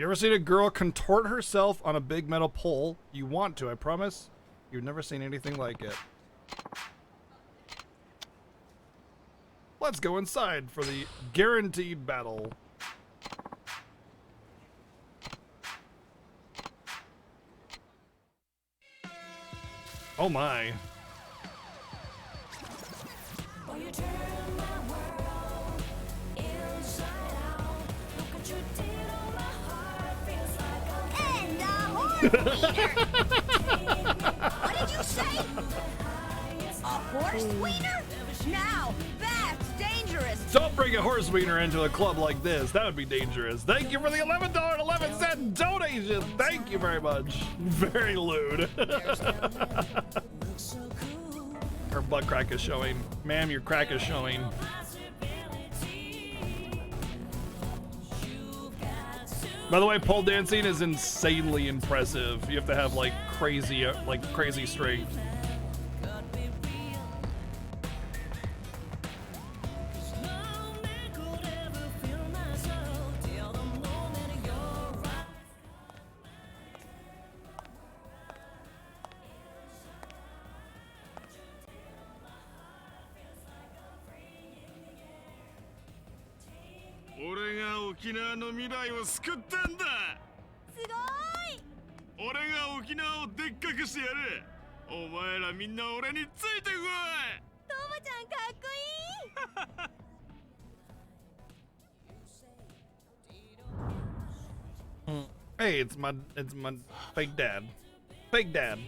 You ever seen a girl contort herself on a big metal pole? You want to, I promise. You've never seen anything like it. Let's go inside for the guaranteed battle. Oh my. What did you say? A horse wiener? Now, that's dangerous. Don't bring a horse wiener into a club like this. That would be dangerous. Thank you for the $11.11 donation. Thank you very much. Very lewd. Her butt crack is showing. Ma'am, your crack is showing. By the way, pole dancing is insanely impressive. You have to have like crazy strength. Hey, it's my fake dad. Fake dad.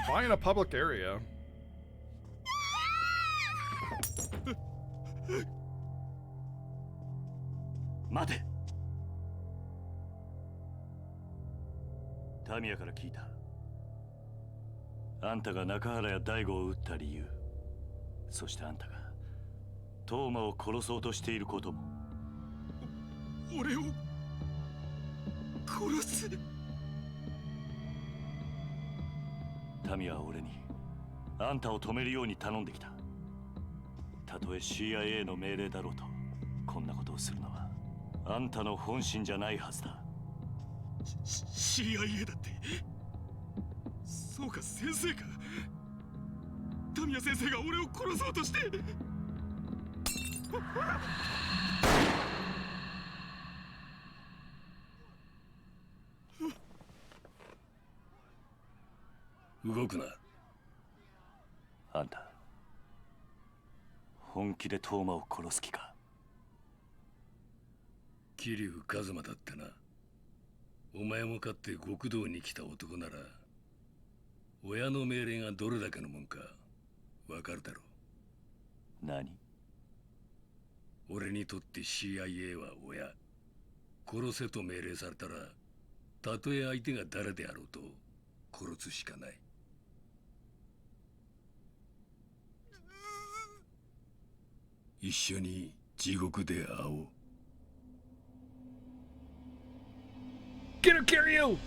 Why in a public area? Mate. タミヤから聞いた。あんたが中原や大吾を撃った理由、そしてあんたがトーマを殺そうとしていることも。俺を殺す。タミヤは俺にあんたを止めるように頼んできた。たとえ CIA の命令だろうと、こんなことをするのはあんたの本心じゃないはずだ。CIA だって。そうか、先生か。タミヤ先生が俺を殺そうとして。動くな。あんた本気でトーマを殺す気か。桐生一馬だってな。お前もかって極道に来た男なら親の命令がどれだけのもんかわかるだろう。何？俺にとって CIA は親。殺せと命令されたら、たとえ相手が誰であろうと殺すしかない。一緒に地獄で会おう。Get her, carry you!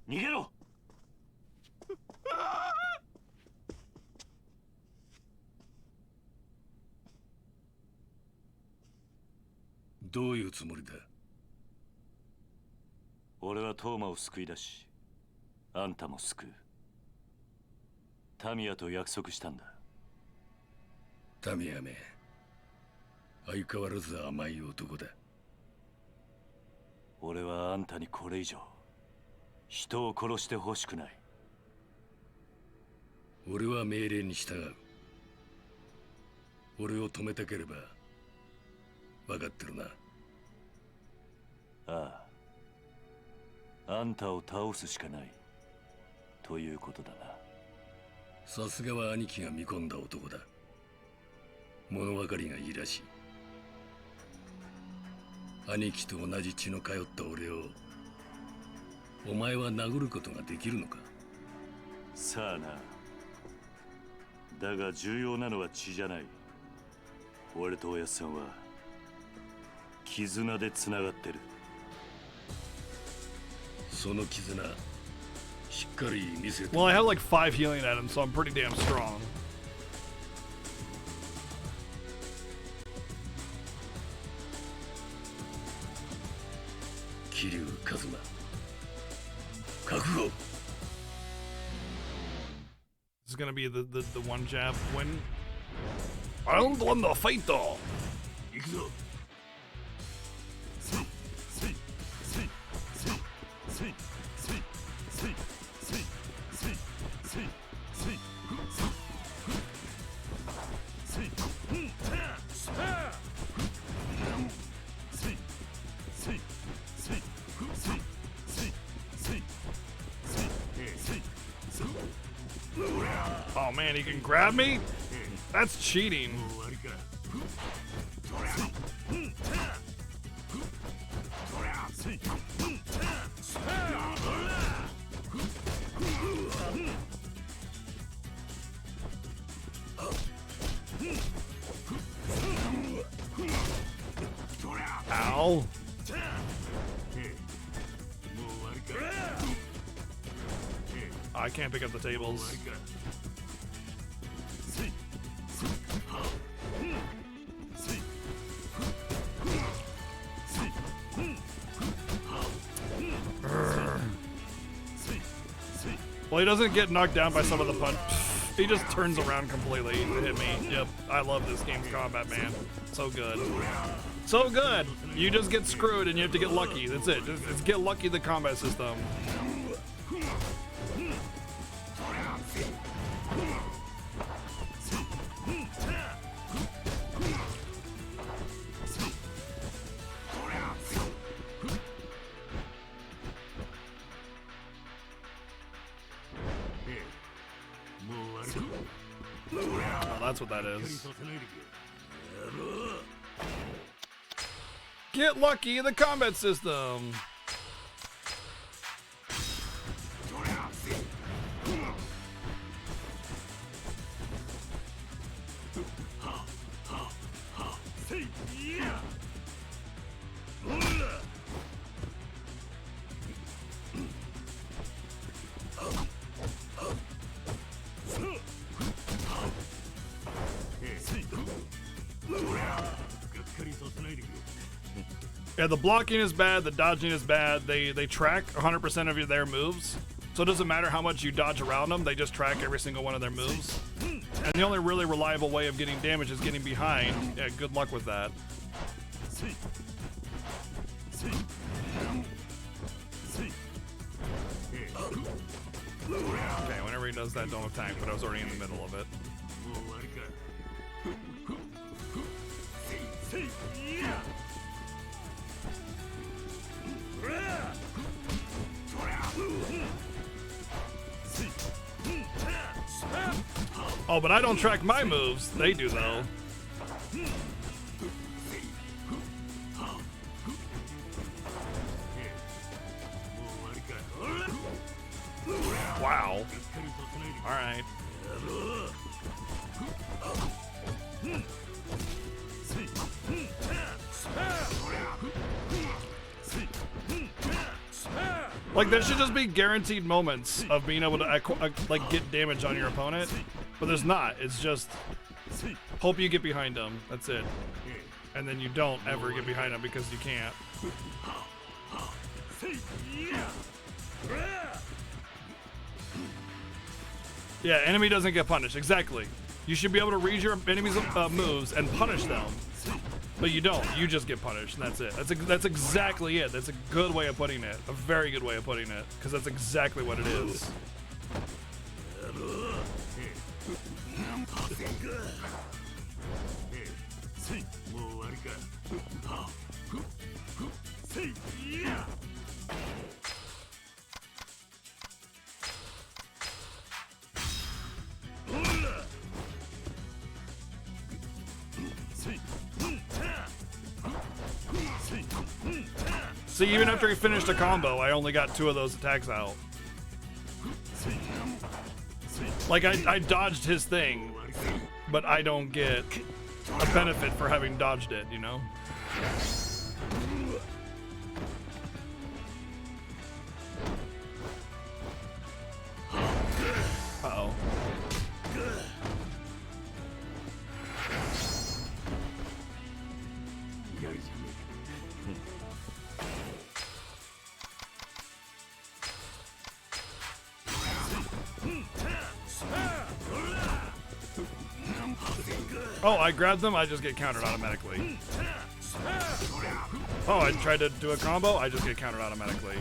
逃げろ！どういうつもりだ？俺はトーマを救い出し、あんたも救う。タミヤと約束したんだ。タミヤめ、相変わらず甘い男だ。俺はあんたにこれ以上人を殺してほしくない。俺は命令に従う。俺を止めたければ分かってるな。ああ、あんたを倒すしかないということだな。さすがは兄貴が見込んだ男だ。物分かりがいいらしい。兄貴と同じ血の通った俺をお前は殴ることができるのか。さあな。だが重要なのは血じゃない。俺とおやっさんは絆でつながってる。その絆しっかり見せて。 Well, I have like 5 healing items, so I'm pretty damn strong. 桐生一馬覚悟。 This is gonna be the one jab win. Round one, the fight though. 行くぞ。Oh man, he can grab me? That's cheating. Ow. I can't pick up the tables. Well, he doesn't get knocked down by some of the punch. He just turns around completely to hit me. Yep, I love this game's combat, man. So good. So good! You just get screwed and you have to get lucky. That's it. Just get lucky the combat system. Oh, that's what that is. Get lucky in the combat system. Yeah, the blocking is bad, the dodging is bad. They track 100% of their moves. So it doesn't matter how much you dodge around them, they just track every single one of their moves. And the only really reliable way of getting damage is getting behind. Yeah, good luck with that. Okay, whenever he does that, don't attack, but I was already in the middle of it. Oh, but I don't track my moves. They do, though. Wow. All right. Like, there should just be guaranteed moments of being able to like get damage on your opponent, but there's not. It's just hope you get behind them. That's it. And then you don't ever get behind them because you can't. Yeah, enemy doesn't get punished. Exactly. You should be able to read your enemy's moves and punish them, but you don't. You just get punished, and that's it. That's exactly it. That's a good way of putting it. A very good way of putting it, because that's exactly what it is. See, even after he finished a combo, I only got 2 of those attacks out. Like, I dodged his thing, but I don't get a benefit for having dodged it, you know? Uh-oh. Oh, I grabbed them, I just get countered automatically. Oh, I tried to do a combo, I just get countered automatically.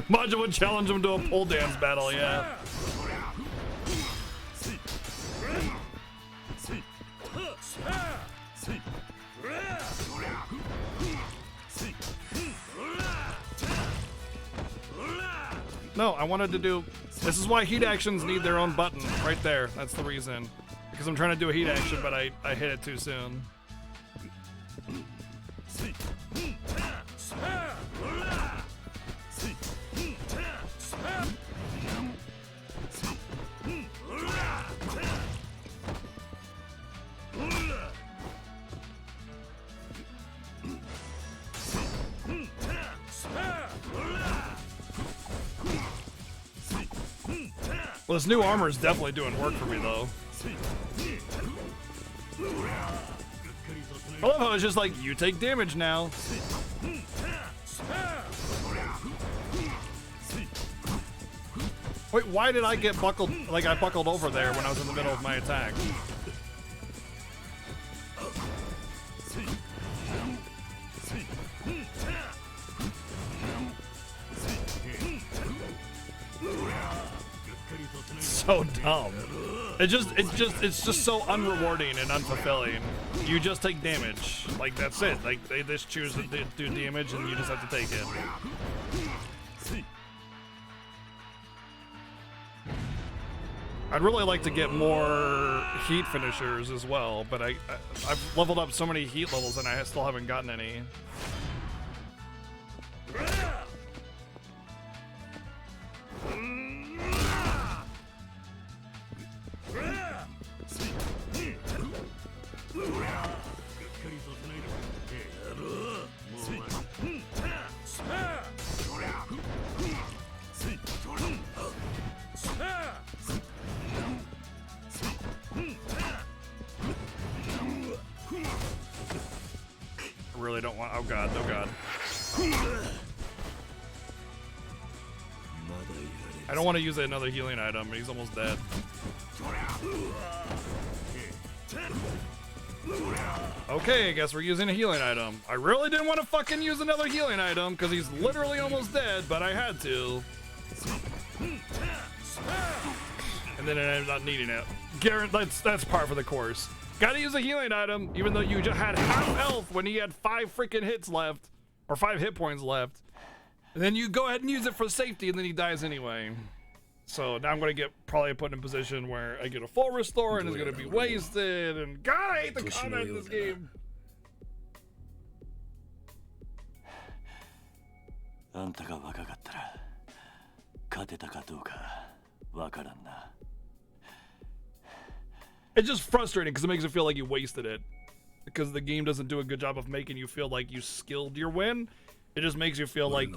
Majin would challenge him to a pole dance battle, yeah. No, I wanted to do... This is why heat actions need their own button, right there. That's the reason. Because I'm trying to do a heat action, but I hit it too soon. Well, this new armor is definitely doing work for me, though. I love how it's just like, you take damage now. Wait, why did I get buckled, like I buckled over there when I was in the middle of my attack? So dumb. It's just so unrewarding and unfulfilling. You just take damage. Like, that's it. Like, they just choose to do damage and you just have to take it. I'd really like to get more heat finishers as well, but I've leveled up so many heat levels and I still haven't gotten any. I really don't want... Oh god, oh god. I don't want to use another healing item. He's almost dead. Okay, I guess we're using a healing item. I really didn't want to fucking use another healing item because he's literally almost dead, but I had to. And then I ended up not needing it. That's par for the course. Gotta use a healing item, even though you just had half health when he had 5 freaking hits left, or 5 hit points left. And then you go ahead and use it for safety, and then he dies anyway. So now I'm gonna get probably put in a position where I get a full restore, and it's gonna be wasted. And God, I hate the combat in this game. あんたが若かったら勝てたかどうかわからんな。 It's just frustrating because it makes it feel like you wasted it. Because the game doesn't do a good job of making you feel like you skilled your win. It just makes you feel like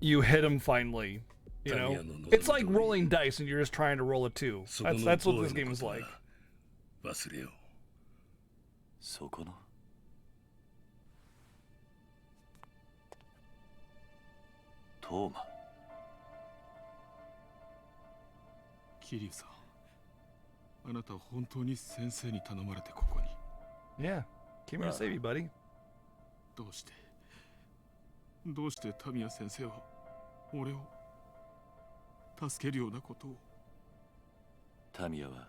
you hit him finally. You know? It's like rolling dice and you're just trying to roll a 2. That's what this game is like. そこのトーマ。桐生さん。 あなたは本当に先生に頼まれてここに。 Yeah, came here to save you, buddy. どうしてタミヤ先生は俺を助けるようなことを。タミヤは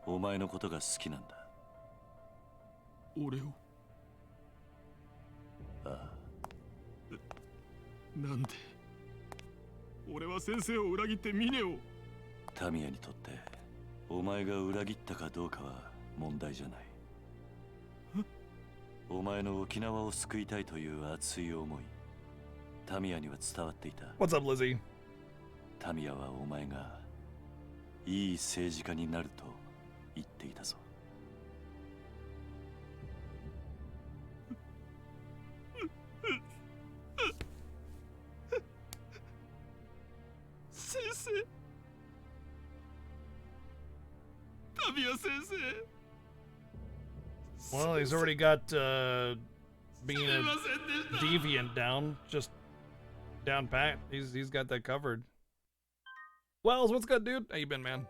お前のことが好きなんだ。俺を。なんで俺は先生を裏切ってミネを。タミヤにとってお前が裏切ったかどうかは問題じゃない。お前の沖縄を救いたいという熱い思い、タミヤには伝わっていた。 What's up, Lizzie? タミヤはお前がいい政治家になると言っていたぞ。先生、タミヤ先生。 Well, he's already got being a deviant down, just down pat. He's got that covered. Wells, what's good, dude? How you been, man?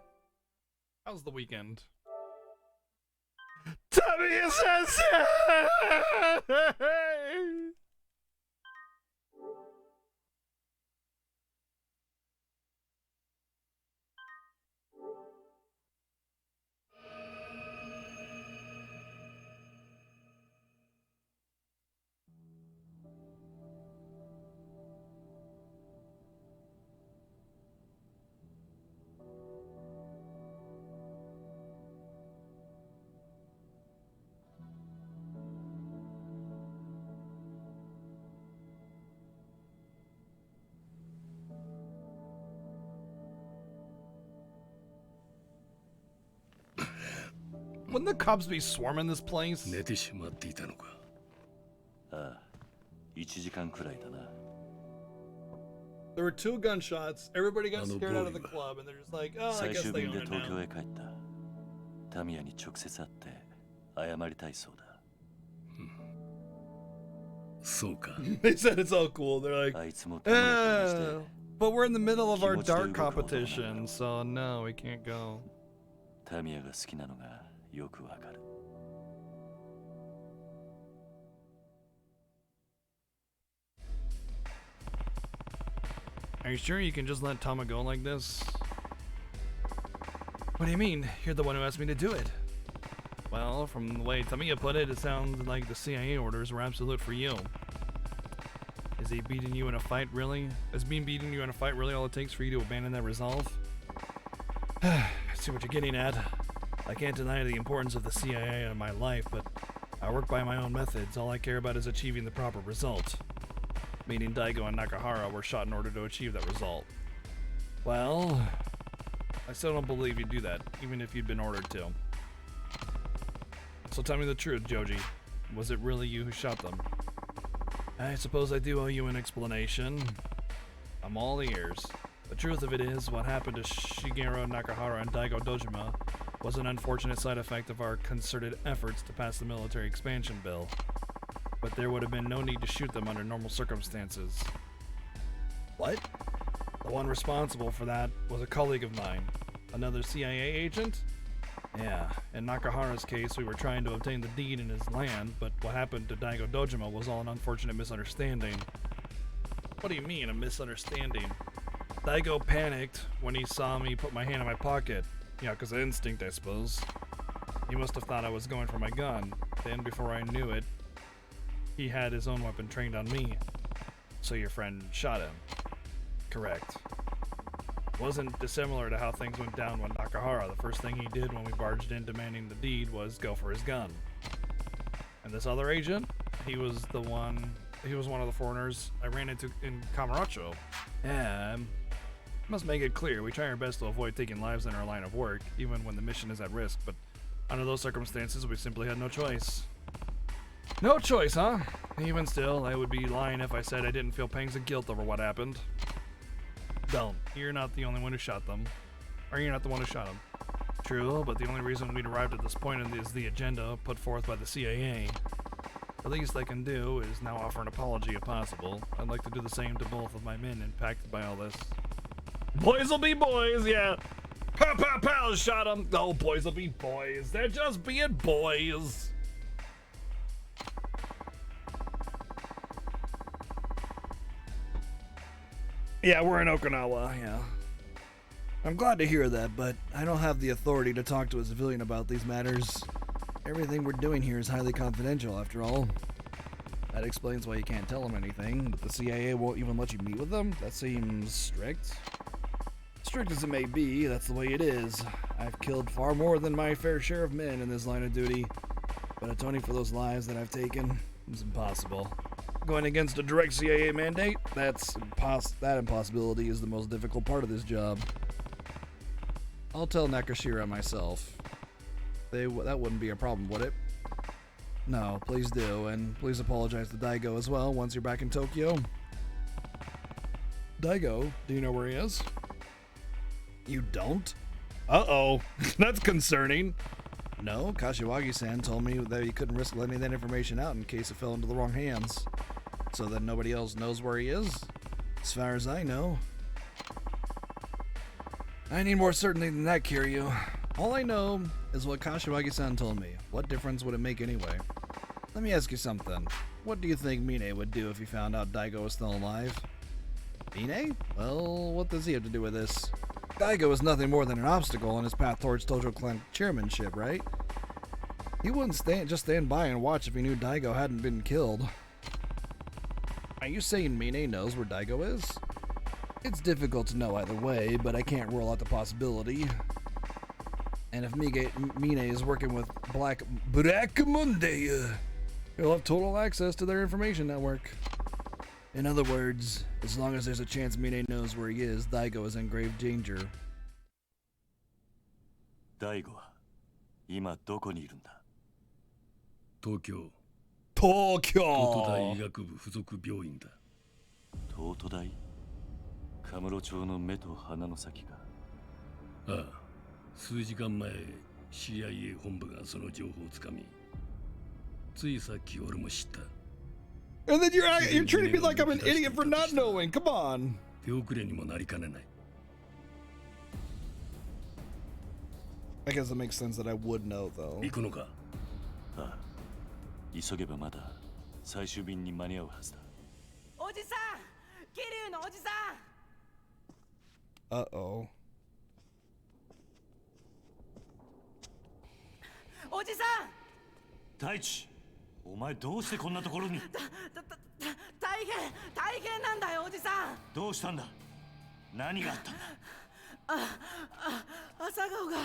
How's the weekend? Tommy says. Wouldn't the cops be swarming this place? 寝てしまっていたのか。ああ、1時間くらいだな。 There were 2 gunshots. Everybody got scared out of the club, and they're just like, oh, I 最 guess 終 they 便 own で it 東京 now. へ帰った。タミヤに直接会って謝りたいそうだ。そうか。They said it's all cool. They're like, あいつもタミヤとして but we're in the middle of our dart competition, so no, we can't go. タミヤが好きなのがよくわかる。 Are you sure you can just let Tama go like this? What do you mean? You're the one who asked me to do it. Well, from the way Tamiya put it, it sounds like the CIA orders were absolute for you. Is he beating you in a fight, really? Is being beating you in a fight really all it takes for you to abandon that resolve? I see what you're getting at. I can't deny the importance of the CIA in my life, but I work by my own methods. All I care about is achieving the proper result. Meaning Daigo and Nakahara were shot in order to achieve that result. Well, I still don't believe you'd do that, even if you'd been ordered to. So tell me the truth, Joji. Was it really you who shot them? I suppose I do owe you an explanation. I'm all ears. The truth of it is, what happened to Shigeru Nakahara and Daigo Dojima was an unfortunate side effect of our concerted efforts to pass the military expansion bill. But there would have been no need to shoot them under normal circumstances. What? The one responsible for that was a colleague of mine. Another CIA agent? Yeah, in Nakahara's case, we were trying to obtain the deed in his land, but what happened to Daigo Dojima was all an unfortunate misunderstanding. What do you mean, a misunderstanding? Daigo panicked when he saw me put my hand in my pocket. Yakuza instinct, I suppose. He must have thought I was going for my gun. Then, before I knew it, he had his own weapon trained on me. So your friend shot him. Correct. Wasn't dissimilar to how things went down when Nakahara, the first thing he did when we barged in demanding the deed was go for his gun. And this other agent, he was one of the foreigners I ran into in Kamurocho. Yeah, must make it clear, we try our best to avoid taking lives in our line of work, even when the mission is at risk, but under those circumstances, we simply had no choice. No choice, huh? Even still, I would be lying if I said I didn't feel pangs of guilt over what happened. Don't. You're not the only one who shot them. Or you're not the one who shot them. True, but the only reason we'd arrived at this point is the agenda put forth by the CIA. The least I can do is now offer an apology if possible. I'd like to do the same to both of my men impacted by all this. Boys will be boys, yeah. Pow, pow, pow, shot them. Oh, boys will be boys. They're just being boys. Yeah, we're in Okinawa, yeah. I'm glad to hear that, but I don't have the authority to talk to a civilian about these matters. Everything we're doing here is highly confidential, after all. That explains why you can't tell them anything, but the CIA won't even let you meet with them? That seems strict. Strict as it may be, that's the way it is. I've killed far more than my fair share of men in this line of duty, but atoning for those lives that I've taken is impossible. Going against a direct CIA mandate, that impossibility is the most difficult part of this job. I'll tell Nakashira myself. That wouldn't be a problem, would it? No, please do, and please apologize to Daigo as well once you're back in Tokyo. Daigo, do you know where he is? You don't? Uh-oh, that's concerning. No, Kashiwagi-san told me that he couldn't risk letting that information out in case it fell into the wrong hands. So that nobody else knows where he is? As far as I know. I need more certainty than that, Kiryu. All I know is what Kashiwagi-san told me. What difference would it make anyway? Let me ask you something. What do you think Mine would do if he found out Daigo was still alive? Mine? Well, what does he have to do with this? Daigo is nothing more than an obstacle on his path towards Tojo Clan chairmanship, right? He wouldn't just stand by and watch if he knew Daigo hadn't been killed. Are you saying Mine knows where Daigo is? It's difficult to know either way, but I can't rule out the possibility. And if Mine is working with Black Monday, he'll have total access to their information network. In other words, as long as there's a chance Mine knows where he is, Daigo is in grave danger. Daigo は今どこにいるんだ？東京東京都京大医学部附属病院だ。東都大？カムロ町の目と鼻の先か。ああ、数時間前 CIA 本部がその情報をつかみ、ついさっき俺も知った。And then you're treating me like I'm an idiot for not knowing. Come on. 手遅れにもなりかねない。I guess it makes sense that I would know, though. 行くのか？ああ、急げばまだ最終便に間に合うはずだ。おじさん、桐生のおじさん。Uh-oh. おじさん。大地、お前どうしてこんなところに？大変なんだよ、おじさん。どうしたんだ？何があったんだ？朝顔が。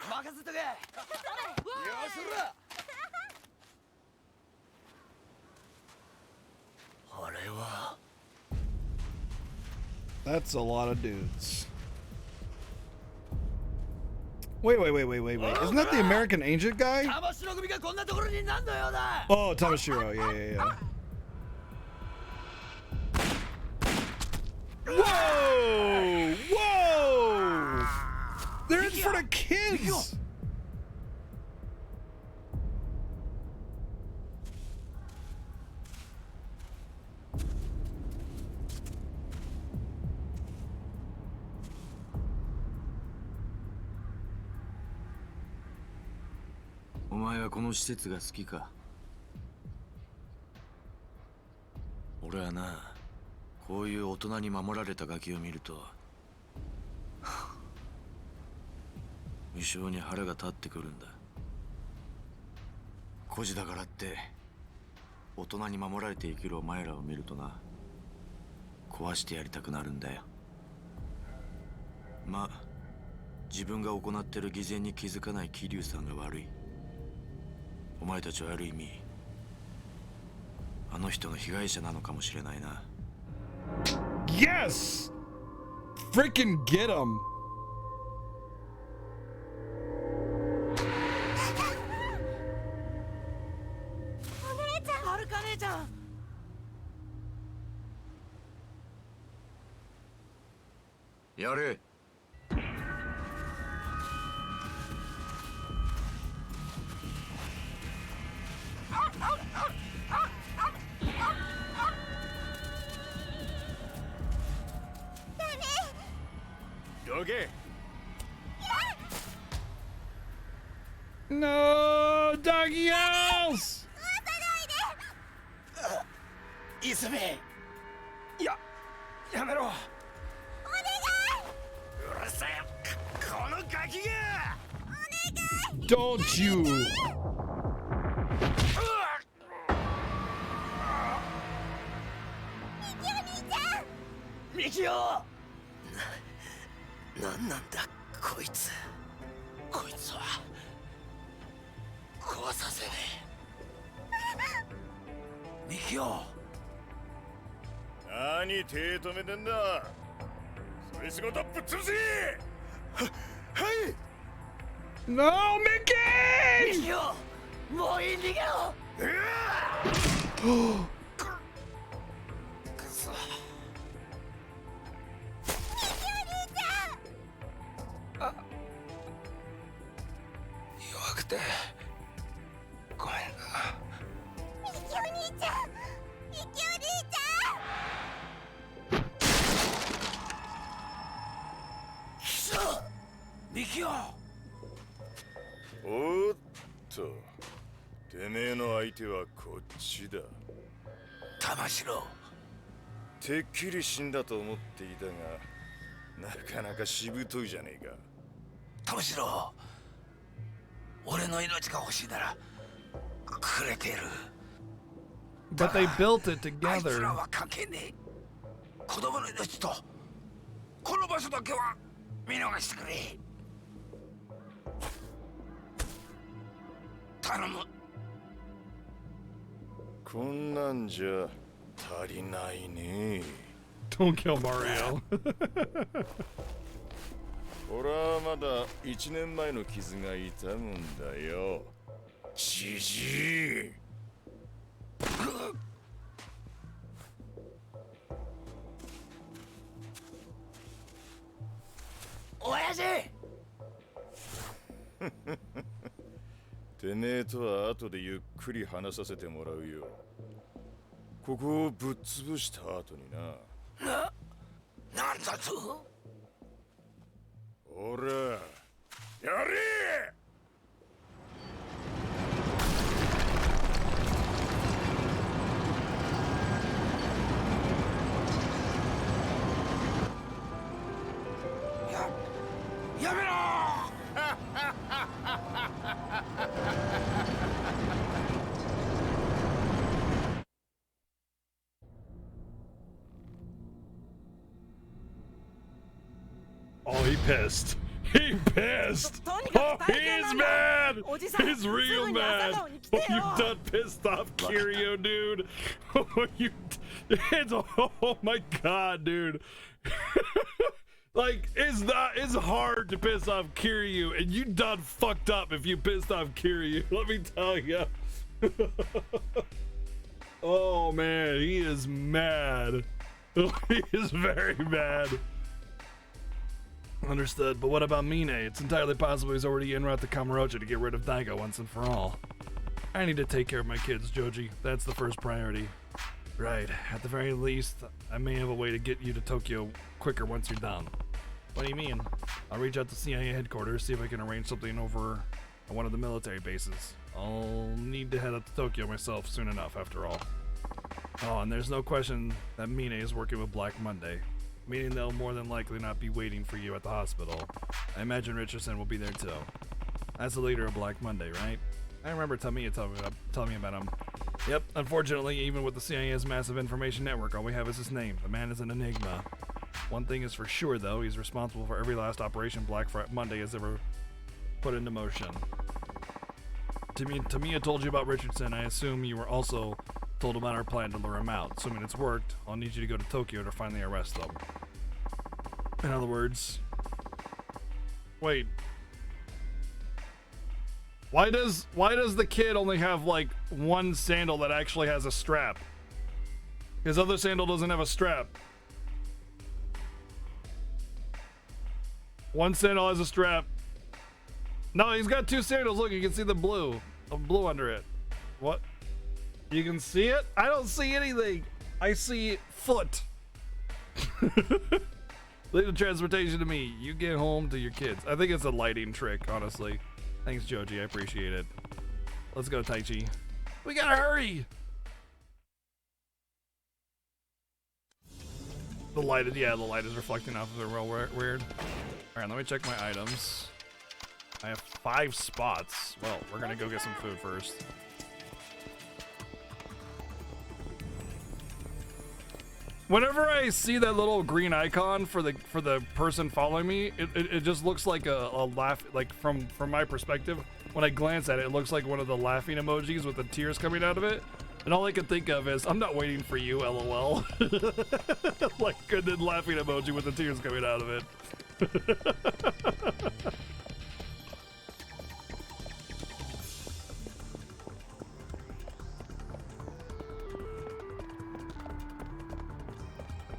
任せとけ。よしろ。あれは。That's a lot of dudes. Wait. Isn't that the American Agent guy? Oh, Tamashiro. Yeah. Whoa! They're in front of kids! O前はこの施設が好きか？俺はな、こういう大人に守られたガキを見ると無性に腹が立ってくるんだ。孤児だからって大人に守られて生きるお前らを見るとな、壊してやりたくなるんだよ。まあ自分が行ってる偽善に気づかない桐生さんが悪い。お前たちはある意味あの人の被害者なのかもしれないな。 Yes! Freaking get him! はるか姉ちゃん。やれ。大どけ。 No, doggy-os! 泉、やめろ。お願い。うるさい。このガキが。 Don't you! ミキオ。なんなんだこいつ。こいつは壊させねえ。ミキオ。何手止めてんだ。それ仕事ぶっ潰せ。はい。 No, Mickey! ミキオ、もういい、逃げろ。くそ。弱くてごめんな。ミキお兄ちゃん、ミキお兄ちゃん。くそ、ミキオ。おっと、てめえの相手はこっちだ。玉城。てっきり死んだと思っていたが、なかなかしぶといじゃねえか。玉城、俺の命が欲しいならくれてる。 But they built it あいつ together. らは関係ねえ。子供の命とこの場所だけは見逃してくれ。頼む。こんなんじゃ足りないね。 Don't kill Mario. 俺はまだ1年前の傷が痛むんだよ。じじい。親父。てめえとは後でゆっくり話させてもらうよ。ここをぶっ潰した後にな。なんだと。ほら、やれ。やめろ。Oh, he pissed. He pissed. Oh, he's mad. He's real mad. Oh, you done pissed off Kiryu, dude. Oh, oh my god, dude. Like, it's hard to piss off Kiryu, and you done fucked up if you pissed off Kiryu. Let me tell you. Oh man, he is mad. He is very mad. Understood, but what about Mine? It's entirely possible he's already en route to Kamurocho to get rid of Daigo once and for all. I need to take care of my kids, Joji. That's the first priority. Right, at the very least, I may have a way to get you to Tokyo quicker once you're done. What do you mean? I'll reach out to CIA headquarters, see if I can arrange something over at one of the military bases. I'll need to head up to Tokyo myself soon enough, after all. Oh, and there's no question that Mine is working with Black Monday, meaning they'll more than likely not be waiting for you at the hospital. I imagine Richardson will be there too. That's the leader of Black Monday, right? I remember Tamiya telling me about him. Yep, unfortunately, even with the CIA's massive information network, all we have is his name. The man is an enigma. One thing is for sure, though, he's responsible for every last operation Black Monday has ever put into motion. Tamiya told you about Richardson. I assume you were also told about our plan to lure him out. Assuming it's worked, I'll need you to go to Tokyo to finally arrest them. In other words... Wait. Why does the kid only have, like, one sandal that actually has a strap? His other sandal doesn't have a strap. One sandal has a strap. No, he's got two sandals. Look, you can see the blue under it. What? You can see it? I don't see anything. I see foot. Leave the transportation to me. You get home to your kids. I think it's a lighting trick, honestly. Thanks, Joji. I appreciate it. Let's go, Taichi. We gotta hurry. The light is reflecting off of it real weird. All right, let me check my items. I have 5 spots. Well, we're gonna go get some food first. Whenever I see that little green icon for the person following me, it just looks like a laugh. Like from my perspective, when I glance at it, it looks like one of the laughing emojis with the tears coming out of it. And all I can think of is, I'm not waiting for you, LOL. Like a good laughing emoji with the tears coming out of it.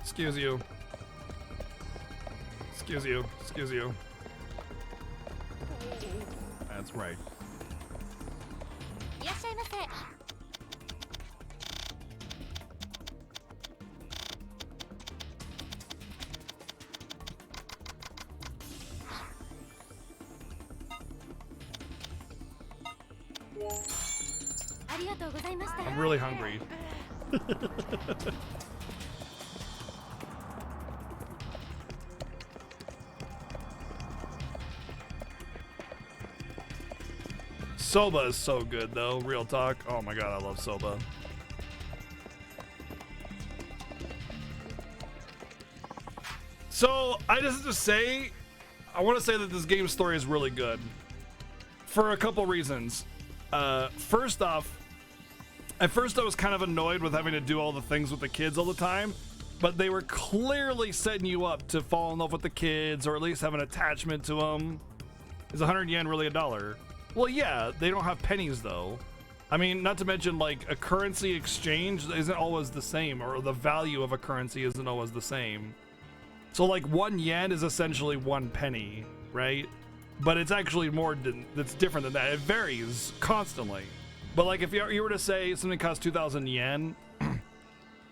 Excuse you. Excuse you. Excuse you. That's right. I'm really hungry. Soba is so good though, real talk. Oh my god, I love soba. So, I just have to say, I want to say that this game's story is really good. For a couple reasons. First off, at first I was kind of annoyed with having to do all the things with the kids all the time, but they were clearly setting you up to fall in love with the kids, or at least have an attachment to them. Is 100 yen really $1? Well, yeah, they don't have pennies though. I mean, not to mention, like, a currency exchange isn't always the same, or the value of a currency isn't always the same. So like 1 yen is essentially 1 penny, right? But it's actually that's different than that. It varies constantly. But like if you were to say something costs 2,000 yen,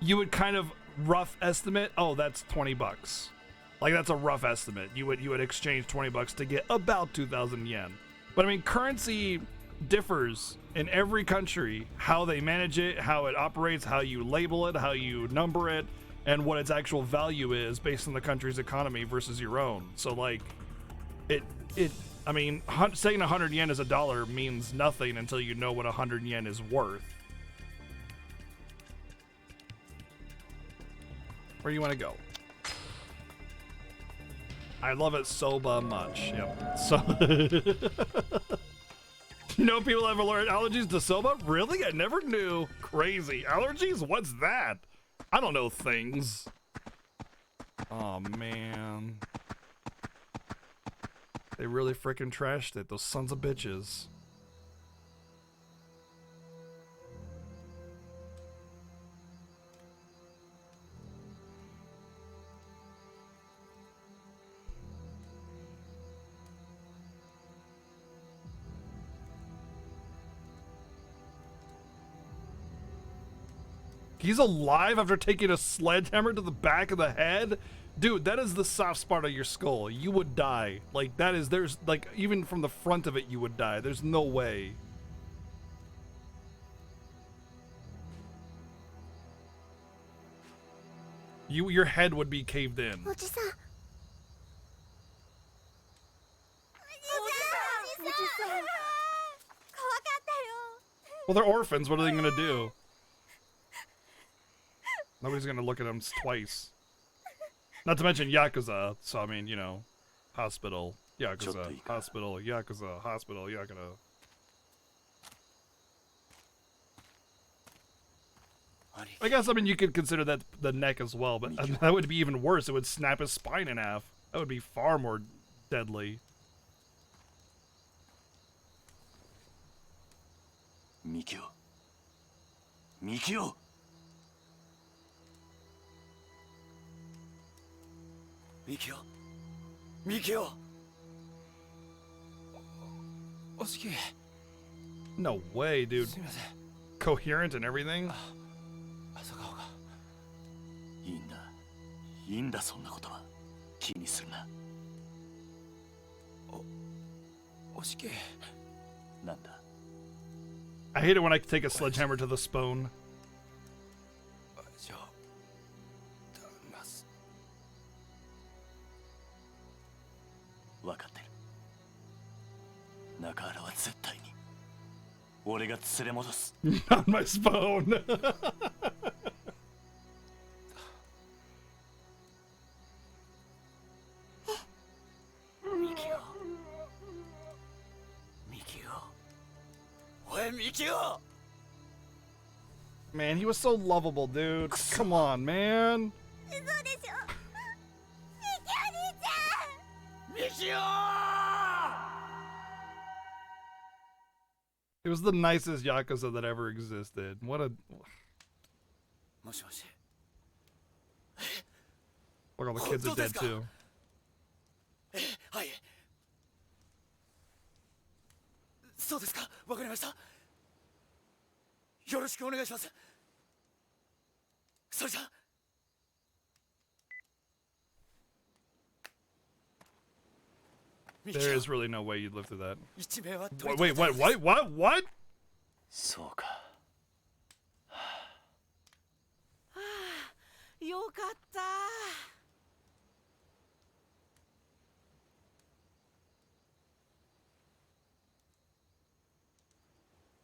you would kind of rough estimate, oh, that's 20 bucks. Like that's a rough estimate. You would exchange 20 bucks to get about 2,000 yen. But I mean, currency differs in every country, how they manage it, how it operates, how you label it, how you number it, and what its actual value is based on the country's economy versus your own. So like, I mean, saying 100 yen is $1 means nothing until you know what 100 yen is worth. Where do you want to go? I love it soba much. Yep. So, you know, people have allergies to soba? Really? I never knew. Crazy. Allergies? What's that? I don't know things. Oh, man. They really freaking trashed it, those sons of bitches. He's alive after taking a sledgehammer to the back of the head? Dude, that is the soft spot of your skull. You would die. Like, there's, like, even from the front of it, you would die. There's no way. Your head would be caved in. Well, they're orphans. What are they gonna do? Nobody's gonna look at them twice. Not to mention Yakuza, so I mean, you know, hospital, Yakuza, hospital, Yakuza, hospital, Yakuza. I guess, I mean, you could consider that the neck as well, but that would be even worse. It would snap his spine in half. That would be far more deadly. Mikio. Mikio! Mikio! Mikio! No way, dude. Coherent and everything? いいんだそんなことは。気にするな。おしけ。なんだ。 I hate it when I take a sledgehammer to the spoon. じゃあ頼みます。分かってる。中原は絶対に俺が連れ戻す。 Not my spoon. ミキオ。ミキオ。おいミキオ。 Man, he was so lovable, dude. Come on, man. 嘘でしょ。ミキお兄ちゃん。ミキオ。 He was the nicest Yakuza that ever existed. What a... もしもし。 Look, all the kids are dead too. はい。そうですか。わかりました。よろしくお願いします。それじゃ。 There is really no way you'd live through that. 一名は Wait, what? そうか。よかった。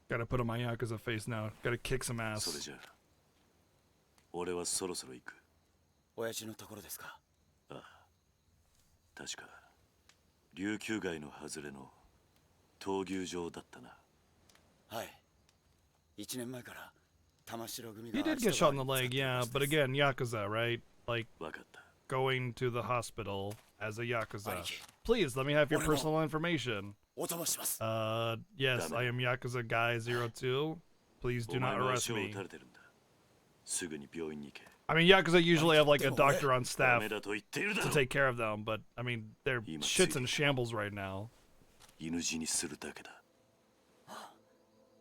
Gotta put on my Yakuza face now. Gotta kick some それ ass. じゃあ俺はそろそろ行く。親父のところですか。ああ、確か琉球街の外れの闘牛場だったな。はい。1年前から玉城組が He did get shot in the leg, yeah, but again, Yakuza, right? Like, 分かった。 going to the hospital as a Yakuza. Please, let me have your personal information. お供します。 Yes, I am Yakuza Guy 02. Please お do 前 not の arrest 足を me. 撃たれてるんだ。すぐに病院に行け。 I mean, Yakuza usually have like a doctor on ダ staff メだと言っているだ to ろ。 take care of them, but I mean, their shit's in shambles right now. 犬死にするだけだ。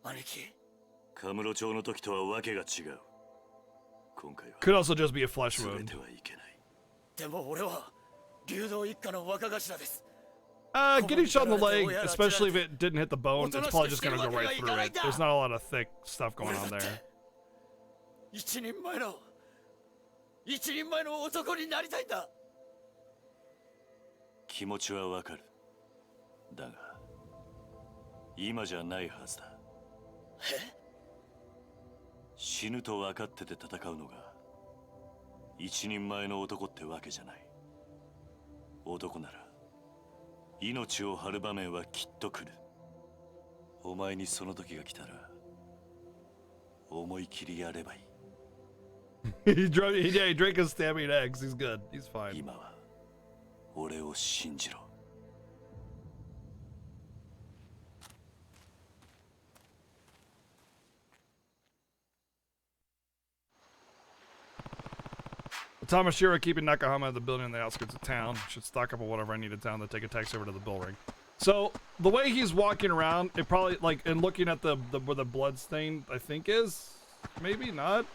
兄貴。カムロ町の時とはわけが違う。今回は Could also just be a flesh 連れ wound. てはいけない。でも俺は竜道一家の若頭です。 Getting shot in the leg, especially if it didn't hit the bone, it's probably just gonna go right through it. There's not a lot of thick stuff going on there. 一人前の男になりたいんだ。気持ちはわかる。だが、今じゃないはずだ。死ぬと分かってて戦うのが一人前の男ってわけじゃない。男なら命を張る場面はきっと来る。お前にその時が来たら思い切りやればいい。he drank his stabbing eggs. He's good. He's fine. 今は俺を信じろ。Tamashiro keeping Nakahama at the building in the outskirts of town. Should stock up on whatever I need in town, then take a taxi over to the bull ring. So the way he's walking around, it probably like and looking at the where the blood stain I think is, maybe not.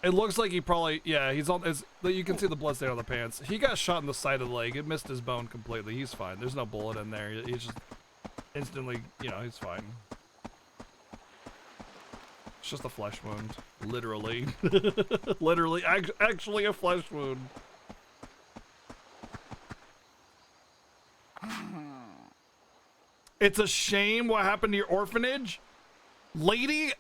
It looks like he probably he's on. You can see the blood stain on the pants. He got shot in the side of the leg. It missed his bone completely. He's fine. There's no bullet in there. He's just instantly, he's fine. It's just a flesh wound, literally. Literally, actually a flesh wound. It's a shame what happened to your orphanage, lady.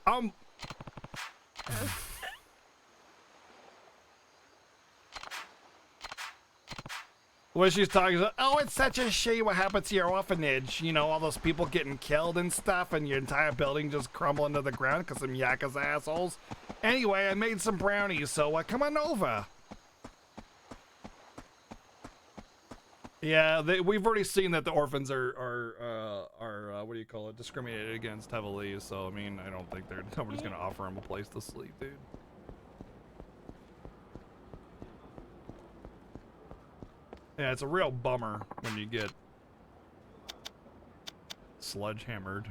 When she's talking, she's like, oh, it's such a shame what happened to your orphanage. You know, all those people getting killed and stuff, and your entire building just crumbling to the ground because some Yakuza assholes. Anyway, I made some brownies, so come on over. Yeah, we've already seen that the orphans are what do you call it, discriminated against heavily. So I mean, I don't think nobody's gonna offer them a place to sleep, dude. Yeah, it's a real bummer when you get sledgehammered.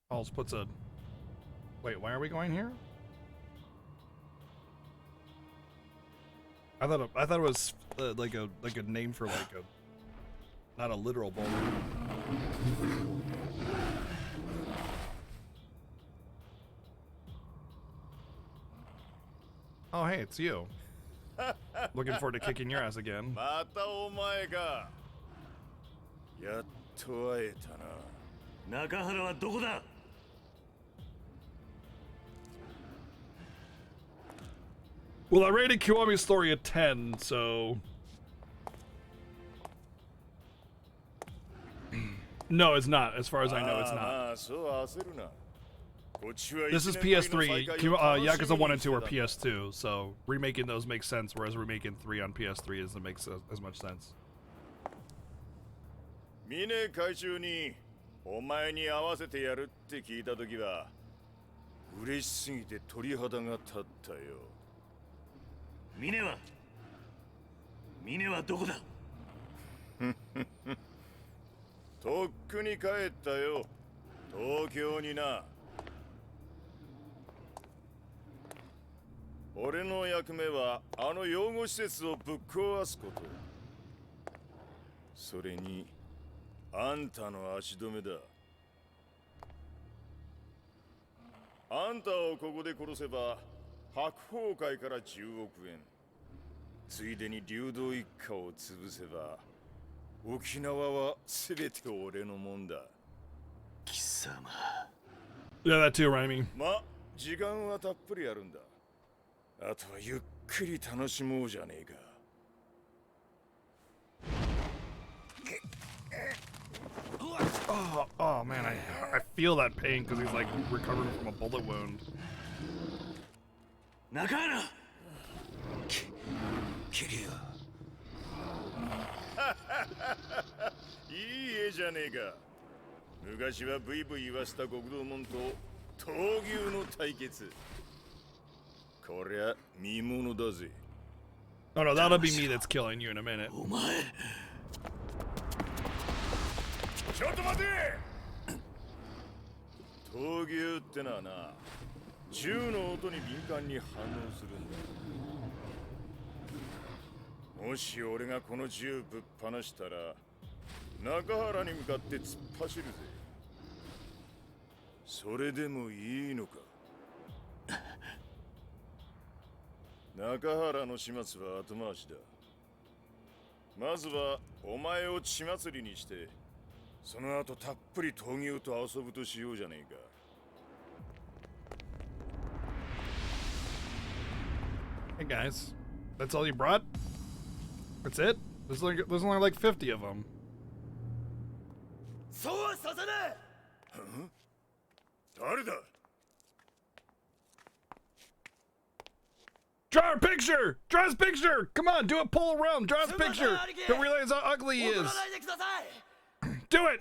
Alls puts a... Wait, why are we going here? I thought it was like a name for like a, not a literal boulder. Oh hey, it's you. Looking forward to kicking your ass again. またお前か。やっと会えたな。中原はどこだ。 Well, I rated Kiwami's story a 10, so... No, it's not. As far as I know, it's not. This is PS3. Yakuza 1 and 2 are PS2, so remaking those makes sense, whereas remaking 3 on PS3 doesn't make as much sense. 峰会長にお前に会わせてやるって聞いたときは嬉しすぎて鳥肌が立ったよ。 峰はどこだ。とっくに帰ったよ。東京にな。俺の役目はあの養護施設をぶっ壊すこと。それにあんたの足止めだ。あんたをここで殺せば白鵬会から10億円。ついでに流動一家を潰せば沖縄は全て俺のもんだ。貴様。Yeah, that too, Rhyming. ま、時間はたっぷりあるんだ。あとはゆっくり楽しもうじゃねえか。Oh man, I feel that pain because he's like recovering from a bullet wound. 中原。キリア。いい絵じゃねえか。昔はブイブイ言わした極道門と闘牛の対決。こりゃ見物だぜ。 Oh no, that'll be me that's killing you in a minute. お前。ちょっと待て。闘牛ってのはな、銃の音に敏感に反応するんだ。もし俺がこの銃ぶっ放したら中原に向かって突っ走るぜ。それでもいいのか。中原の始末は後回しだ。まずはお前を血祭りにしてその後たっぷり闘牛と遊ぶとしようじゃねえか。 Hey guys, that's all you brought? That's it? There's only like 50 of them. そうはさせねえ。誰だ。 Draw a picture! Draw his picture! Come on, do a pull around. Draw his picture. Don't realize how ugly he is. Do it!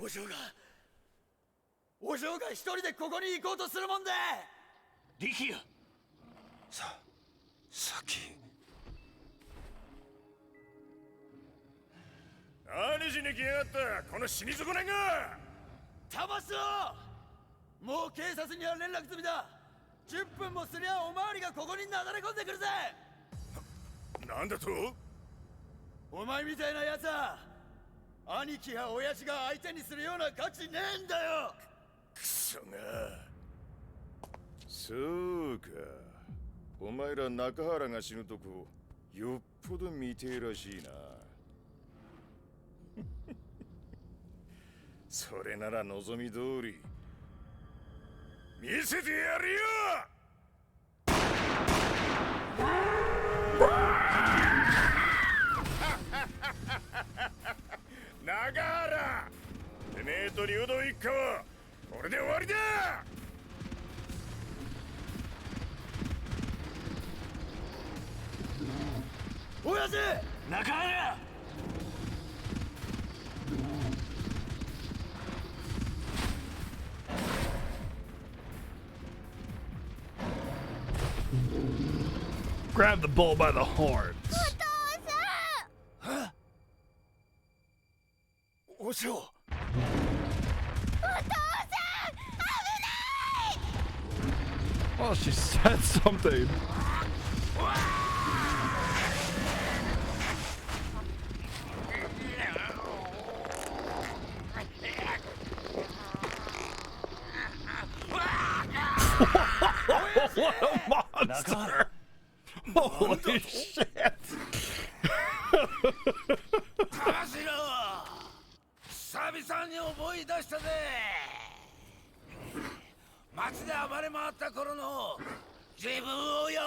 お嬢が一人でここに行こうとするもんで。力也。先。何しに来やがったこの死に損ねが。騙すろ。もう警察には連絡済みだ。10分もすりゃおまわりがここになだれ込んでくるぜ。なんだと。お前みたいなやつは兄貴や親父が相手にするような価値ねえんだよ。クソが。そうか。お前ら中原が死ぬとこよっぽど見てえらしいな。それなら望み通り見せてやるよ。中原、てめえと流動一家はこれで終わりだ。親父。中原。 Grab the bull by the horns. お嬢。お父さん、危ない。 Oh, she said something. What a monster! Holy shit! 玉城久々に思い出したぜ。街で暴れ回った頃の自分をよ。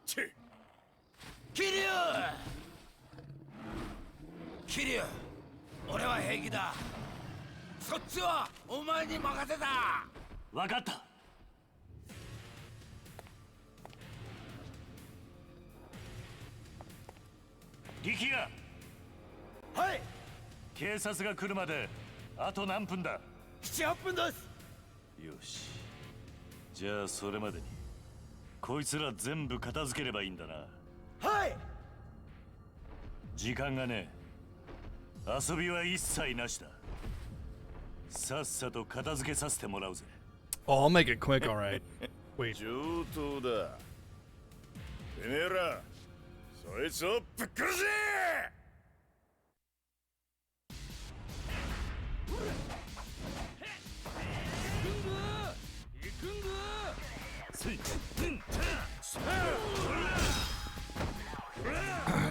桐生、俺は平気だ。そっちはお前に任せた。分かった。力也、はい。警察が来るまであと何分だ。7、8分です。よし、じゃあそれまでにこいつら全部片付ければいいんだな。はい。時間がねえ。遊びは一切なしだ。さっさと片付けさせてもらうぜ。Oh, I'll make it quick, alright. Wait. 上等だ。てめえら、そいつをぶっ殺せ。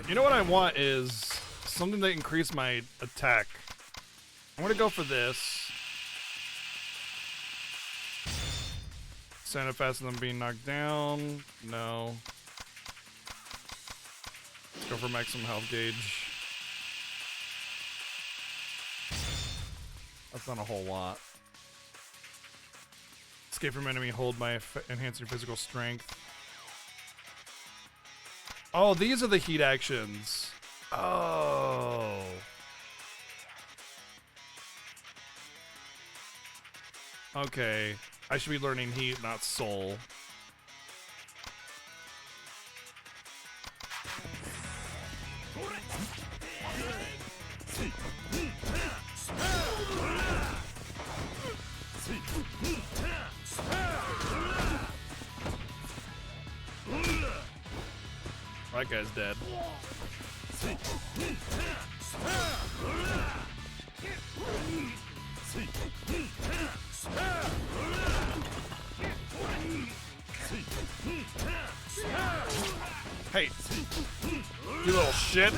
You know what I want is something that increase my attack. I'm gonna go for this. Stand up faster than being knocked down. No. Let's go for maximum health gauge. That's not a whole lot. Escape from enemy, hold by enhancing physical strength. Oh, these are the heat actions. Oh. Okay. I should be learning heat, not soul. That guy's dead. Hey, you little shit.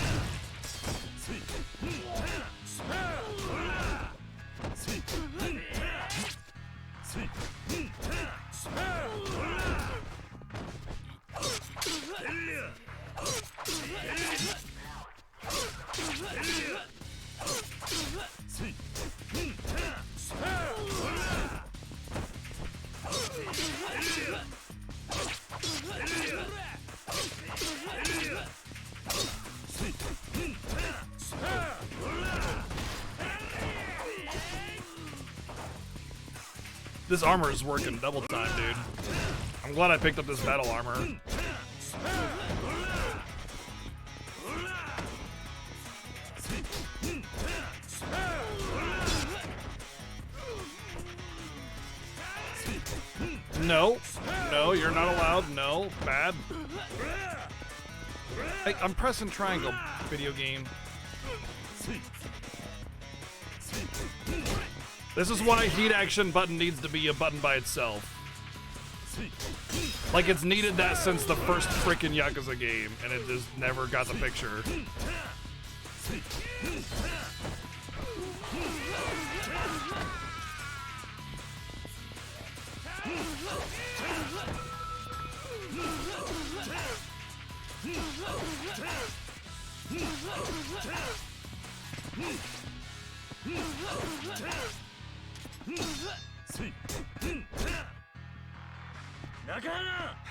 This armor is working double time, dude. I'm glad I picked up this battle armor. No. No, you're not allowed. No. Bad. Hey, I'm pressing triangle, video game. This is why heat action button needs to be a button by itself. Like it's needed that since the first freaking Yakuza game, and it just never got the picture.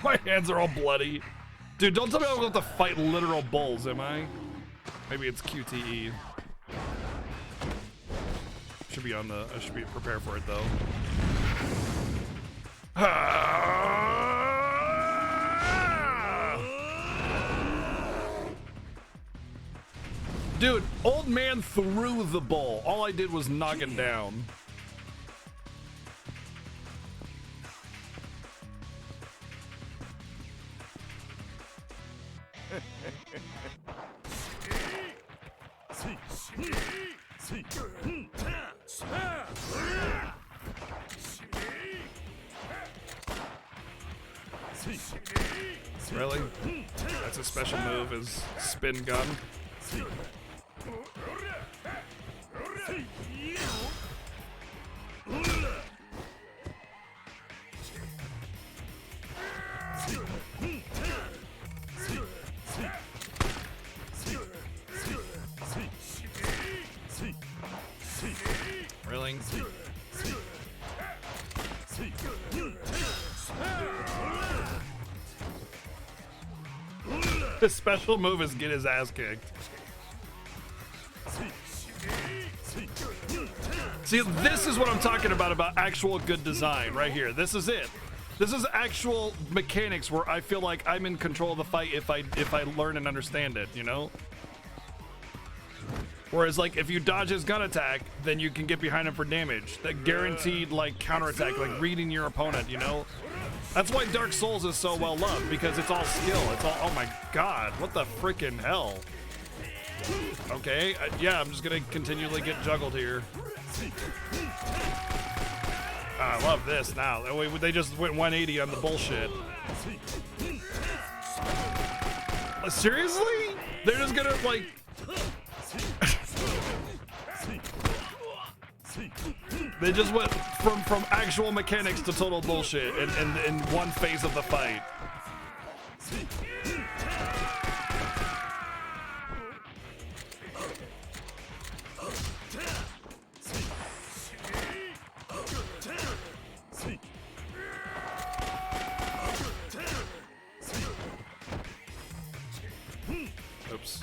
My hands are all bloody. Dude, don't tell me I'm going to have to fight literal bulls, am I? Maybe it's QTE. Should be on the... I should be prepared for it, though. Dude, old man threw the bull. All I did was knock it down. Really? That's a special move, is spin gun. Really? His special move is get his ass kicked. See, this is what I'm talking about actual good design right here. This is it. This is actual mechanics where I feel like I'm in control of the fight if I learn and understand it, you know? Whereas, like, if you dodge his gun attack, then you can get behind him for damage. That guaranteed, like, counterattack, like reading your opponent, you know? That's why Dark Souls is so well loved, because it's all skill. It's all, oh my god, what the freaking hell? Okay, yeah, I'm just gonna continually get juggled here. I love this now. They just went 180 on the bullshit. Seriously? They're just gonna, like... They just went from actual mechanics to total bullshit in one phase of the fight. Oops.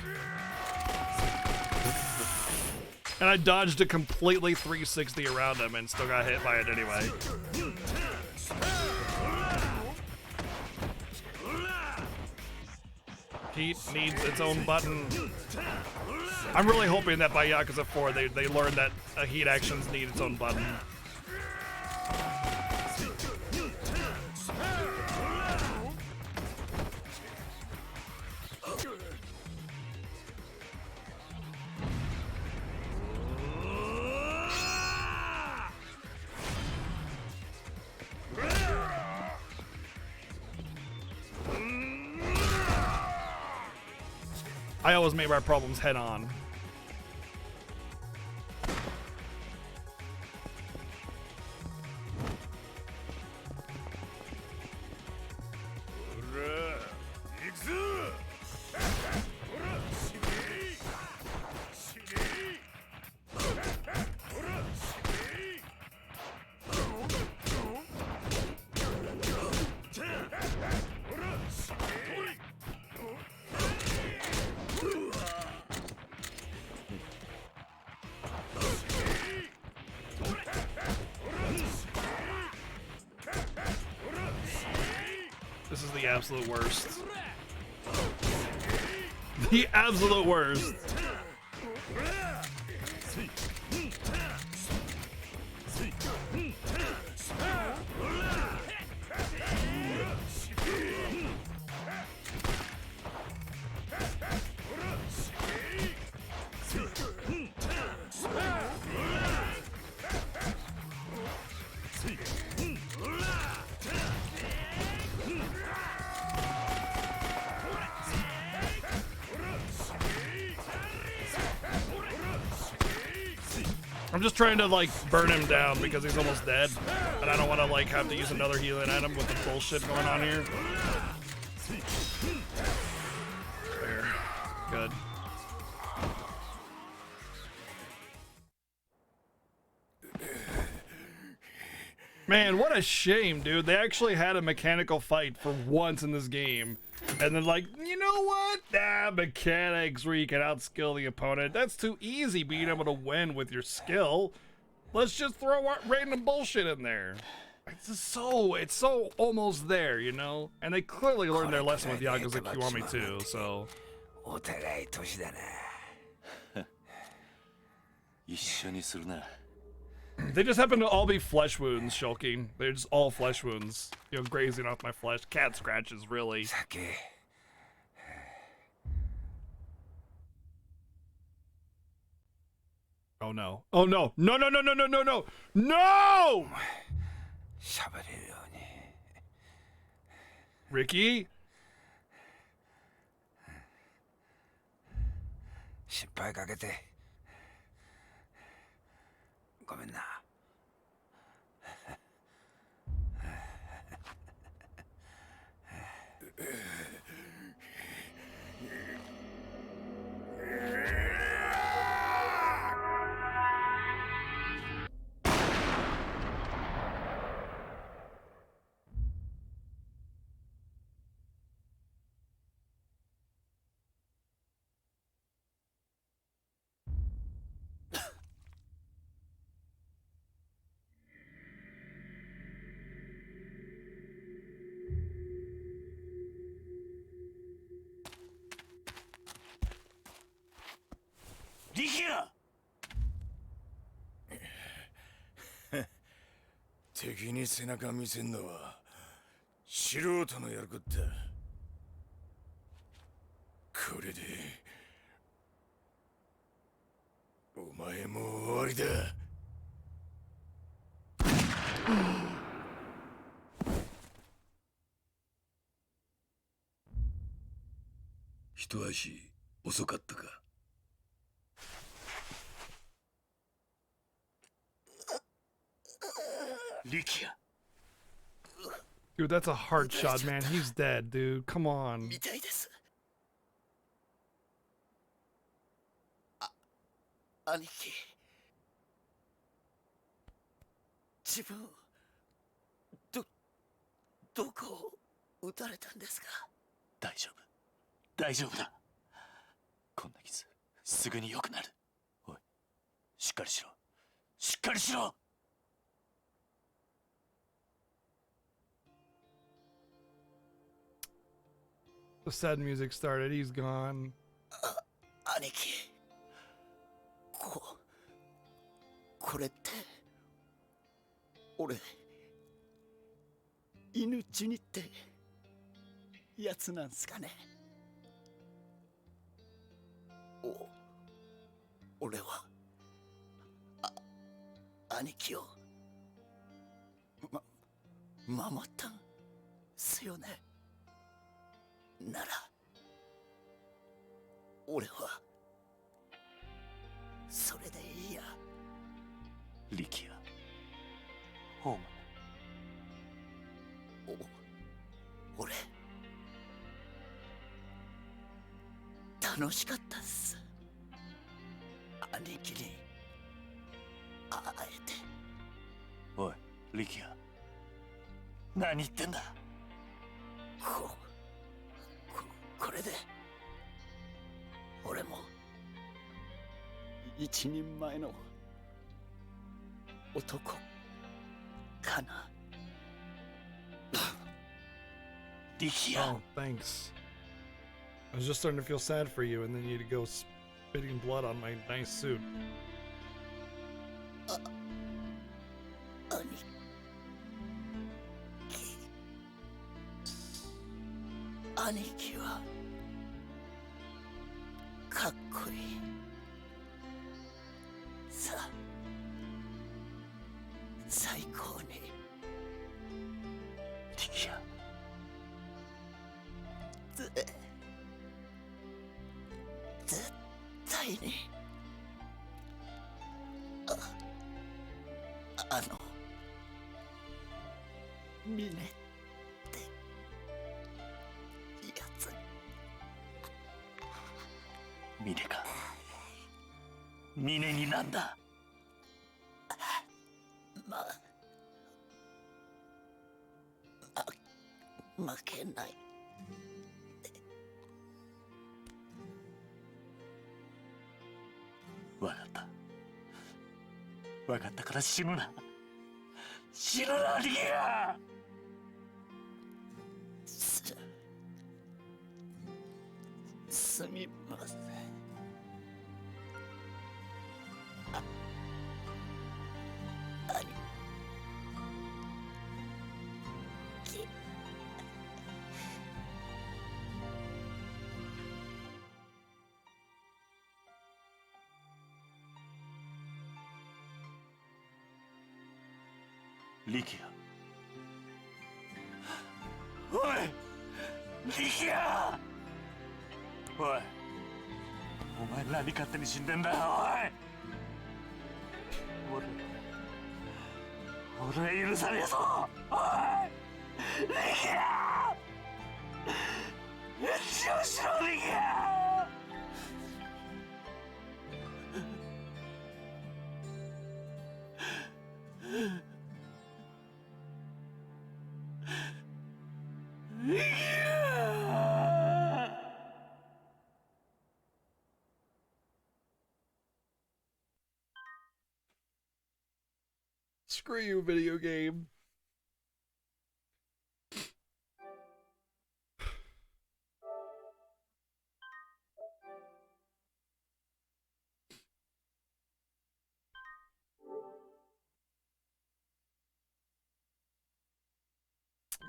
And I dodged a completely 360 around him and still got hit by it anyway. Heat needs its own button. I'm really hoping that by Yakuza 4 they learn that heat actions need its own button. I always make my problems head on. This is the absolute worst. The absolute worst. I'm just trying to, like, burn him down because he's almost dead. And I don't want to, like, have to use another healing item with the bullshit going on here. There. Good. Man, what a shame, dude. They actually had a mechanical fight for once in this game. And then, like, you know what? Mechanics where you can outskill the opponent. That's too easy being able to win with your skill. Let's just throw random bullshit in there. It's so almost there, you know? And they clearly learned their lesson with Yakuza Kiwami too, so. They just happen to all be flesh wounds, Shulking. They're just all flesh wounds. You know, grazing off my flesh. Cat scratches, really. Oh no. Oh no. No, no, no, no, no, no, no! No! Ricky? 心配かけてごめんな。リキヤ。敵に背中見せんのは素人のやることだ。これでお前も終わりだ。一足遅かったか。リキヤ。 Dude, that's a hard shot, man. He's dead, dude. Come on. みたいです。兄貴、自分どこを撃たれたんですか？大丈夫。大丈夫だ。こんな傷すぐに良くなる。おい、しっかりしろ。しっかりしろ。 The sad music started. He's gone. 兄貴、これって俺命にってやつなんすかね。俺は兄貴を守ったんすよね。なら俺はそれでいいや。リキヤ。お前。俺楽しかったっす。兄貴に会えて。おい、リキヤ。何言ってんだ。これで俺も一人前の男かな。リキヤ。 Oh, thanks. I was just starting to feel sad for you, and then you'd go spitting blood on my nice suit. 兄貴はかっこいい。さあ、最高に。リキヤ。絶対にミネってやつ。ミネか。ミネになんだ。負けない。わかった。わかったから死ぬな。死ぬな、リキヤ。すみません。兄貴。リキヤ。おい、力也おいお前何勝手に死んでんだよおい俺許さねえぞおい力也返事をしろ力也Screw you, video game.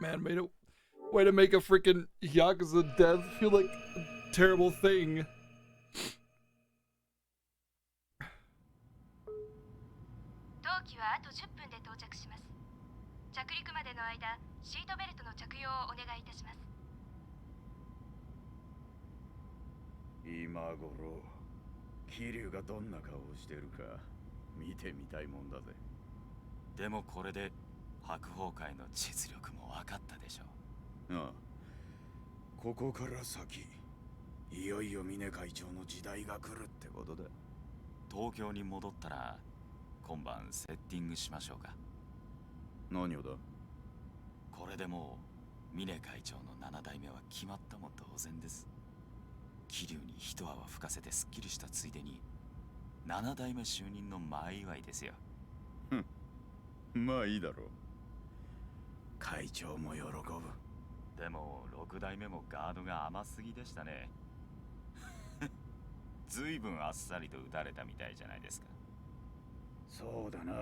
Man, way to make a freaking Yakuza death feel like a terrible thing. 当機はあと10分で到着します。着陸までの間、シートベルトの着用をお願いいたします。今頃桐生がどんな顔をしてるか見てみたいもんだぜ。でもこれで白鵬会の実力も分かったでしょう。ああ、ここから先いよいよ峰会長の時代が来るってことだ。東京に戻ったら今晩セッティングしましょうか。何をだ。これでもう峰会長の7代目は決まったも同然です。桐生に一泡吹かせてすっきりしたついでに7代目就任の前祝いですよ。まあいいだろう。会長も喜ぶ。でも6代目もガードが甘すぎでしたね。ずいぶんあっさりと打たれたみたいじゃないですか。そうだな。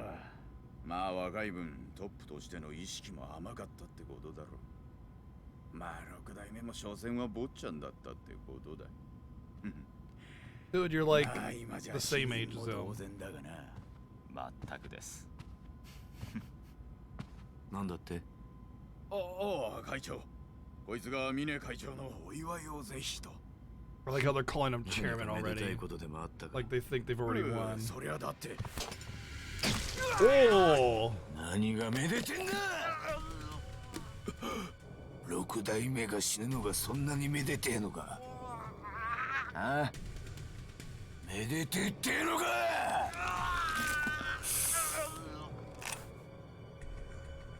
まあ若い分トップとしての意識も甘かったってことだろう。まあ6代目も所詮は坊ちゃんだったってことだ。Dude, you're like the same age as him. 全くです。なんだって。ああ、会長。こいつが峰会長のお祝いをぜひと。I like how they're calling him chairman already. Like they think they've already won. そりゃだって。おお。何がめでてんだ。6代目が死ぬのがそんなにめでてえのか。ああ、めでてってえのか。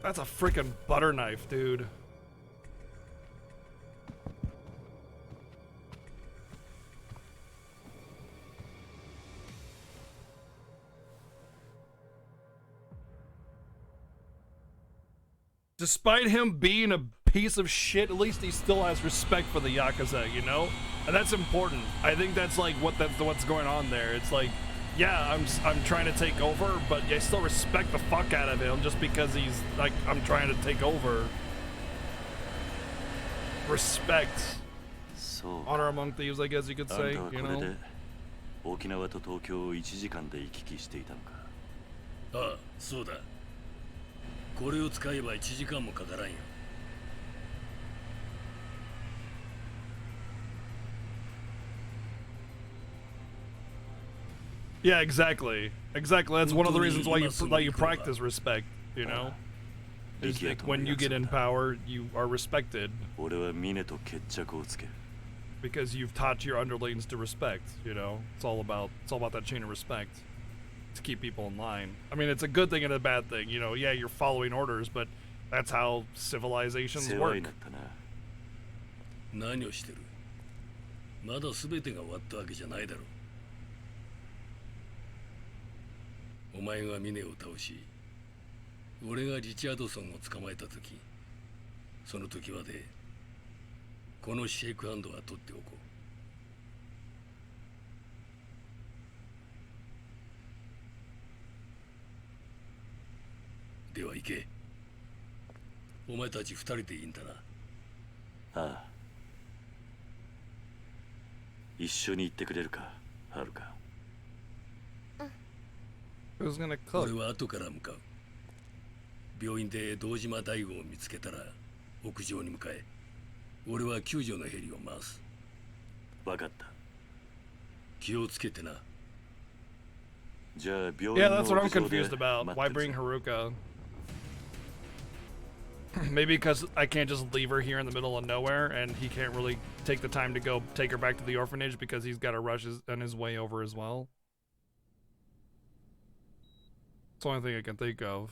That's a freaking butter knife, dude. Despite him being a piece of shit, at least he still has respect for the Yakuza, you know? And that's important. I think that's like what's going on there. It's like, yeah, I'm trying to take over, but I still respect the fuck out of him just because he's like, I'm trying to take over. Respect. Honor among thieves, I guess you could say, you know? 沖縄と東京を1時間で行き来していたのか。ああ、そうだ。これを使えば1時間もかからんよ。Yeah, exactly. Exactly. That's one of the reasons why you practice respect, you know? Is like when you get in power, you are respected. Because you've taught your underlings to respect, you know? It's all about that chain of respect. To keep people in line. I mean, it's a good thing and a bad thing, you know? Yeah, you're following orders, but that's how civilizations work. 何をしてる？まだ全てが終わったわけじゃないだろう。お前がミネを倒し、俺がリチャードソンを捕まえた時、その時までこのシェイクハンドは取っておこう。では行け。お前たち2人でいいんだな。ああ。一緒に行ってくれるか、はるか。Who's gonna cook? 俺は後から向かう。病院で堂島大吾を見つけたら屋上に向かえ。俺は救助のヘリを回す。分かった。気をつけてな。じゃあ病院の Yeah, that's what I'm 屋上で confused about. 待 Why ってる bring ぞ。 Haruka? Maybe because I can't just leave her here in the middle of nowhere, and he can't really take the time to go take her back to the orphanage because he's got to rush on his way over as well. It's the only thing I can think of.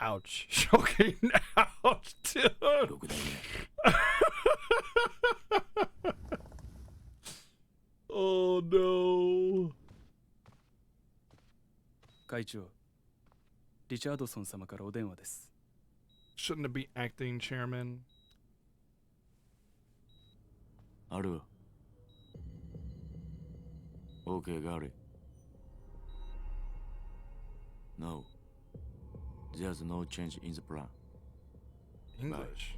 Ouch. Shocking. Ouch, dude. Oh no. 会長、リチャードソン様からお電話です。Shouldn't it be acting chairman? ある。Okay, got it. No. There's no change in the plan. English.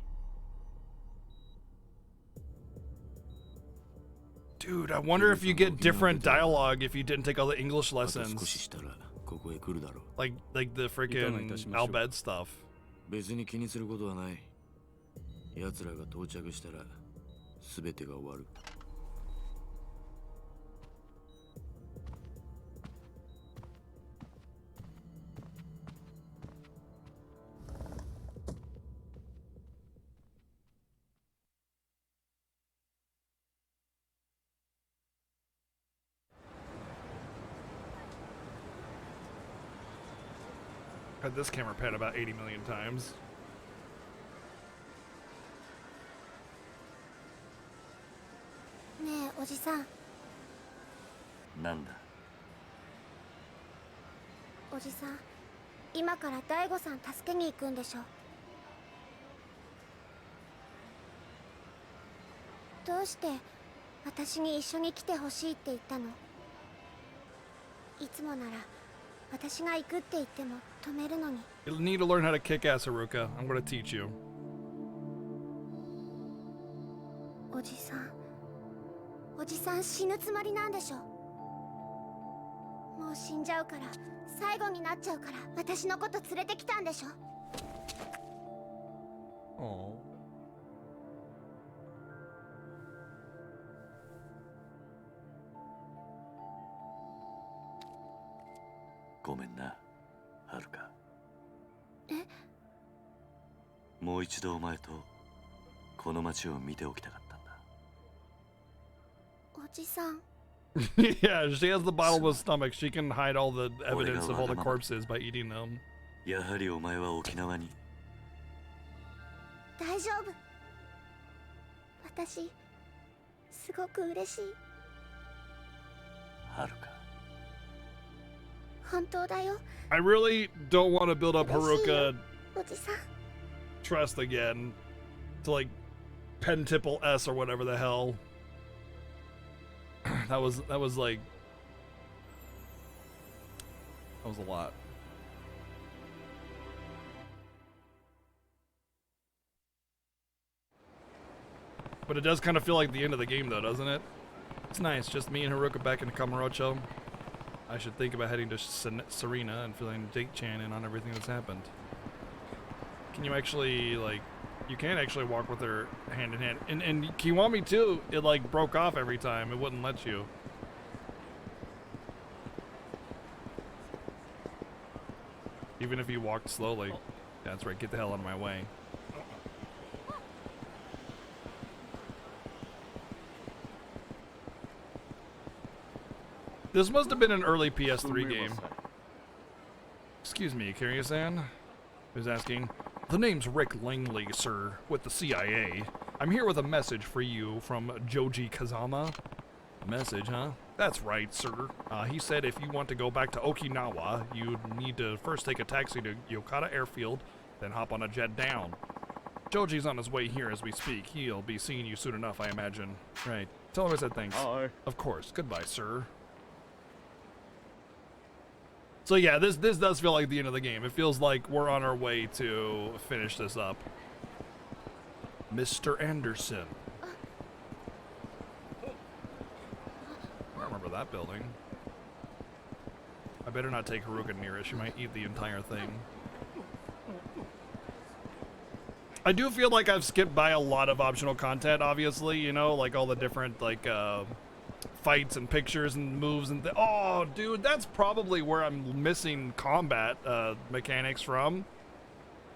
Dude, I wonder if you get different dialogue if you didn't take all the English lessons. Like the freaking Albed stuff. 別に気にすることはない。奴らが到着したら全てが終わる。Had this camera pan about 80 million times. ねえおじさん。なんだ。おじさん、今から大悟さん助けに行くんでしょ。どうして私に一緒に来てほしいって言ったの？いつもなら私が行くって言っても止めるのに。 You'll need to learn how to kick ass, Haruka. I'm gonna teach you. おじさん、おじさん死ぬつもりなんでしょ。もう死んじゃうから、最後になっちゃうから私のこと連れてきたんでしょ。Oh. ごめんな、はるか。え？もう一度お前とこの街を見ておきたかったんだ。おじさん。Yeah, she has the bottomless stomach. She can hide all the evidence of all the corpses by eating them. やはりお前は沖縄に。大丈夫。私、すごく嬉しい。はるか。本当だよ。 I really don't want to build up Haruka おじさん。 trust again to like pentiple S or whatever the hell. That was like that was a lot. But it does kind of feel like the end of the game though, doesn't it? It's nice, just me and Haruka back in Kamurocho. I should think about heading to Serena and filling Jake-chan in on everything that's happened. Can you actually, like, you can actually walk with her hand in hand. And Kiwami too, it like broke off every time. It wouldn't let you. Even if you walked slowly. That's right, get the hell out of my way. This must have been an early PS3 game. Excuse me, Kiryu-san? Who's asking? The name's Rick Langley, sir, with the CIA. I'm here with a message for you from Joji Kazama. A message, huh? That's right, sir. He said if you want to go back to Okinawa, you need to first take a taxi to Yokata Airfield, then hop on a jet down. Joji's on his way here as we speak. He'll be seeing you soon enough, I imagine. Right. Tell him I said thanks. Hi. Of course. Goodbye, sir. So yeah, this does feel like the end of the game. It feels like we're on our way to finish this up. Mr. Anderson. remember that building. I better not take Haruka near it. She might eat the entire thing. I do feel like I've skipped by a lot of optional content, obviously, you know, like all the different, like, fights and pictures and moves and oh, dude, that's probably where I'm missing combat mechanics from,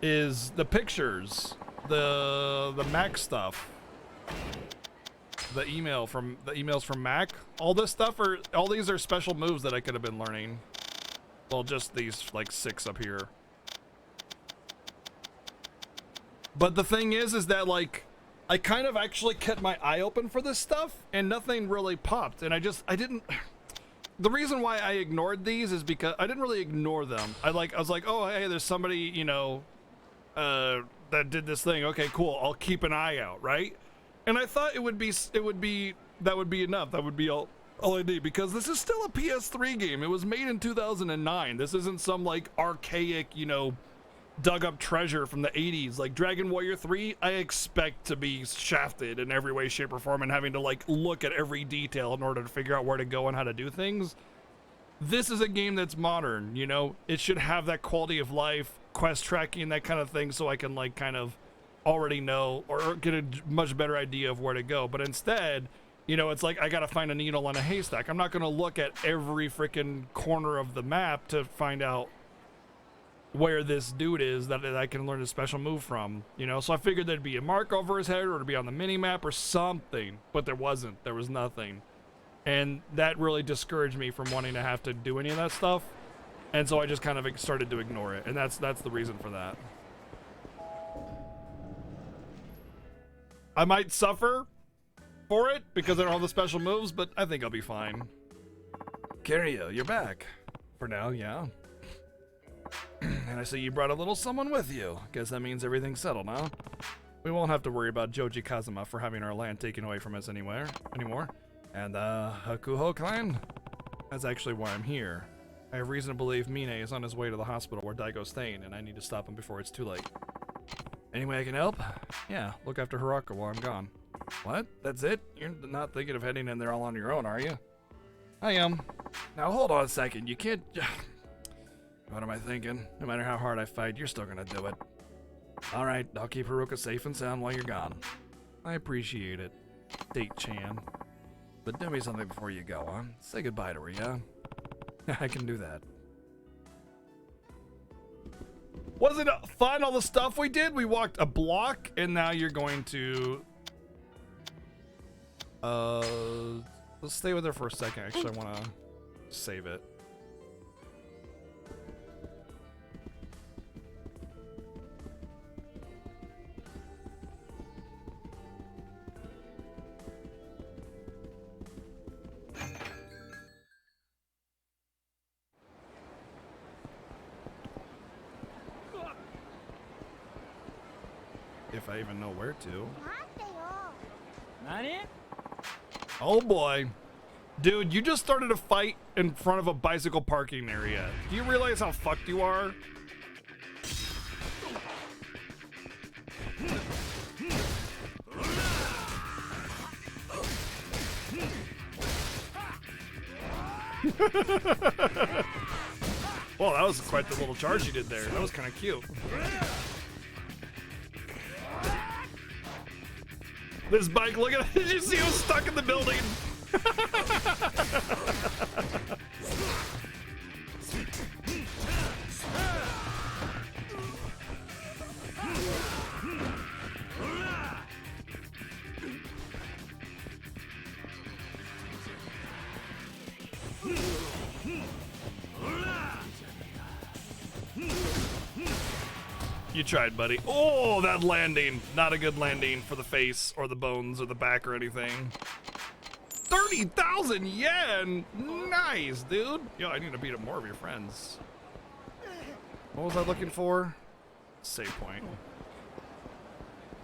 is the pictures, the Mac stuff, the emails from Mac. All this stuff all these are special moves that I could have been learning. Well, just these like 6 up here. But the thing is that like I kind of actually kept my eye open for this stuff and nothing really popped, and I didn't. The reason why I ignored these is because I didn't really ignore them. I was like, oh hey, there's somebody, you know, that did this thing. Okay, cool. I'll keep an eye out, right? And I thought that would be enough. That would be all I need, because this is still a PS3 game. It was made in 2009. This isn't some like archaic, you know, dug up treasure from the 80s. Like Dragon Warrior 3, I expect to be shafted in every way, shape, or form and having to like look at every detail in order to figure out where to go and how to do things. This is a game that's modern, you know? It should have that quality of life, quest tracking, that kind of thing, so I can like kind of already know or get a much better idea of where to go. But instead, you know, it's like I gotta find a needle in a haystack. I'm not gonna look at every freaking corner of the map to find out where this dude is that I can learn a special move from, you know? So I figured there'd be a mark over his head or to be on the mini map or something, but there wasn't. There was nothing. And that really discouraged me from wanting to have to do any of that stuff. And so I just kind of started to ignore it. And that's the reason for that. I might suffer for it because I don't have the special moves, but I think I'll be fine. Kiryu, you're back. For now, yeah. And I see you brought a little someone with you. Guess that means everything's settled, huh? We won't have to worry about Joji Kazuma for having our land taken away from us anymore. And Hakuho clan? That's actually why I'm here. I have reason to believe Mine is on his way to the hospital where Daigo's staying, and I need to stop him before it's too late. Any way I can help? Yeah, look after Hiraka while I'm gone. What? That's it? You're not thinking of heading in there all on your own, are you? I am. Now hold on a second, you can't... What am I thinking? No matter how hard I fight, you're still gonna do it. Alright, I'll keep Haruka safe and sound while you're gone. I appreciate it, Date-chan. But do me something before you go, huh? Say goodbye to her, yeah? I can do that. Wasn't it fun, all the stuff we did? We walked a block, and now you're going to... Let's stay with her for a second. Actually, I want to save it. If I even know where to. Oh boy. Dude, you just started a fight in front of a bicycle parking area. Do you realize how fucked you are? Well, that was quite the little charge you did there. That was kind of cute. This bike, look at it. Did you see who's stuck in the building? You tried, buddy. Oh, that landing. Not a good landing for the face or the bones or the back or anything. 30,000 yen! Nice, dude. Yo, I need to beat up more of your friends. What was I looking for? Save point.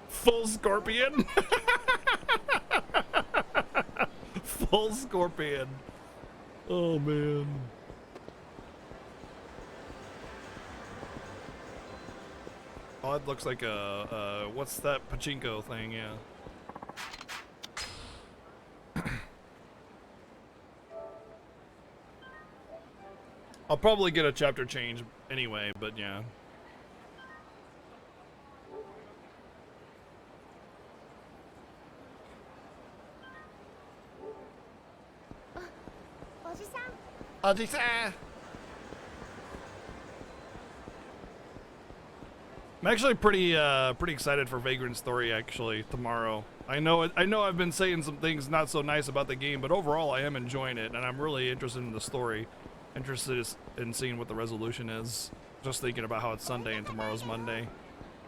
Full scorpion. Full scorpion. Oh, man. Oh, it looks like a, what's that pachinko thing, yeah. I'll probably get a chapter change anyway, but yeah. I'm actually pretty excited for Vagrant Story actually tomorrow. I know I've been saying some things not so nice about the game, but overall I am enjoying it, and I'm really interested in the story. Interested in seeing what the resolution is. Just thinking about how it's Sunday and tomorrow's Monday.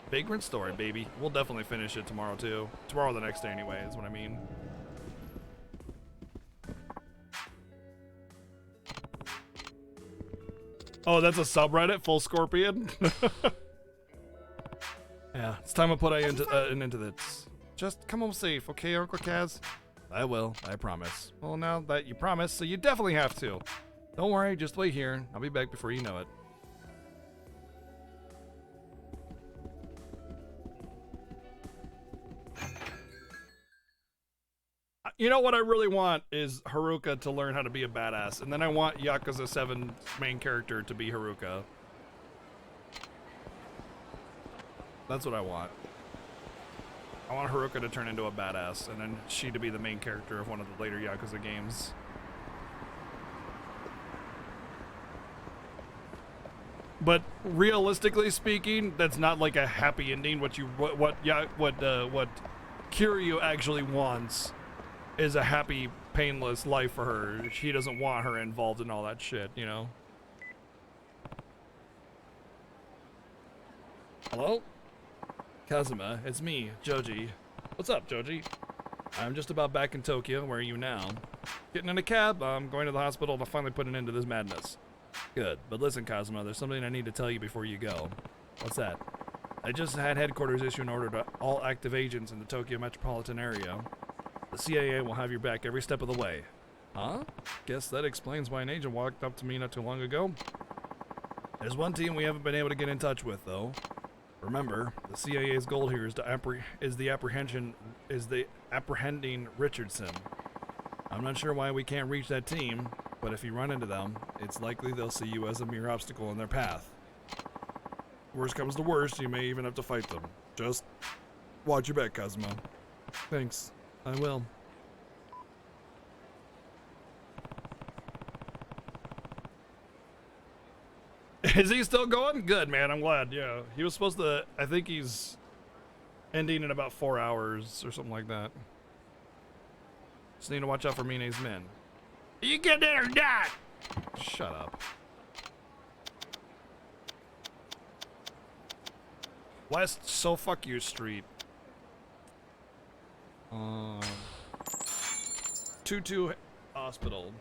Vagrant Story, baby. We'll definitely finish it tomorrow too. Tomorrow or the next day anyway, is what I mean. Oh, that's a subreddit, Full Scorpion? Yeah, it's time to put an into this. Just come home safe, okay, Uncle Kaz? I will, I promise. Well, now that you promised, so you definitely have to. Don't worry, just wait here. I'll be back before you know it. You know what I really want is Haruka to learn how to be a badass, and then I want Yakuza 7's main character to be Haruka. That's what I want. I want Haruka to turn into a badass, and then she to be the main character of one of the later Yakuza games. But realistically speaking, that's not like a happy ending. What Kiryu actually wants is a happy, painless life for her. He doesn't want her involved in all that shit, you know? Hello? Kazuma, it's me, Joji. What's up, Joji? I'm just about back in Tokyo. Where are you now? Getting in a cab. I'm going to the hospital to finally put an end to this madness. Good, but listen, Kazuma, there's something I need to tell you before you go. What's that? I just had headquarters issue an order to all active agents in the Tokyo metropolitan area. The CIA will have your back every step of the way. Huh? Guess that explains why an agent walked up to me not too long ago. There's one team we haven't been able to get in touch with, though. Remember, the CIA's goal here is apprehending Richardson. I'm not sure why we can't reach that team, but if you run into them, it's likely they'll see you as a mere obstacle in their path. Worst comes to worst, you may even have to fight them. Just watch your back, Kazuma. Thanks. I will. Is he still going? Good, man. I'm glad. Yeah. He was supposed to... I think he's ending in about 4 hours or something like that. Just need to watch out for Mine's men. You get in or not? Shut up. West, so fuck you, Street. 2-2 Hospital.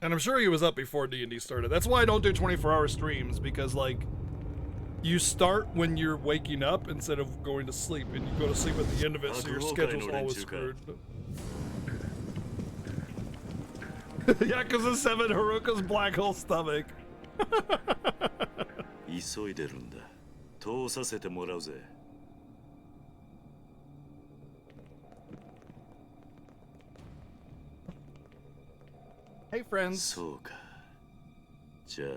And I'm sure he was up before D&D started. That's why I don't do 24-hour streams, because, like, you start when you're waking up instead of going to sleep, and you go to sleep at the end of it, so your schedule's always screwed. Yakuza 7, Haruka's black hole stomach. 急いでるんだ。通させてもらうぜ。Hey, friends. そうか。じゃあ、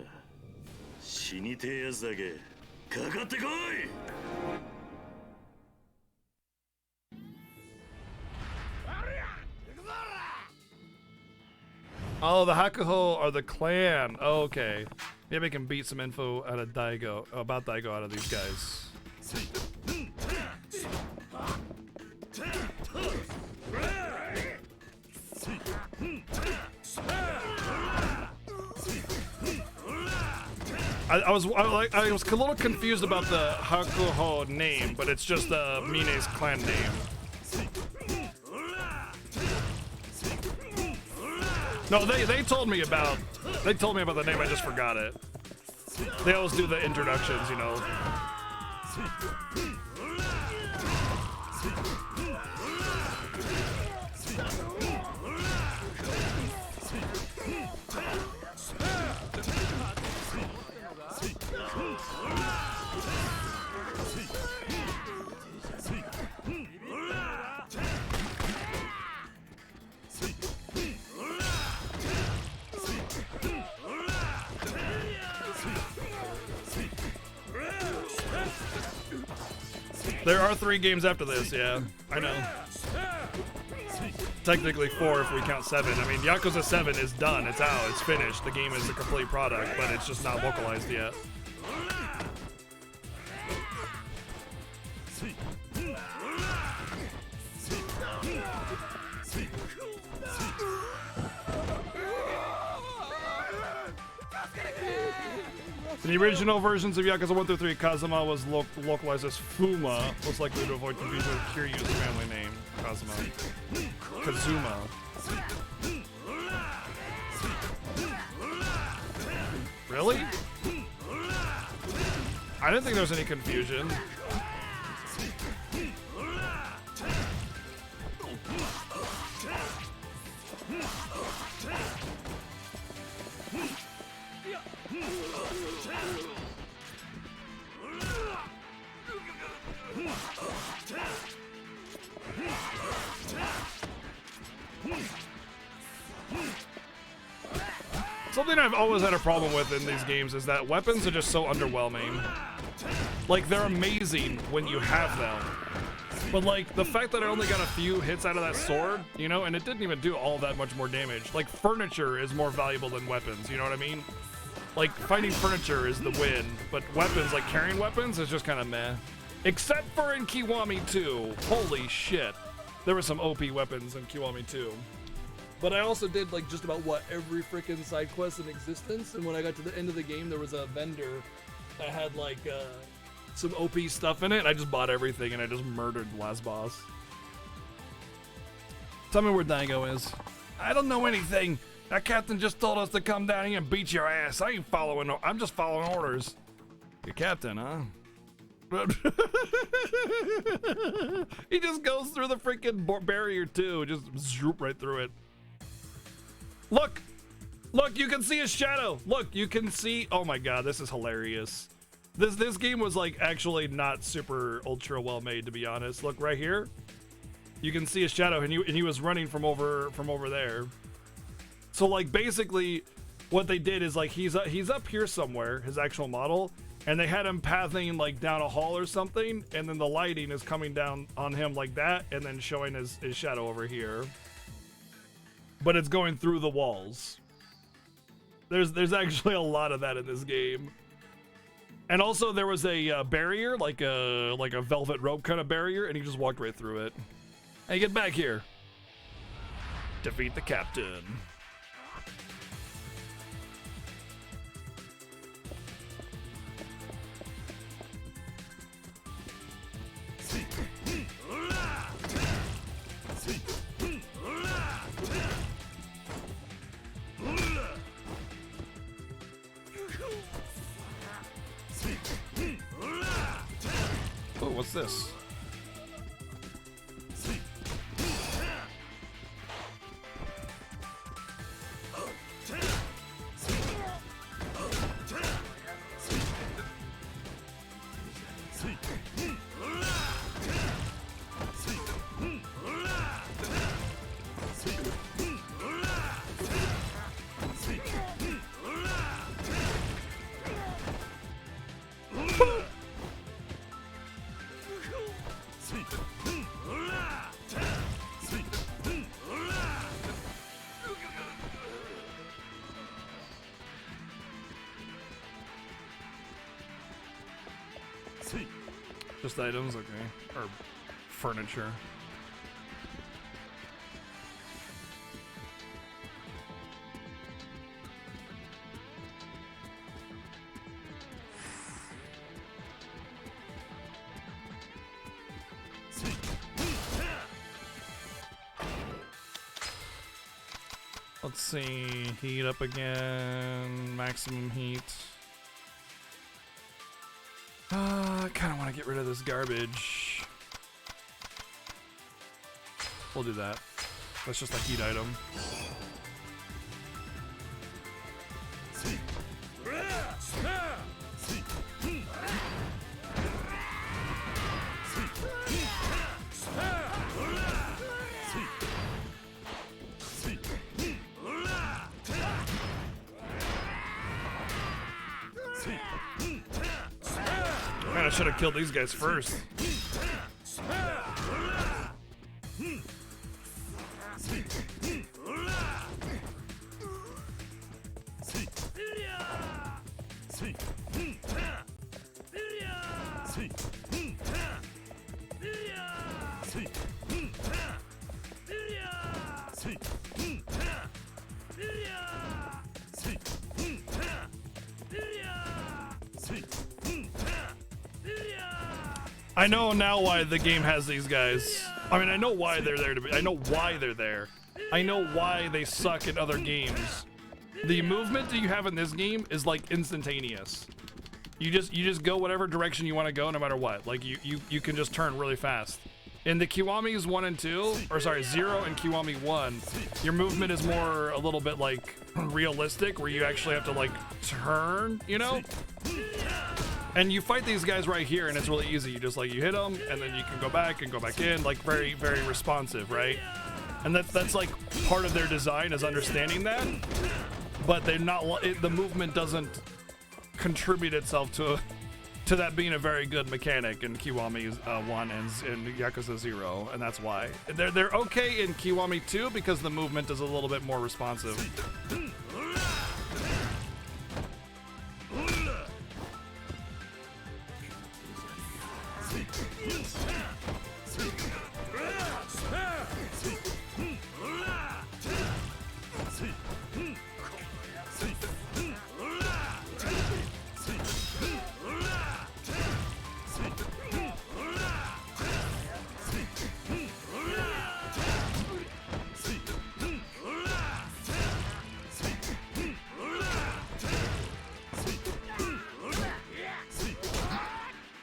死にてえやつだけかかってこい。Oh, the Hakuho are the clan. Oh, okay. Maybe I can beat some info out of Daigo, about Daigo out of these guys. I was a little confused about the Hakuho name, but it's just Mine's clan name. No, they told me about the name. I just forgot it. They always do the introductions, you know. There are 3 games after this, yeah. I know. Technically 4 if we count 7. I mean, Yakuza 7 is done. It's out. It's finished. The game is a complete product, but it's just not localized yet. In the original versions of Yakuza 1 through 3, Kazuma was localized as Fuma, most likely to avoid confusion with Kiryu's family name, Kazuma. Kazuma. Really? I didn't think there was any confusion. Something I've always had a problem with in these games is that weapons are just so underwhelming. Like, they're amazing when you have them. But, like, the fact that I only got a few hits out of that sword, you know, and it didn't even do all that much more damage. Like, furniture is more valuable than weapons, you know what I mean? Like, finding furniture is the win, but weapons, like carrying weapons, is just kind of meh. Except for in Kiwami 2. Holy shit. There were some OP weapons in Kiwami 2. But I also did, like, just about, what, every freaking side quest in existence, and when I got to the end of the game, there was a vendor that had, like, some OP stuff in it, and I just bought everything, and I just murdered the last boss. Tell me where Dango is. I don't know anything. That captain just told us to come down here and beat your ass. I ain't following, I'm just following orders. Your captain, huh? He just goes through the freaking barrier, too, just zoop right through it. Look! Look, you can see his shadow! Look, you can see... Oh my god, this is hilarious. This game was, like, actually not super ultra well made, to be honest. Look, right here. You can see his shadow, and he was running from over there. So, like, basically, what they did is, like, he's up here somewhere, his actual model, and they had him pathing, like, down a hall or something, and then the lighting is coming down on him like that, and then showing his shadow over here. But it's going through the walls. There's actually a lot of that in this game. And also there was a barrier, like a velvet rope kind of barrier, and he just walked right through it. Hey, get back here. Defeat the captain. Oh, what's this? Just items, okay. Or furniture. Let's see, heat up again, maximum heat. I kind of want to get rid of this garbage. We'll do that. That's just a heat item. Man, I should have killed these guys first. I know now why the game has these guys. I mean, I know why they're there to be. I know why they're there. I know why they suck in other games. The movement that you have in this game is like instantaneous. You just go whatever direction you want to go, no matter what. Like you can just turn really fast. In the Kiwamis 1 and 2, or sorry, 0 and Kiwami 1, your movement is more a little bit like realistic, where you actually have to like turn, you know? And you fight these guys right here, and it's really easy. You just like you hit them, and then you can go back and go back in, like very, very responsive, right? And that's like part of their design is understanding that, but they're not. The movement doesn't contribute itself to that being a very good mechanic in Kiwami 1 and Yakuza 0, and that's why they're okay in Kiwami 2 because the movement is a little bit more responsive.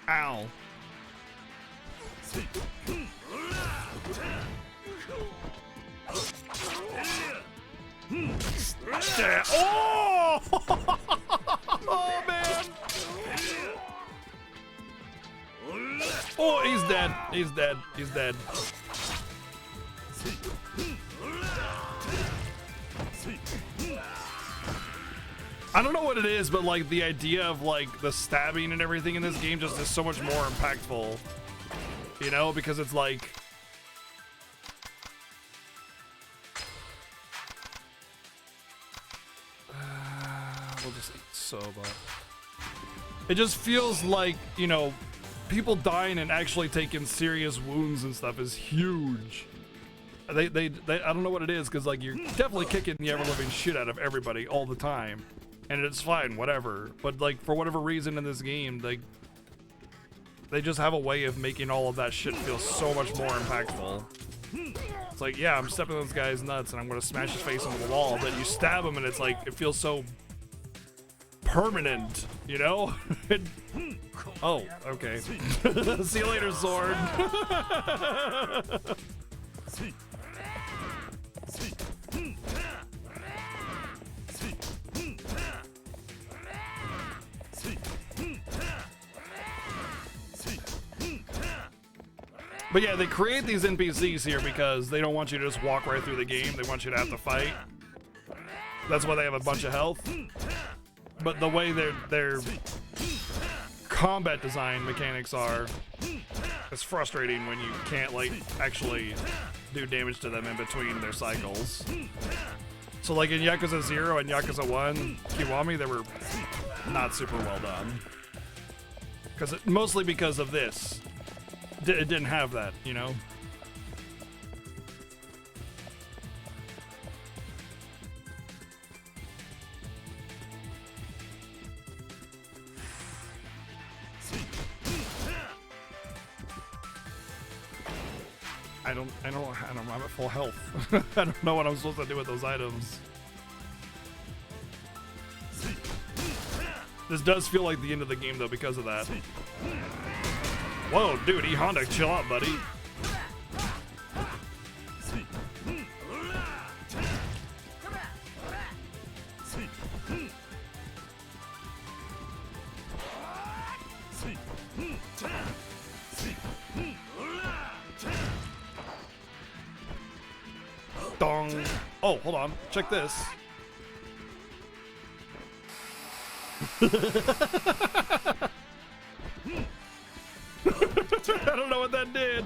Ow. Oh! Oh, man. Oh, he's dead. He's dead. He's dead. I don't know what it is, but like the idea of like the stabbing and everything in this game just is so much more impactful, you know, because it's like we'll just eat soba. It just feels like, you know, people dying and actually taking serious wounds and stuff is huge. They I don't know what it is, because like you're definitely kicking the ever-living shit out of everybody all the time. And it's fine, whatever. But like for whatever reason in this game, like they just have a way of making all of that shit feel so much more impactful. It's like, yeah, I'm stepping on this guy's nuts and I'm gonna smash his face into the wall, but you stab him and it's like it feels so permanent, you know? Oh, okay. See you later, sword. But yeah, they create these NPCs here because they don't want you to just walk right through the game. They want you to have to fight. That's why they have a bunch of health. But the way their combat design mechanics are, it's frustrating when you can't like actually do damage to them in between their cycles. So like in Yakuza 0 and Yakuza 1 Kiwami, they were not super well done. Mostly because of this. It didn't have that, you know? I don't, I'm at full health. I don't know what I'm supposed to do with those items. This does feel like the end of the game though because of that. Whoa, dude, E-Honda, chill out, buddy. Dong. Oh, hold on. Check this. I don't know what that did.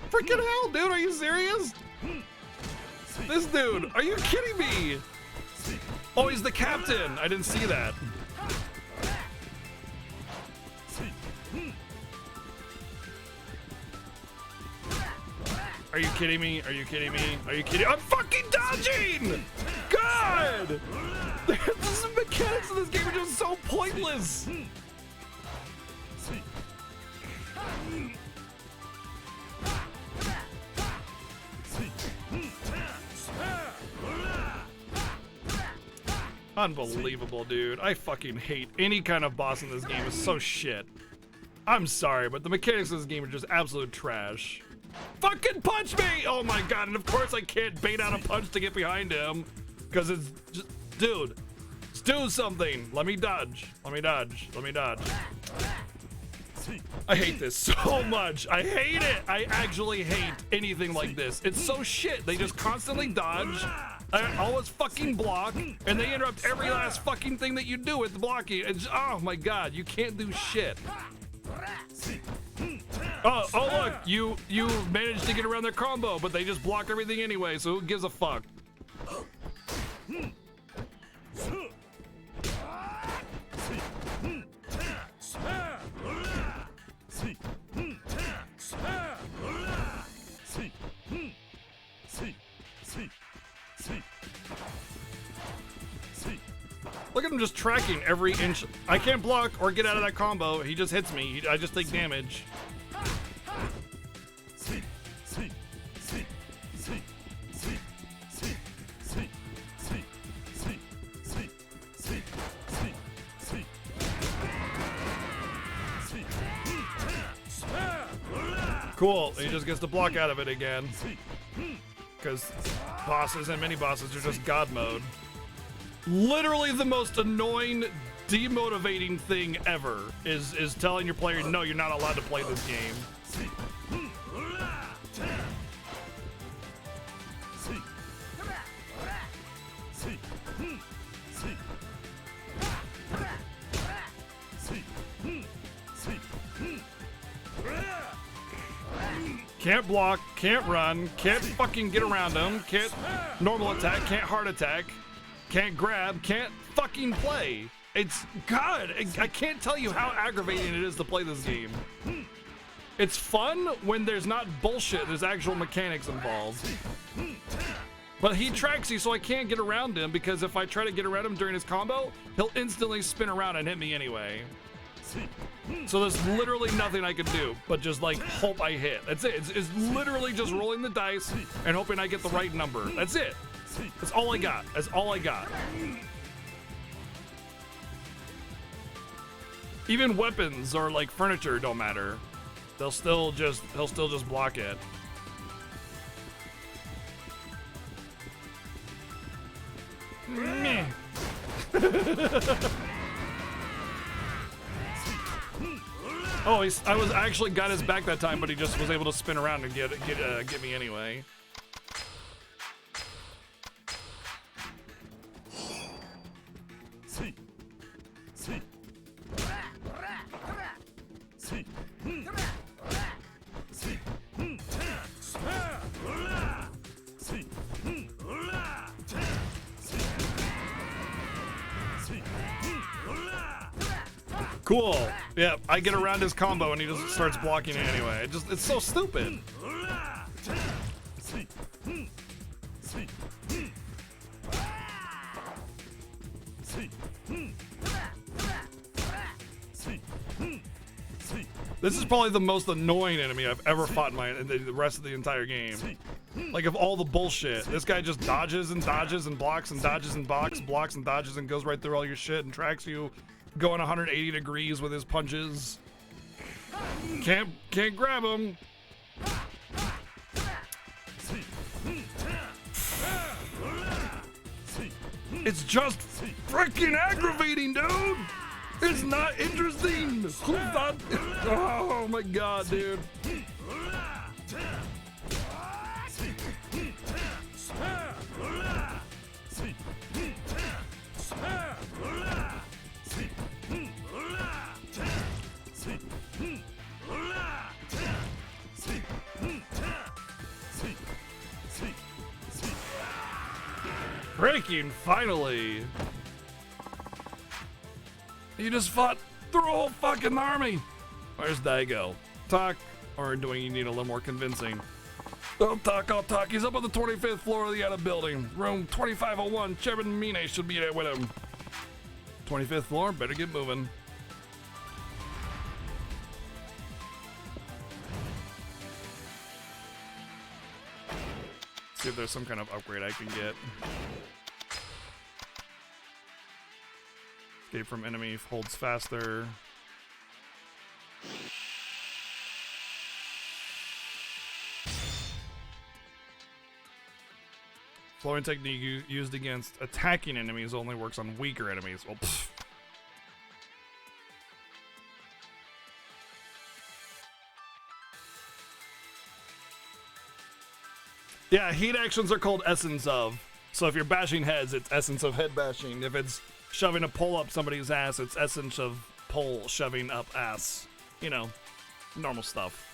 Freaking hell, dude, are you serious? This dude, are you kidding me? Oh, he's the captain. I didn't see that. Are you kidding me? Are you kidding me? Are you kidding? I'm fucking dodging! God! The mechanics of this game are just so pointless. Unbelievable, dude. I fucking hate any kind of boss in this game. It's so shit. I'm sorry, but the mechanics of this game are just absolute trash. Fucking punch me! Oh my god, and of course I can't bait out a punch to get behind him. Because it's just, dude, let's do something. Let me dodge. Let me dodge. Let me dodge. I hate this so much. I hate it. I actually hate anything like this. It's so shit. They just constantly dodge. I always fucking block, and they interrupt every last fucking thing that you do with the blocking. It's, oh my god, you can't do shit. Oh look, you managed to get around their combo, but they just block everything anyway, so who gives a fuck? Look at him just tracking every inch. I can't block or get out of that combo. He just hits me. I just take damage. Cool. He just gets to block out of it again. Because bosses and mini bosses are just God mode. Literally the most annoying, demotivating thing ever is telling your player, no, you're not allowed to play this game. Can't block, can't run, can't fucking get around him, can't normal attack, can't hard attack. Can't grab, can't fucking play. It's God, I can't tell you how aggravating it is to play this game. It's fun when there's not bullshit, there's actual mechanics involved. But he tracks you, so I can't get around him, because if I try to get around him during his combo, he'll instantly spin around and hit me anyway. So there's literally nothing I can do but just like hope I hit. That's it. It's literally just rolling the dice and hoping I get the right number. That's it. That's all I got. That's all I got. Even weapons or like furniture don't matter. He'll still just block it. Meh. Oh, I was actually got his back that time, but he just was able to spin around and get me anyway. Cool. Yeah, I get around his combo and he just starts blocking it anyway. It's so stupid. This is probably the most annoying enemy I've ever fought in the rest of the entire game. Like, of all the bullshit, this guy just dodges and dodges and blocks and dodges and blocks and dodges and goes right through all your shit and tracks you, going 180 degrees with his punches. Can't grab him. It's just freaking aggravating, dude. It's not interesting. Who's not? Oh my god, dude. Breaking, finally. You just fought through a whole fucking army. Where's Daigo? Talk, or do you need a little more convincing? Don't talk, I'll talk. He's up on the 25th floor of the other building. Room 2501. Chairman Mine should be there with him. 25th floor, better get moving. See if there's some kind of upgrade I can get. Escape from enemy holds faster. Flowing technique used against attacking enemies only works on weaker enemies. Well, pfft. Yeah, heat actions are called essence of. So if you're bashing heads, it's essence of head bashing. If it's shoving a pole up somebody's ass, it's essence of pole shoving up ass. You know, normal stuff.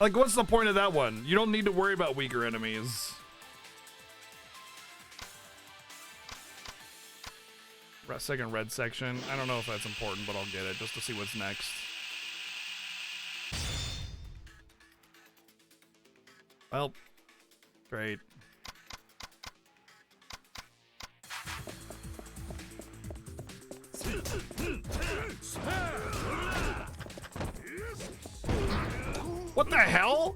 Like, what's the point of that one? You don't need to worry about weaker enemies. Second red section. I don't know if that's important, but I'll get it just to see what's next. Well, great. What the hell?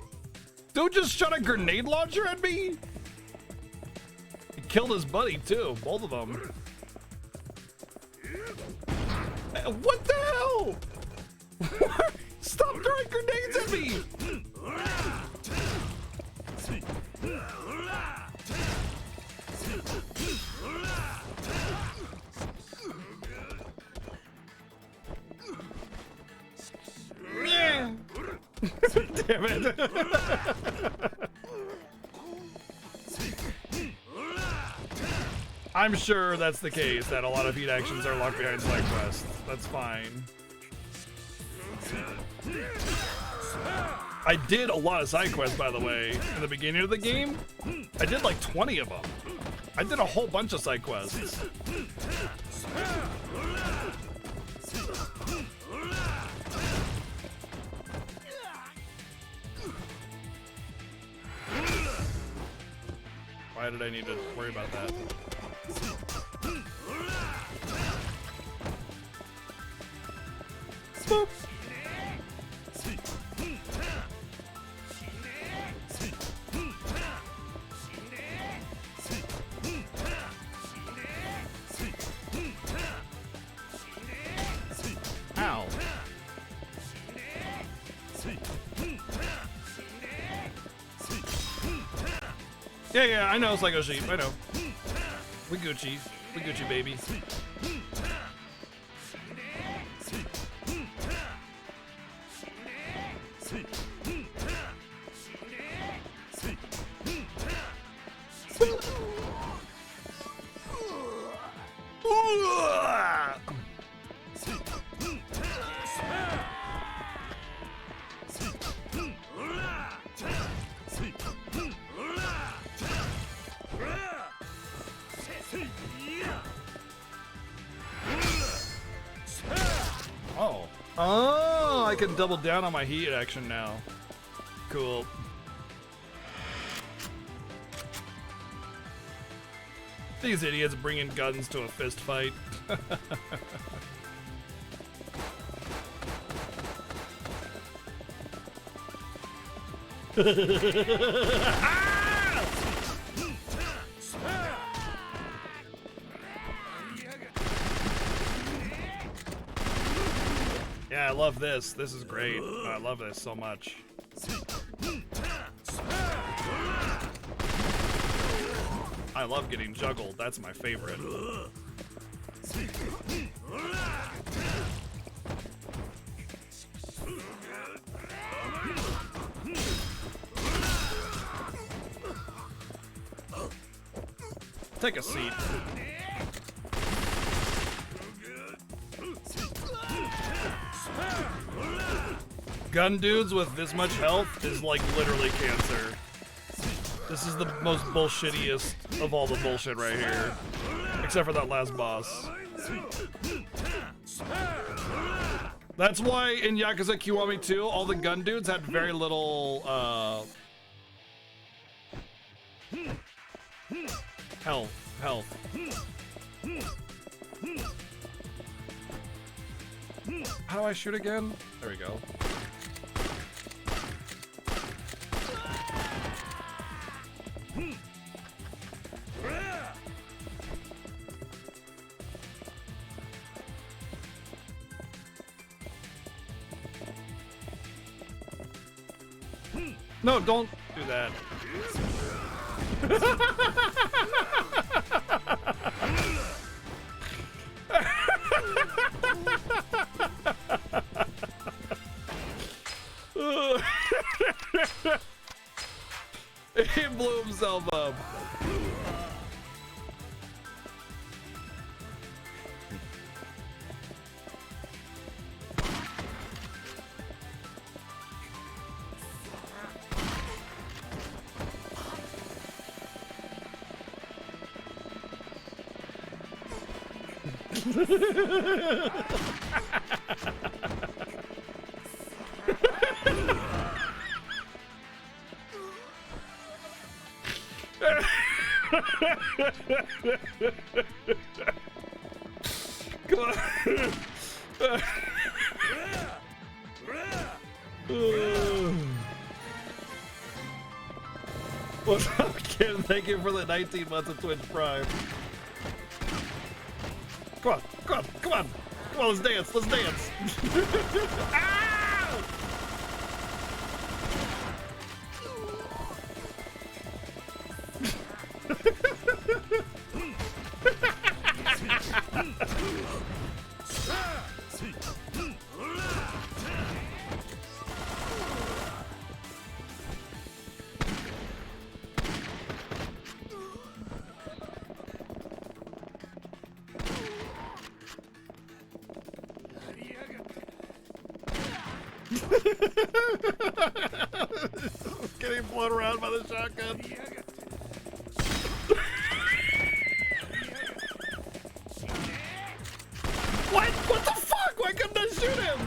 Dude just shot a grenade launcher at me? He killed his buddy too, both of them. What the hell? Stop throwing grenades at me! Yeah. Damn it. I'm sure that's the case, that a lot of heat actions are locked behind side quests. That's fine. I did a lot of side quests, by the way, in the beginning of the game. I did like 20 of them. I did a whole bunch of side quests. Why did I need to worry about that? Boop. Ow. Yeah, I know, Psycho Sheep, I know. We Gucci, baby. Oh, I can double down on my heat action now. Cool. These idiots bringing guns to a fist fight. Yeah, I love this. This is great. I love this so much. I love getting juggled. That's my favorite. Take a seat. Gun dudes with this much health is like literally cancer. This is the most bullshittiest of all the bullshit right here. Except for that last boss. That's why in Yakuza Kiwami 2, all the gun dudes had very little, health. How do I shoot again? There we go. No, don't do that. He blew himself up. Come on. What's up, kid? Thank you for the 19 months of Twitch Prime. Come on, come on, come on. Come on, let's dance, let's dance. Ow! Getting blown around by the shotgun. What? What the fuck? Why couldn't I shoot him?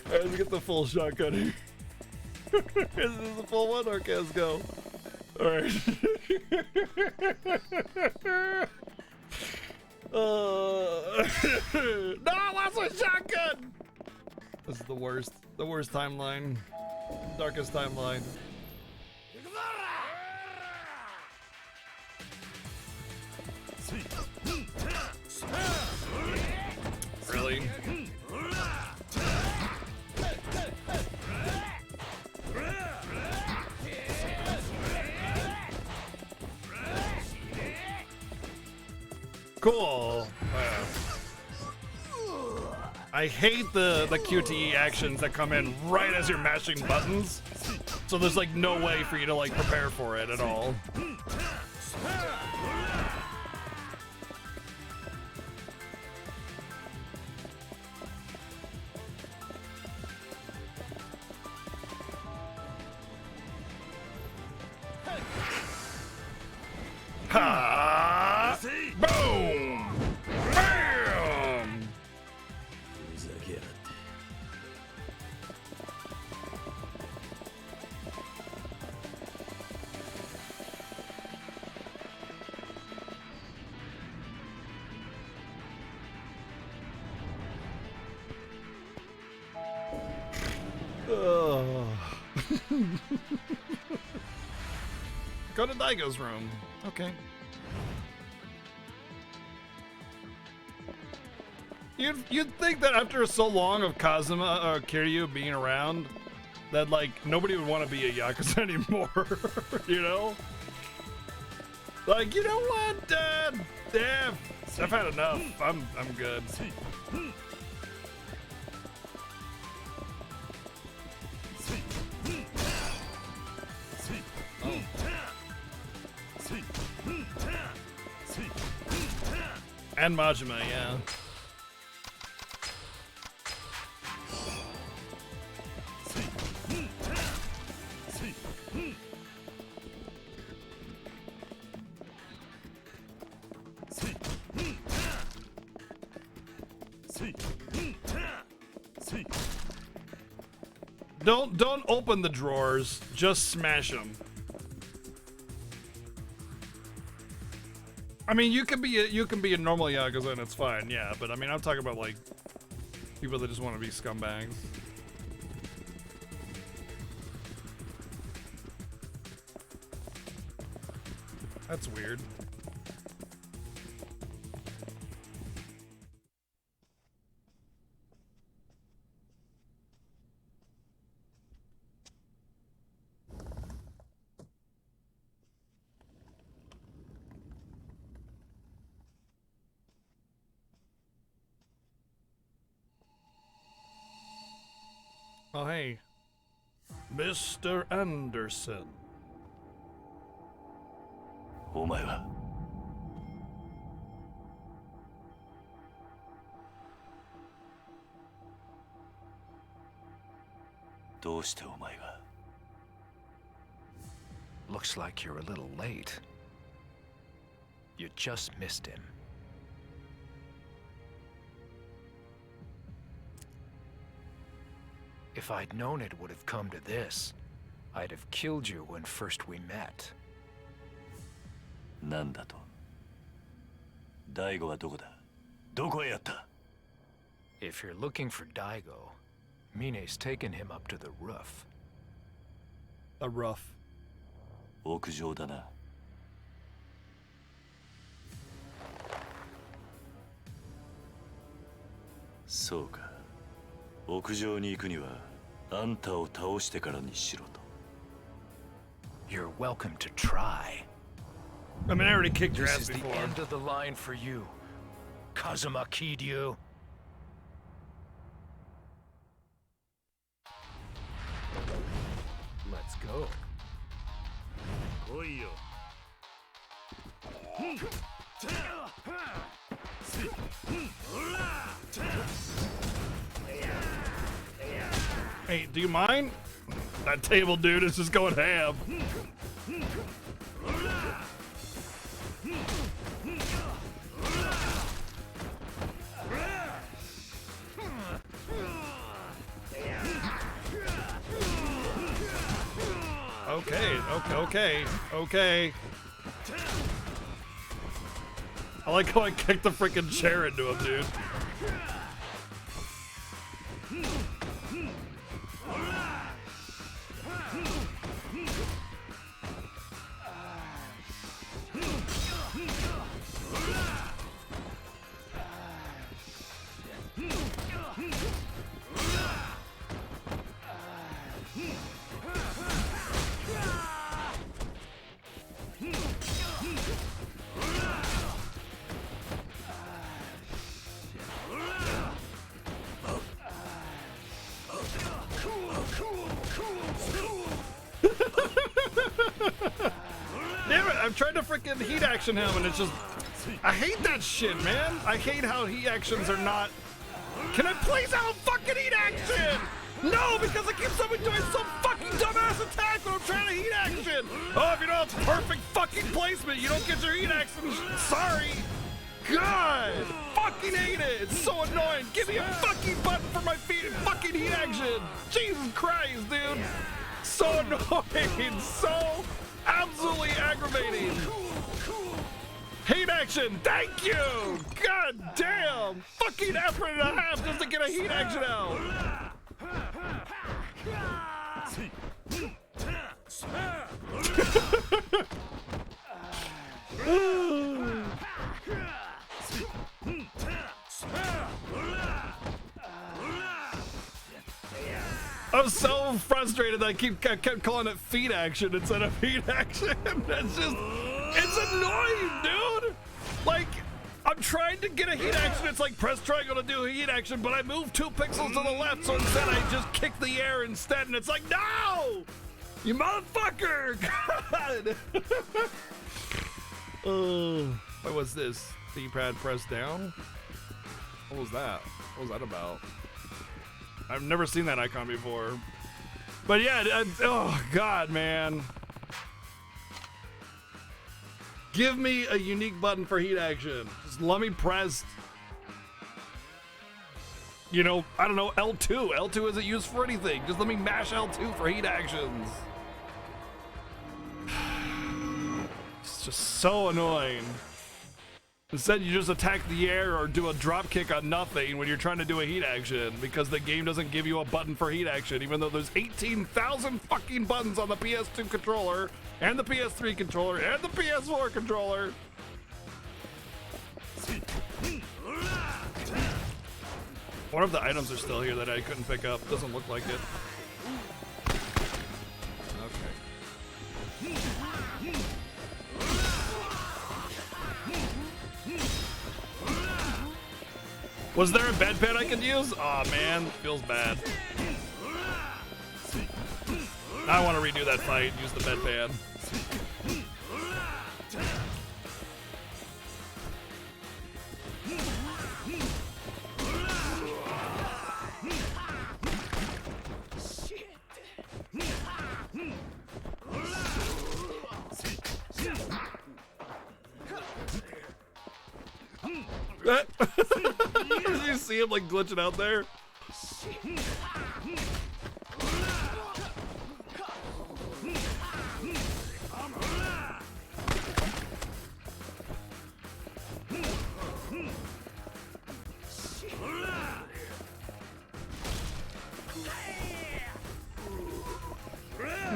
Alright, let's get the full shotgun here. Is this the full one? Okay, let's go. Alright. No, I lost my shotgun! This is the worst timeline. Darkest timeline. Really? Cool. I hate the QTE actions that come in right as you're mashing buttons. So there's like no way for you to like prepare for it at all. Ha! Boom! Bam! Oh. Go to Daigo's room. Okay. You'd think that after so long of Kazuma or Kiryu being around, that like nobody would want to be a Yakuza anymore, you know? Like, you know what, damn, I've had enough. I'm good. And Majima, yeah. Don't open the drawers, just smash them. I mean, you can be a normal Yakuza and it's fine, yeah, but I mean, I'm talking about like people that just want to be scumbags. That's weird. Oh, hey. Mr. Anderson. お前はどうしてお前が Looks like you're a little late. You just missed him. If I'd known it would have come to this, I'd have killed you when first we met. なんだと大悟はどこだどこへやった If you're looking for Daigo, Mine's taken him up to the roof. A roof. 屋上だなそうか屋上に行くにはあんたを倒してからにしろと You're welcome to try. I mean, I already kicked your This ass is before. the end of the line for you, Kazuma Kiryu. Let's go. Hey, do you mind? That table dude is just going ham. Okay. I like how I kicked the freaking chair into him, dude. Damn it, I'm trying to freaking heat action him and it's just... I hate that shit, man. I hate how heat actions are not... Can I please have a fucking heat action? No, because it keeps on me doing some fucking dumbass attack when I'm trying to heat action. Oh, if you don't have perfect fucking placement, you don't get your heat action. Sorry. God, fucking hate it. It's so annoying. Give me a fucking button for my feet and fucking heat action. Jesus Christ, dude. So annoying. So absolutely aggravating. Heat action. Thank you. God damn. Fucking effort and a half just to get a heat action out. I'm so frustrated that I kept calling it feet action instead of heat action. It's annoying, dude. Like, I'm trying to get a heat action. It's like press triangle to do a heat action, but I move 2 pixels to the left, so instead I just kick the air instead, and it's like, no! You motherfucker! God! What was this? D-pad press down? What was that? What was that about? I've never seen that icon before. But yeah, oh God, man. Give me a unique button for heat action. Just let me press, you know, I don't know, L2. L2 isn't used for anything. Just let me mash L2 for heat actions. It's just so annoying. Instead, you just attack the air or do a drop kick on nothing when you're trying to do a heat action because the game doesn't give you a button for heat action, even though there's 18,000 fucking buttons on the PS2 controller and the PS3 controller and the PS4 controller. One of the items are still here that I couldn't pick up. Doesn't look like it. Okay. Was there a bedpan I could use? Aw, man, feels bad. I want to redo that fight, use the bedpan. Did you see him like glitching out there?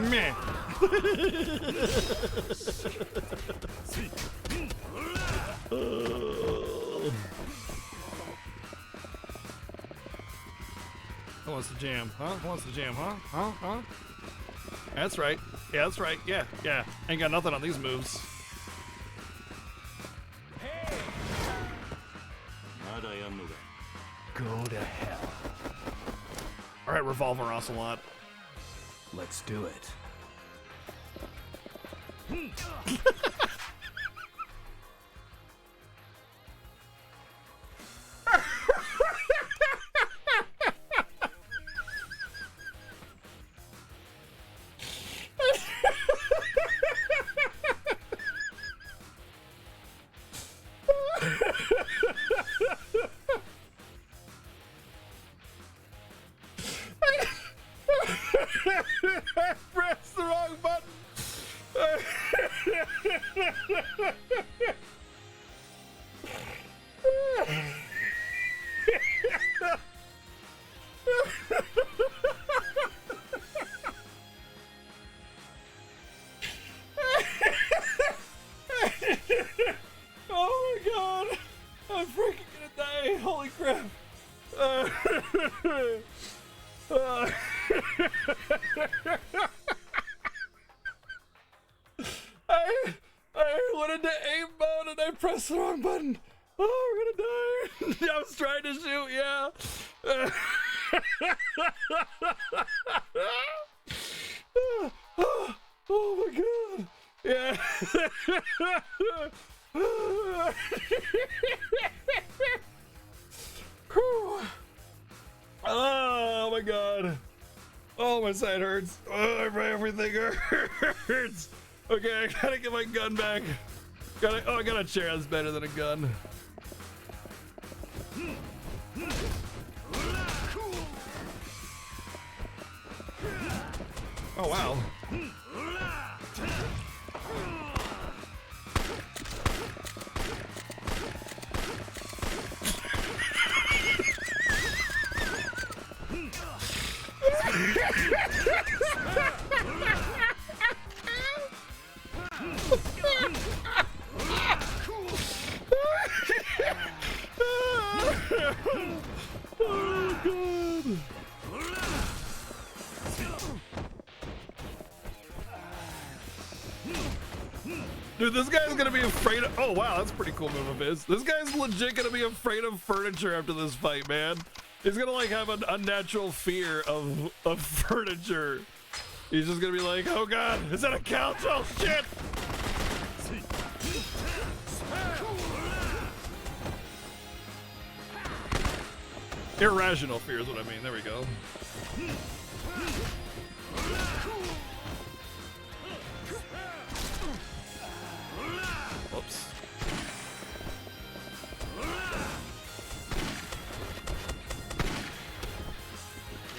Meh. Who wants to jam? Huh? Who wants to jam? Huh? Huh? Huh? That's right. Yeah, that's right. Yeah, yeah. Ain't got nothing on these moves. Go to hell. All right, Revolver Ocelot. Let's do it. I pressed the wrong button. Oh my god. I'm freaking gonna die. Holy crap. I went into aim mode and I pressed the wrong button. Oh, we're gonna die. I was trying to shoot, yeah. Oh my god. Yeah. Oh my god. Oh, my side hurts. Oh, everything hurts. Okay, I gotta get my gun back. I got a chair that's better than a gun. Oh wow. Dude, this guy's gonna be afraid of— oh wow, that's a pretty cool move of his. This guy's legit gonna be afraid of furniture after this fight, man. He's gonna like have an unnatural fear of furniture. He's just gonna be like, oh god, is that a couch? Oh shit! Irrational fear is what I mean. There we go. Whoops.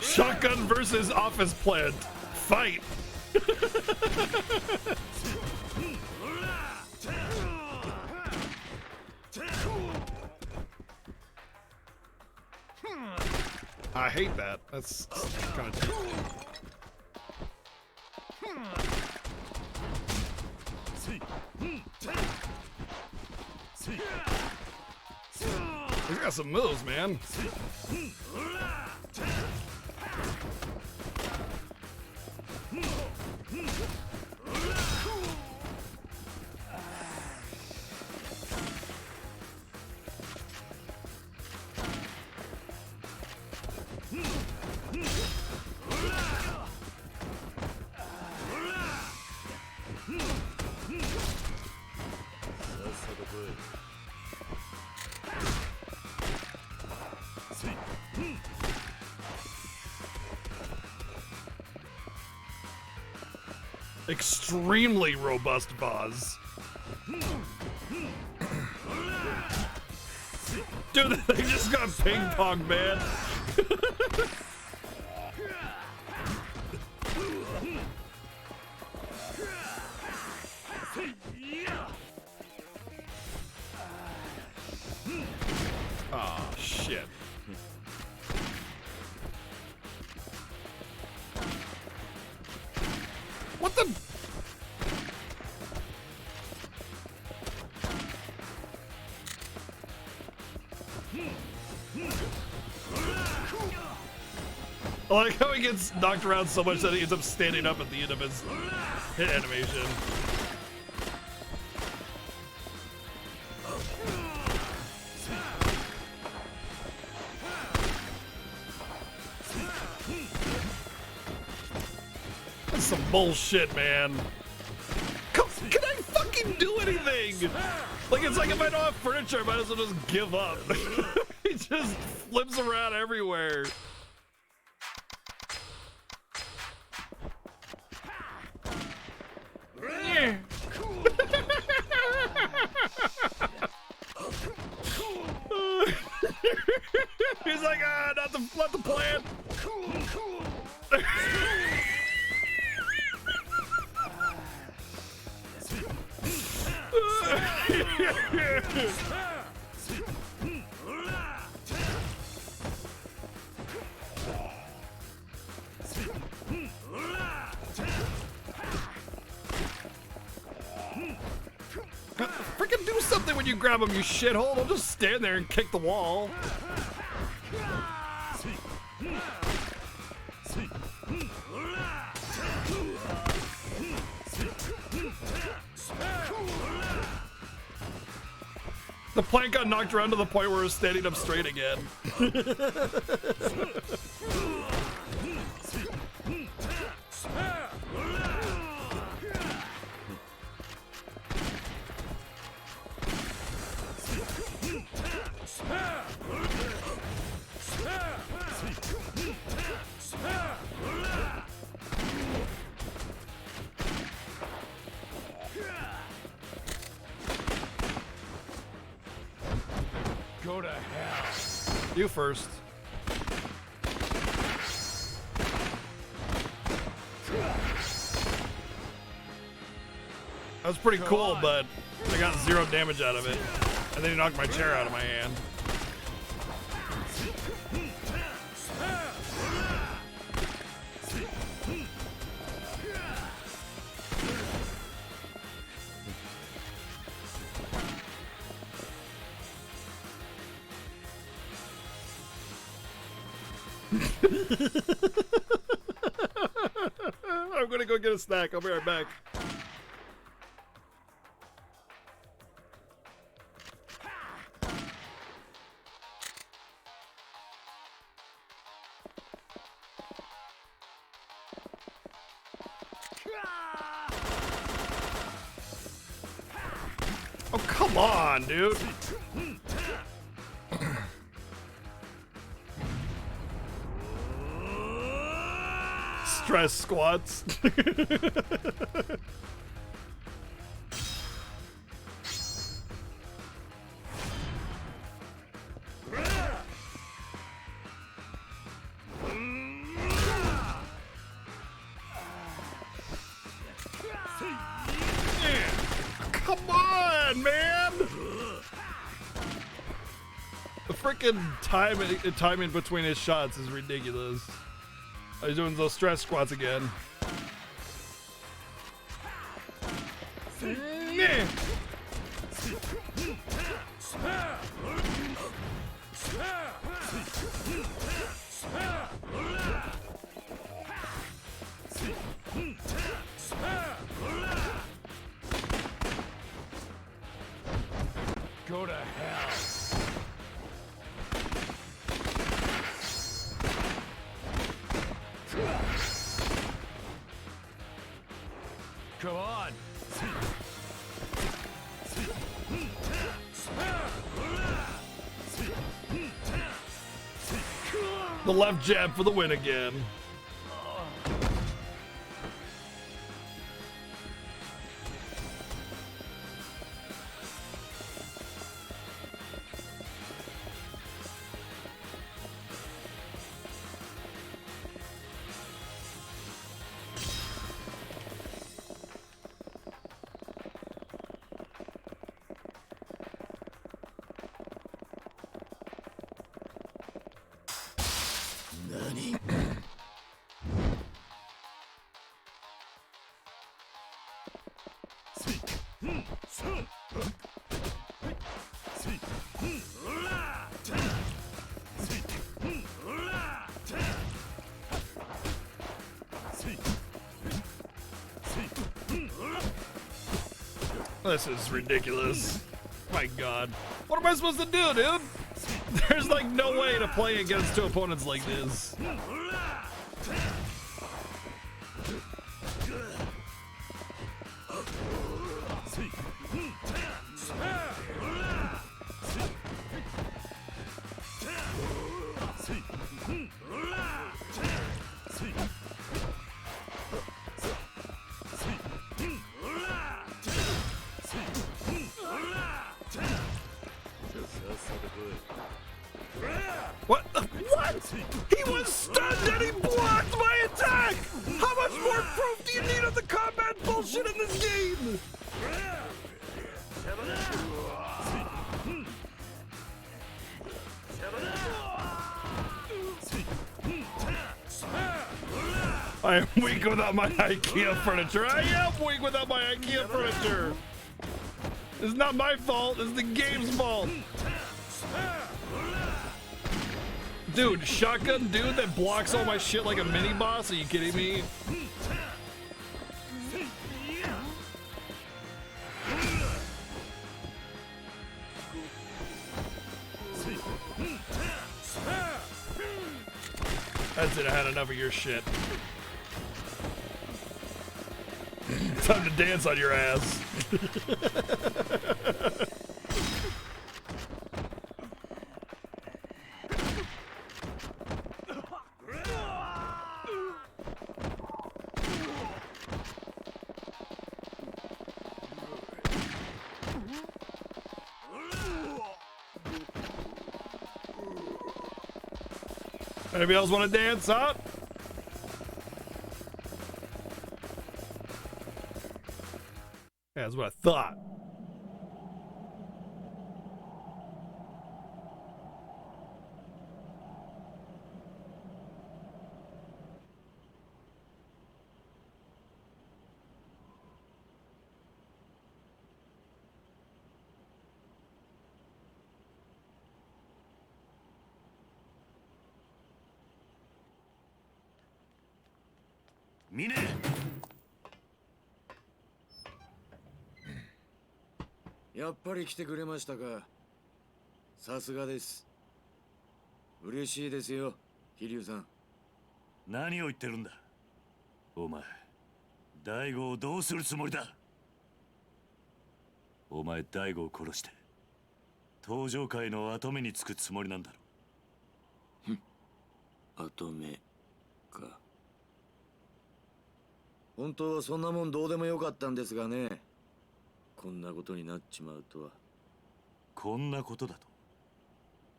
Shotgun versus office plant. Fight. I hate that. That's kind of he's got some moves, man. Extremely robust boss. Dude, they just got ping pong, man. Oh, shit. What the? I like how he gets knocked around so much that he ends up standing up at the end of his hit animation. That's some bullshit, man. Can I fucking do anything? Like, it's like if I don't have furniture, I might as well just give up. He just flips around everywhere. He's like, ah, not the plan. Freaking do something when you grab him, you shithole. Don't just stand there and kick the wall. The plank got knocked around to the point where it was standing up straight again. Go to hell. You first. That was pretty cool, but I got 0 damage out of it. And then he knocked my chair out of my hand. I'm gonna go get a snack. I'll be right back. Come on, dude. Stress squats. Come on, man! The freaking timing between his shots is ridiculous. Oh, he's doing those stress squats again. Go to hell. Come on. The left jab for the win again. This is ridiculous. My god. What am I supposed to do, dude? There's like no way to play against two opponents like this. What? What? He was stunned and he blocked my attack! How much more proof do you need of the combat bullshit in this game? I am weak without my IKEA furniture. I am weak without my IKEA furniture. It's not my fault, it's the game's fault. Dude, shotgun dude that blocks all my shit like a mini boss? Are you kidding me? That's it, I had enough of your shit. Time to dance on your ass. Anybody else want to dance up? Yeah, that's what I thought. Mine! やっぱり来てくれましたか。さすがです。嬉しいですよ、飛龍さん。何を言ってるんだお前。大悟をどうするつもりだ。お前大悟を殺して登場界の跡目につくつもりなんだろ。跡目か。本当はそんなもんどうでもよかったんですがね。こんなことになっちまうとは。こんなことだと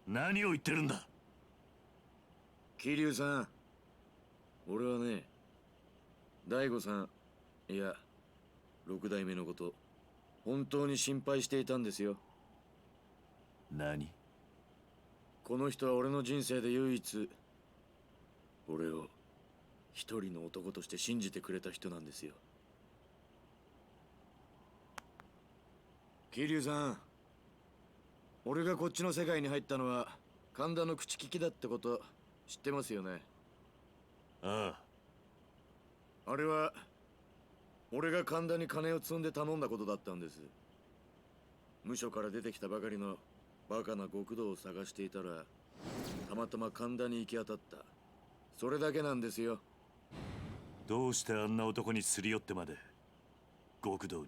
何を言ってるんだ。桐生さん、俺はね、大悟さん、いや六代目のこと本当に心配していたんですよ。何？この人は俺の人生で唯一俺を一人の男として信じてくれた人なんですよ。桐生さん、俺がこっちの世界に入ったのは神田の口利きだってこと知ってますよね。ああれは俺が神田に金を積んで頼んだことだったんです。無所から出てきたばかりのバカな極道を探していたらたまたま神田に行き当たった。それだけなんですよ。どうしてあんな男にすり寄ってまで極道に。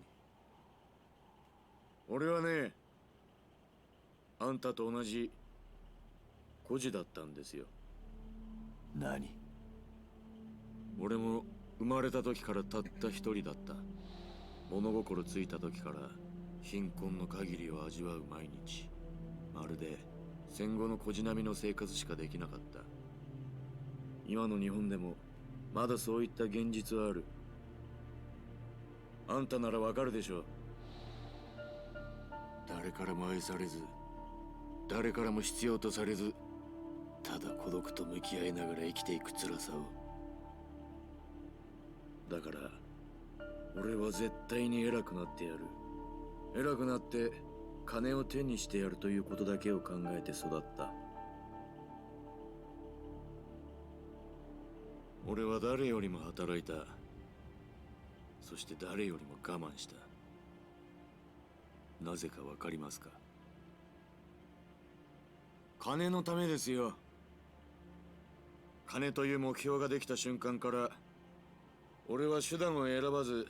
俺はね、あんたと同じ孤児だったんですよ。何？俺も生まれた時からたった一人だった。物心ついた時から貧困の限りを味わう毎日。まるで戦後の孤児並みの生活しかできなかった。今の日本でもまだそういった現実はある。あんたならわかるでしょう。誰からも愛されず、誰からも必要とされず、ただ孤独と向き合いながら生きていく辛さを。だから俺は絶対に偉くなってやる。偉くなって金を手にしてやるということだけを考えて育った。俺は誰よりも働いた。そして誰よりも我慢した。なぜかわかりますか？金のためですよ。金という目標ができた瞬間から俺は手段を選ばず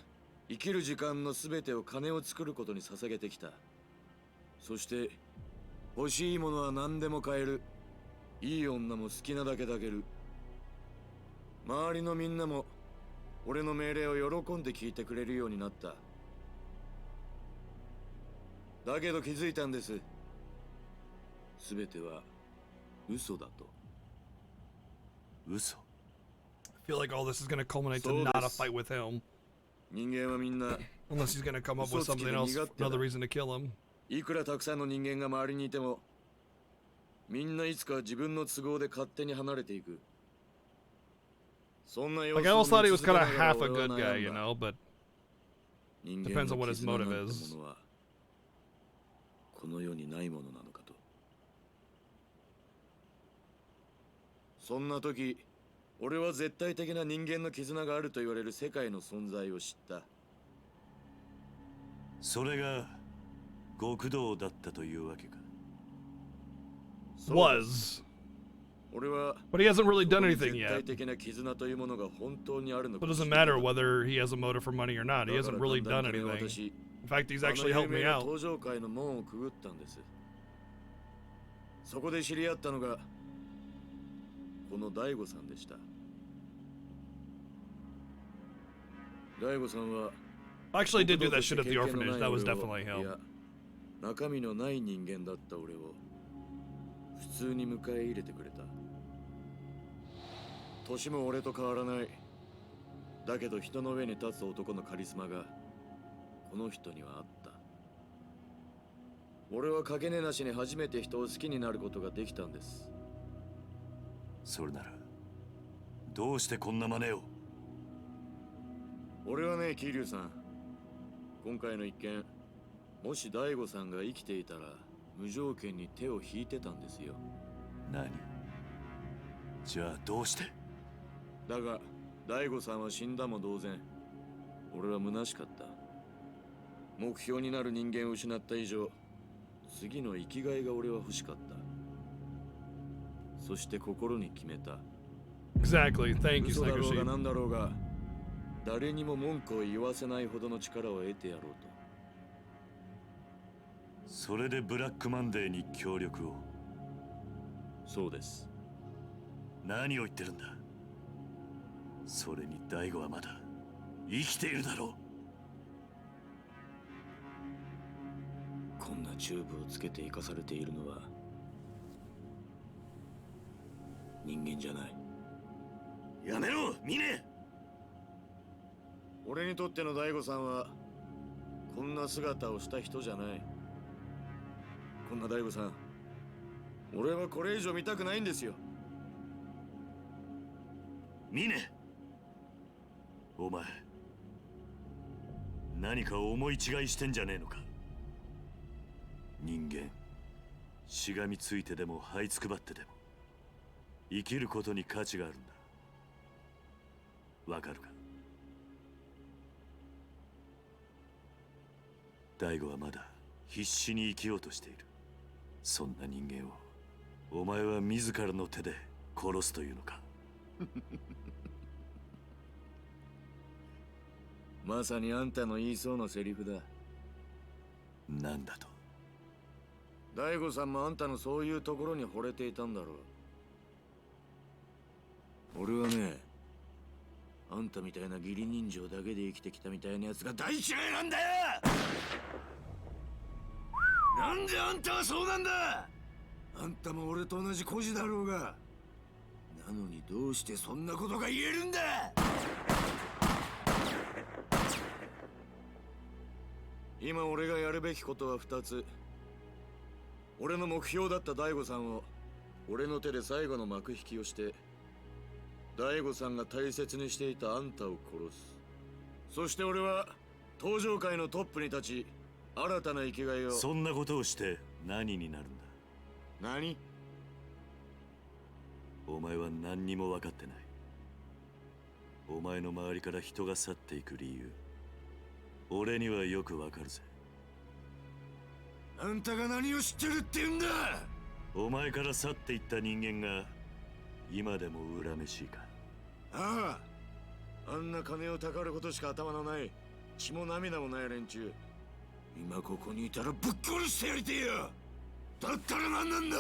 生きる時間の全てを金を作ることに捧げてきた。そして欲しいものは何でも買える。いい女も好きなだけ抱ける。周りのみんなも俺の命令を喜んで聞いてくれるようになった。だけど気づいたんです。全ては嘘だと。嘘？ I feel like all this is gonna culminate to not a fight with him. 人間はみんな Unless he's gonna come up with something else, another reason to kill him. いくらたくさんの人間が周りにいてもみんないつか自分の都合で勝手に離れていく。そんな様 Like 子 I を always thought he 見 was 続け kind な of がら half a 俺は good guy, 悩 you んだ。 know, but 人間 depends の on what his 絆なん motive て is. ものはこの世にないものなのかと。そんな時俺は絶対的な人間の絆があると言われる世界の存在を知った。それが極道だったというわけか。Was. 俺は But he hasn't really done anything 絶対 yet. 的な絆というものが本当にあるの So か it doesn't matter whether he has a motive for money or not. He だか hasn't ら really 簡 done 単に anything. 私 In fact, he's あの actually 有 helped 名 me な out. 登場界の門をくぐったんです。そこで知り合ったのがこの大悟さんでした。大悟さんは I actually did do that shit at the orphanage. That was definitely い him. や中身のない人間だった俺を普通に迎え入れてくれた。年も俺と変わらない。だけど人の上に立つ男のカリスマがこの人にはあった。俺はかけねなしに初めて人を好きになることができたんです。それならどうしてこんな真似を。俺はね、桐生さん、今回の一件、もし大悟さんが生きていたら無条件に手を引いてたんですよ。何？じゃあどうして？だが大悟さんは死んだも同然。俺は虚しかった。目標になる人間を失った以上、次の生きがいが俺は欲しかった。そして心に決めた。 Exactly. Thank you, 嘘だろうが Snicker 何だろうが、誰にも文句を言わせないほどの力を得てやろうと。それでブラックマンデーに協力を。そうです。何を言ってるんだ。それに大悟はまだ生きているだろう。こんなチューブをつけて生かされているのは人間じゃない。やめろ、ミネ。俺にとっての大悟さんはこんな姿をした人じゃない。こんな大悟さん、俺はこれ以上見たくないんですよ。ミネ、お前何か思い違いしてんじゃねえのか。人間しがみついてでも這いつくばってでも生きることに価値があるんだ。わかるか。大悟はまだ必死に生きようとしている。そんな人間をお前は自らの手で殺すというのか。まさにあんたの言いそうなセリフだ。なんだと。大悟さんもあんたのそういうところに惚れていたんだろう。俺はね、あんたみたいな義理人情だけで生きてきたみたいなやつが大嫌いなんだよ。なんであんたはそうなんだ。あんたも俺と同じ孤児だろうが。なのにどうしてそんなことが言えるんだ。今俺がやるべきことは2つ。俺の目標だった大悟さんを俺の手で最後の幕引きをして、大悟さんが大切にしていたあんたを殺す。そして俺は登場界のトップに立ち、新たな生きがいを。そんなことをして何になるんだ。何？お前は何にも分かってない。お前の周りから人が去っていく理由、俺にはよく分かるぜ。あんたが何を知ってるって言うんだ。お前から去っていった人間が今でも恨めしいか。ああ、あんな金をたかることしか頭のない血も涙もない連中、今ここにいたらぶっ殺してやりてえよ。だったら何なんだ。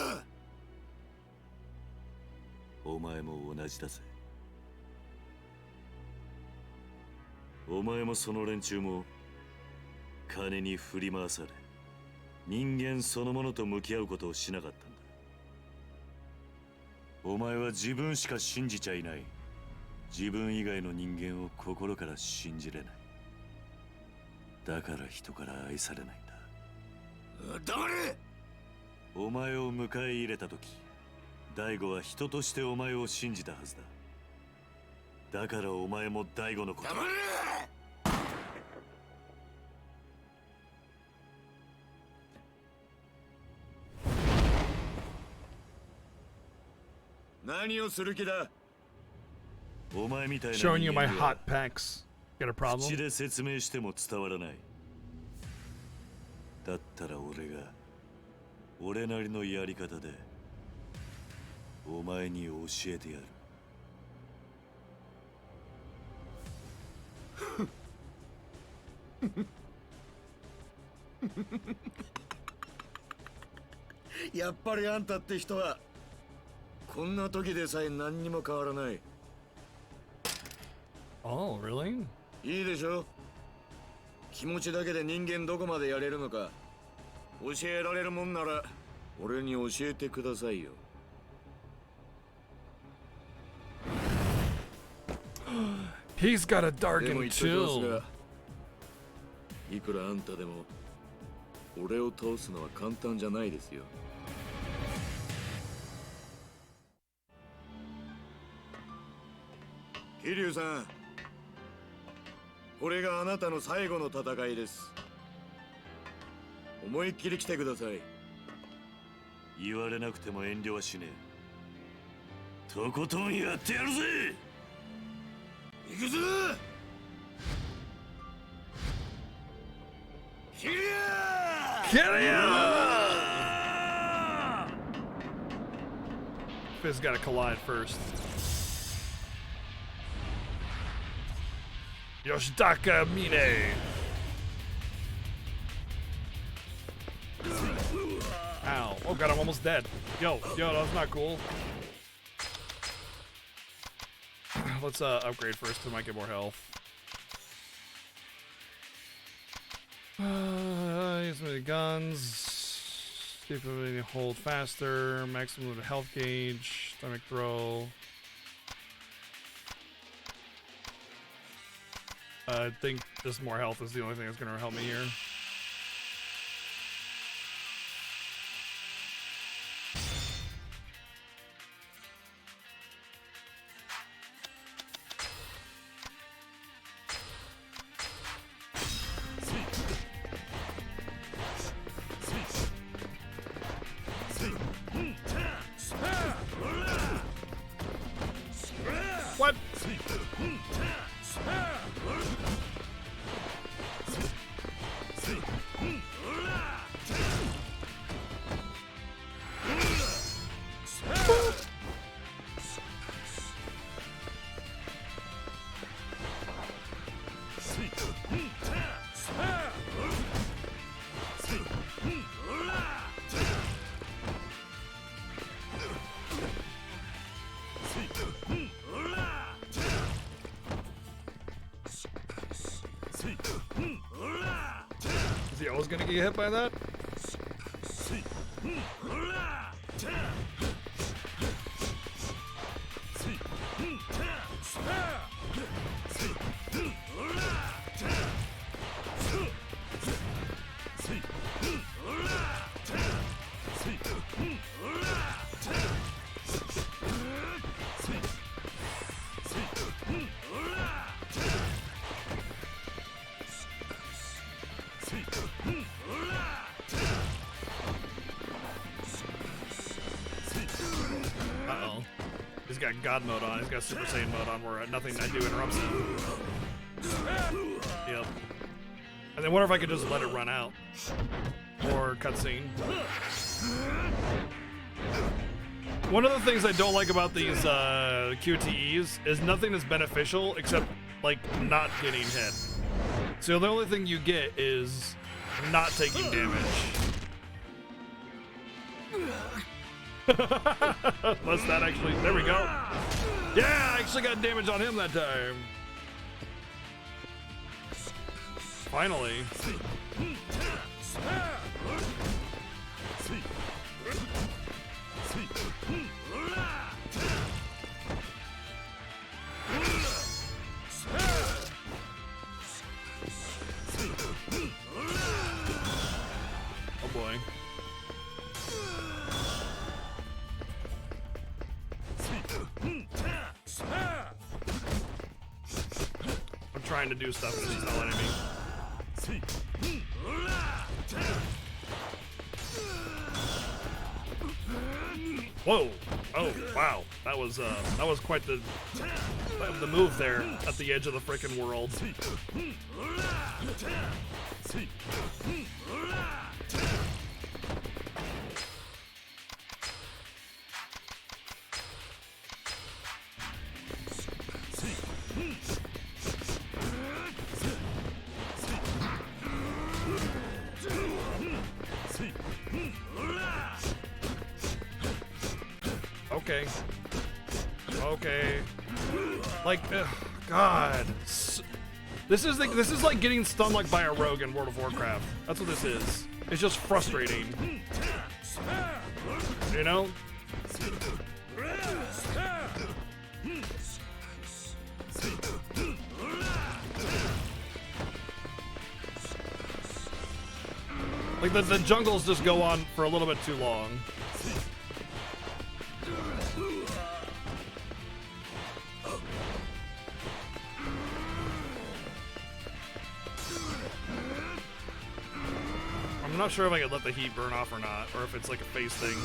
お前も同じだぜ。お前もその連中も金に振り回され、人間そのものと向き合うことをしなかったんだ。お前は自分しか信じちゃいない。自分以外の人間を心から信じれない。だから人から愛されないんだ。黙れ。お前を迎え入れた時、大悟は人としてお前を信じたはずだ。だからお前も大悟のこと。黙れ。何をする気だ。お前みたいな Showing you my hot pecs. Got a problem? 口で説明しても伝わらない。だったら俺が俺なりのやり方でお前に教えてやる。やっぱりあんたって人はこんな時でさえ何にも変わらない。 Oh, really? いいでしょ。気持ちだけで人間どこまでやれるのか教えられるもんなら俺に教えてくださいよ。He's got a で darkened も言っときます chill. が、いくらあんたでも俺を倒すのは簡単じゃないですよ。桐生さん、これがあなたの最後の戦いです。思いっきり来てください。言われなくても遠慮はしねえ。とことんやってやるぜ。行くぞ。キリアー！ Get him! Fizz gotta collide first. Yoshitaka Mine! god, I'm almost dead. Yo, that's not cool. Let's upgrade first so I might get more health. Use many guns. See if we can hold faster. Maximum health gauge. Stomach throw. I think just more health is the only thing that's going to help me here. What? Is he always gonna get hit by that? Uh-oh. He's got God mode on. He's got Super Saiyan mode on where nothing I do interrupts him. Yep. And then what if I could just let it run out? Or cutscene. One of the things I don't like about these QTEs is nothing is beneficial except, like, not getting hit. So the only thing you get is not taking damage. Unless that actually, there we go. Yeah, I actually got damage on him that time. Finally. Oh boy. I'm trying to do stuff and she's not letting me. Whoa! Oh wow, that was quite the move there at the edge of the frickin' world. Okay. Okay. Like, God. This is like getting stunned like by a rogue in World of Warcraft. That's what this is. It's just frustrating. You know? Like the jungles just go on for a little bit too long. I'm not sure if I could let the heat burn off or not, or if it's like a phase thing.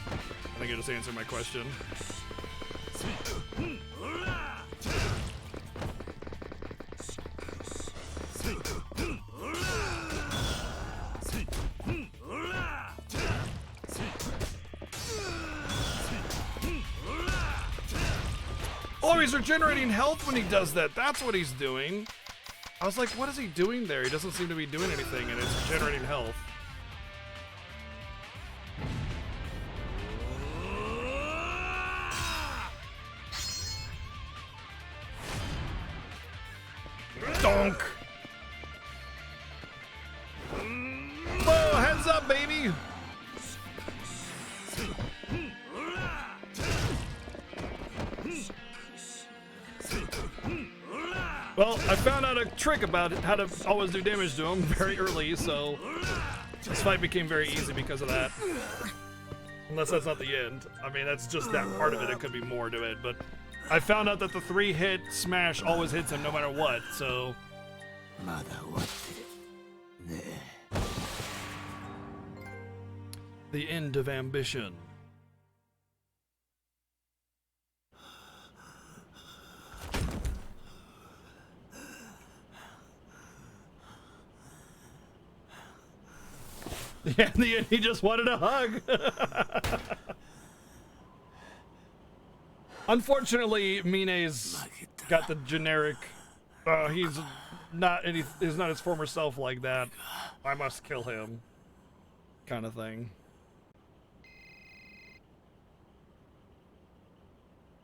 I think it just answered my question. Oh, he's regenerating health when he does that. That's what he's doing. I was like, what is he doing there? He doesn't seem to be doing anything, and it's generating health. Donk! Whoa, heads up, baby! Well, I found out a trick about how to always do damage to him very early, so this fight became very easy because of that. Unless that's not the end. I mean, that's just that part of it. It could be more to it, but I found out that the 3-hit smash always hits him no matter what, so... The end of ambition. Yeah, in the end, he just wanted a hug. Unfortunately, Mine's got the generic. He's not his former self like that. I must kill him, kind of thing.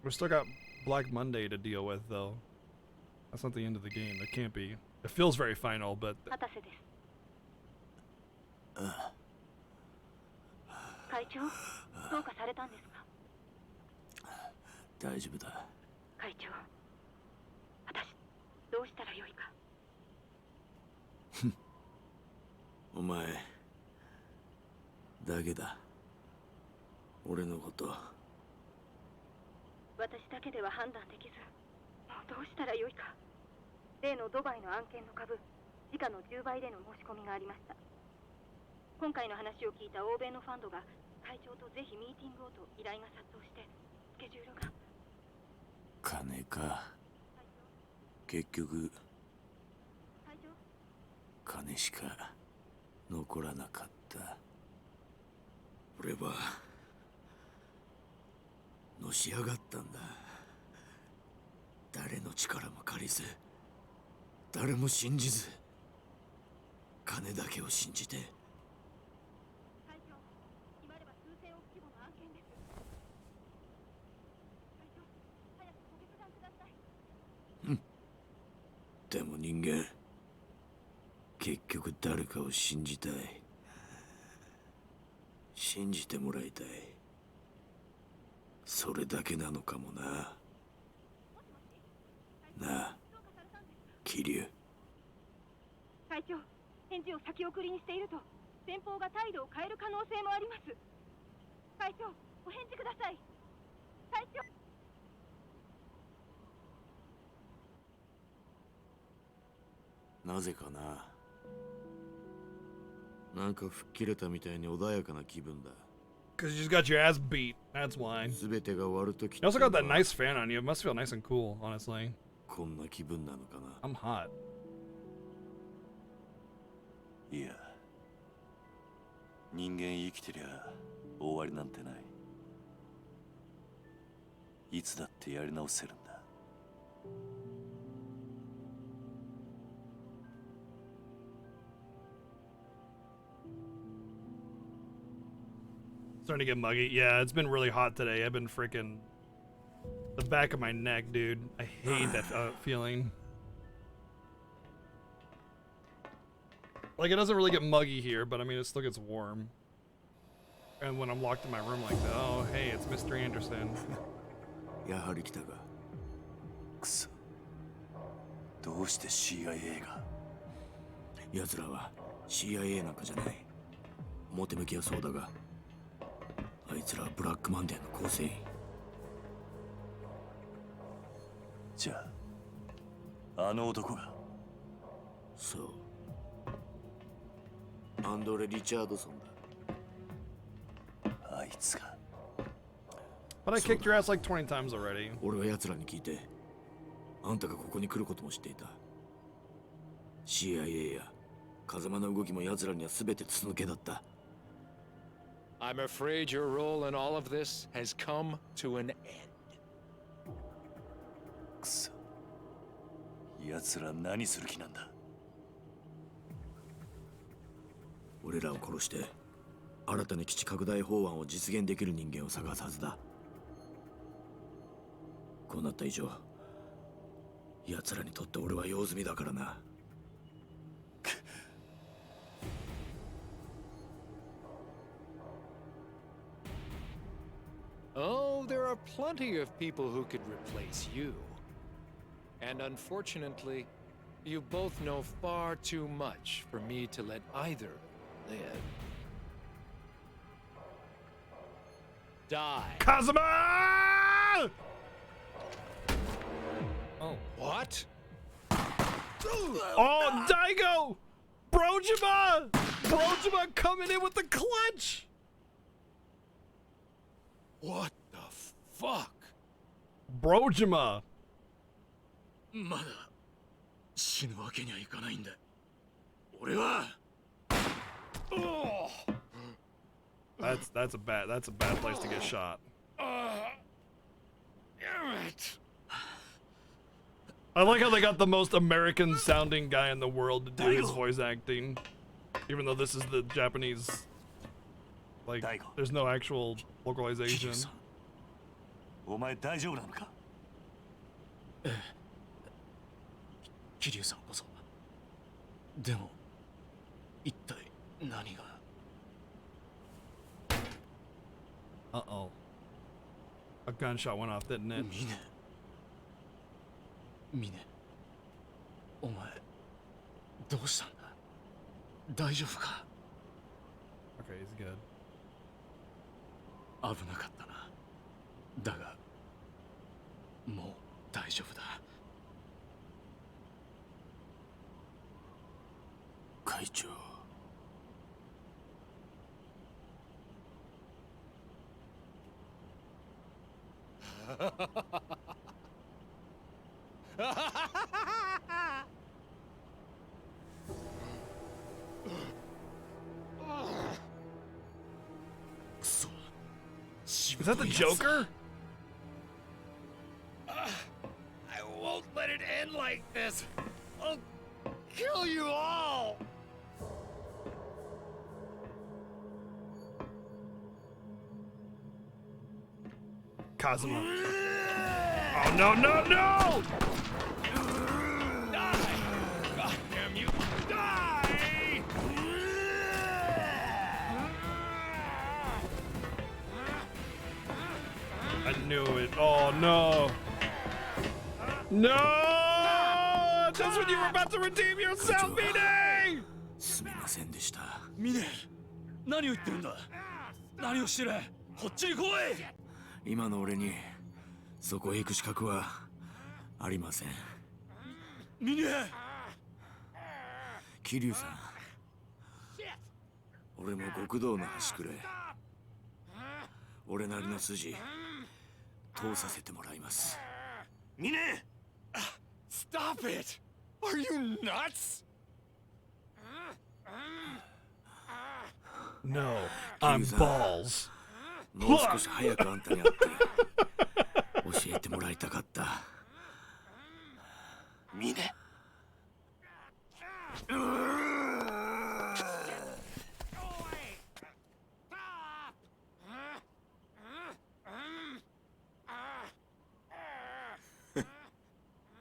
We still got Black Monday to deal with, though. That's not the end of the game. It can't be. It feels very final, but. 会長、どうかされたんですか？大丈夫だ。会長、私どうしたらよいか。お前だけだ。俺のこと。私だけでは判断できず、もうどうしたらよいか。例のドバイの案件の株、時価の10倍での申し込みがありました。今回の話を聞いた欧米のファンドが会長とぜひミーティングをと依頼が殺到してスケジュールが。金か。結局金しか残らなかった。俺はのし上がったんだ。誰の力も借りず、誰も信じず、金だけを信じて。会長、決まれば数千億規模の案件です。会長、早くご決断ください。でも人間、結局誰かを信じたい。信じてもらいたい。それだけなのかもな。なあ、桐生。会長、返事を先送りにしていると先方が態度を変える可能性もあります。会長、お返事ください。会長。なぜかな。なんか吹っ切れたみたいに穏やかな気分だ。Because you just got your ass beat. That's why. 全てが終わるとき。You also got that nice fan on you. It must feel nice and cool, honestly. こんな気分なのかな。I'm hot. いや、人間生きてりゃ終わりなんてない。いつだってやり直せるんだ。Starting to get muggy. Yeah, it's been really hot today. I've been freaking the back of my neck, dude. I hate that feeling. Like, it doesn't really get muggy here, but I mean, it still gets warm. And when I'm locked in my room like that, oh, hey, it's Mr. Anderson. やはり来たか。くそ。どうして CIA が。奴らは CIA なんかじゃない。表向きはそうだが、あいつらはブラックマンデーの構成員。じゃあ、あの男が。そう。アンドレ・リチャードソンだ。あいつが。But I kicked your ass like 20 times already. 俺は奴らに聞いて、あんたがここに来ることも知っていた。CIA や風間の動きも奴らには全て筒抜けだった。I'm afraid your role in all of this has come to an end. くそ。奴ら何する気なんだ。俺らを殺して新たな基地拡大法案を実現できる人間を探すはずだ。こうなった以上奴らにとって俺は用済みだからな。Oh, there are plenty of people who could replace you. And unfortunately, you both know far too much for me to let either live. Die. Kazuma! Oh, what? Oh, Daigo! Brojima! Brojima coming in with the clutch! What the fuck? Brojima! まだ死ぬわけにはいかないんだ。俺は。That's a bad place to get shot. Damn it. I like how they got the most American sounding guy in the world to do his voice acting. Even though this is the Japanese, like, there's no actual localization. お前大丈夫なのか？桐生さんこそ。でも一体何が。 Uh-oh. A gunshot went off, didn't it? ミネ、お前どうしたんだ？大丈夫か？ Okay, he's good. 危なかったな。だがもう大丈夫だ。会長。Is that the Joker? I won't let it end like this. I'll kill you all. Kazuma. Oh no no no! Die! God damn you! Die! I knew it. Oh no. No! Just when you were about to redeem yourself, Mine! すみませんでした。ミネ、何を言ってるんだ？何をしてる？こっちに来い！今の俺にそこへ行く資格はありません。ミネ！桐生さん、俺も極道の端くれ。俺なりの筋通させてもらいます。ミネ！ Stop it! Are you nuts? No, I'm balls. もう少し早くあんたに会って教えてもらいたかった。ミネ。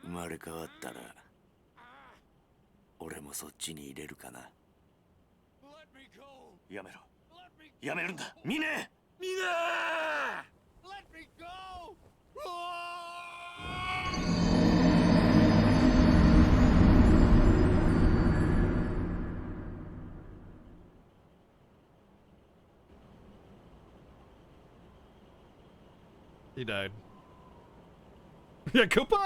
生まれ変わったら俺もそっちに入れるかな。やめろ。やめるんだ。ミネ！ミネ！ Let me go! He died. Yakuza!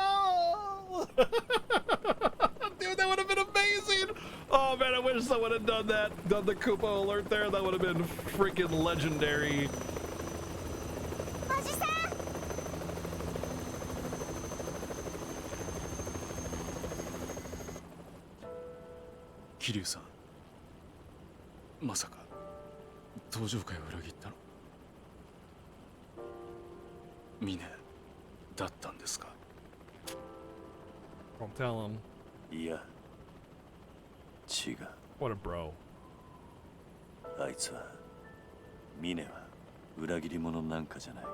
Dude, that would have been amazing! Oh man, I wish someone had done that. Done the Koopa alert there. That would have been freaking legendary. Kiryu さん、まさか登場会を裏切ったの？ミネだったんですか？ Don't tell him. いや、違う。 What a bro. あいつはミネは裏切り者なんかじゃない。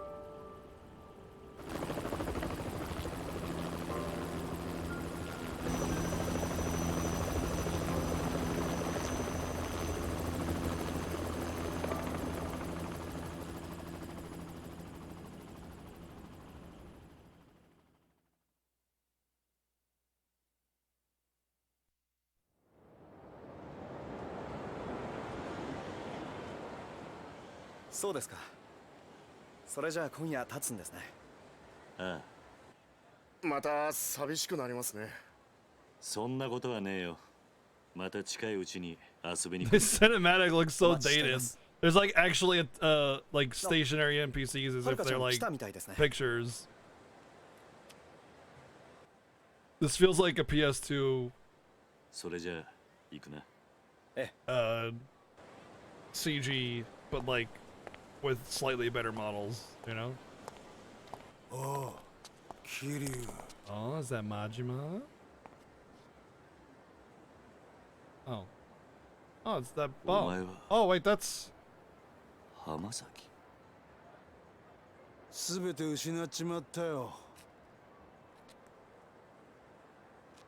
そうですか。それじゃあ今夜立つんですね。ああ。また寂しくなりますね。そんなことはねえよ。また近いうちに遊びに。 This cinematic looks so dated. There's like actually like stationary NPCs as if they're like pictures. This feels like a PS2 それじゃあ行くな。CG, but like with slightly better models, you know? Oh, Kiryu. Oh, is that Majima? Oh. Oh, it's that ball. Oh, wait, that's... 浜崎。すべて失っちまったよ。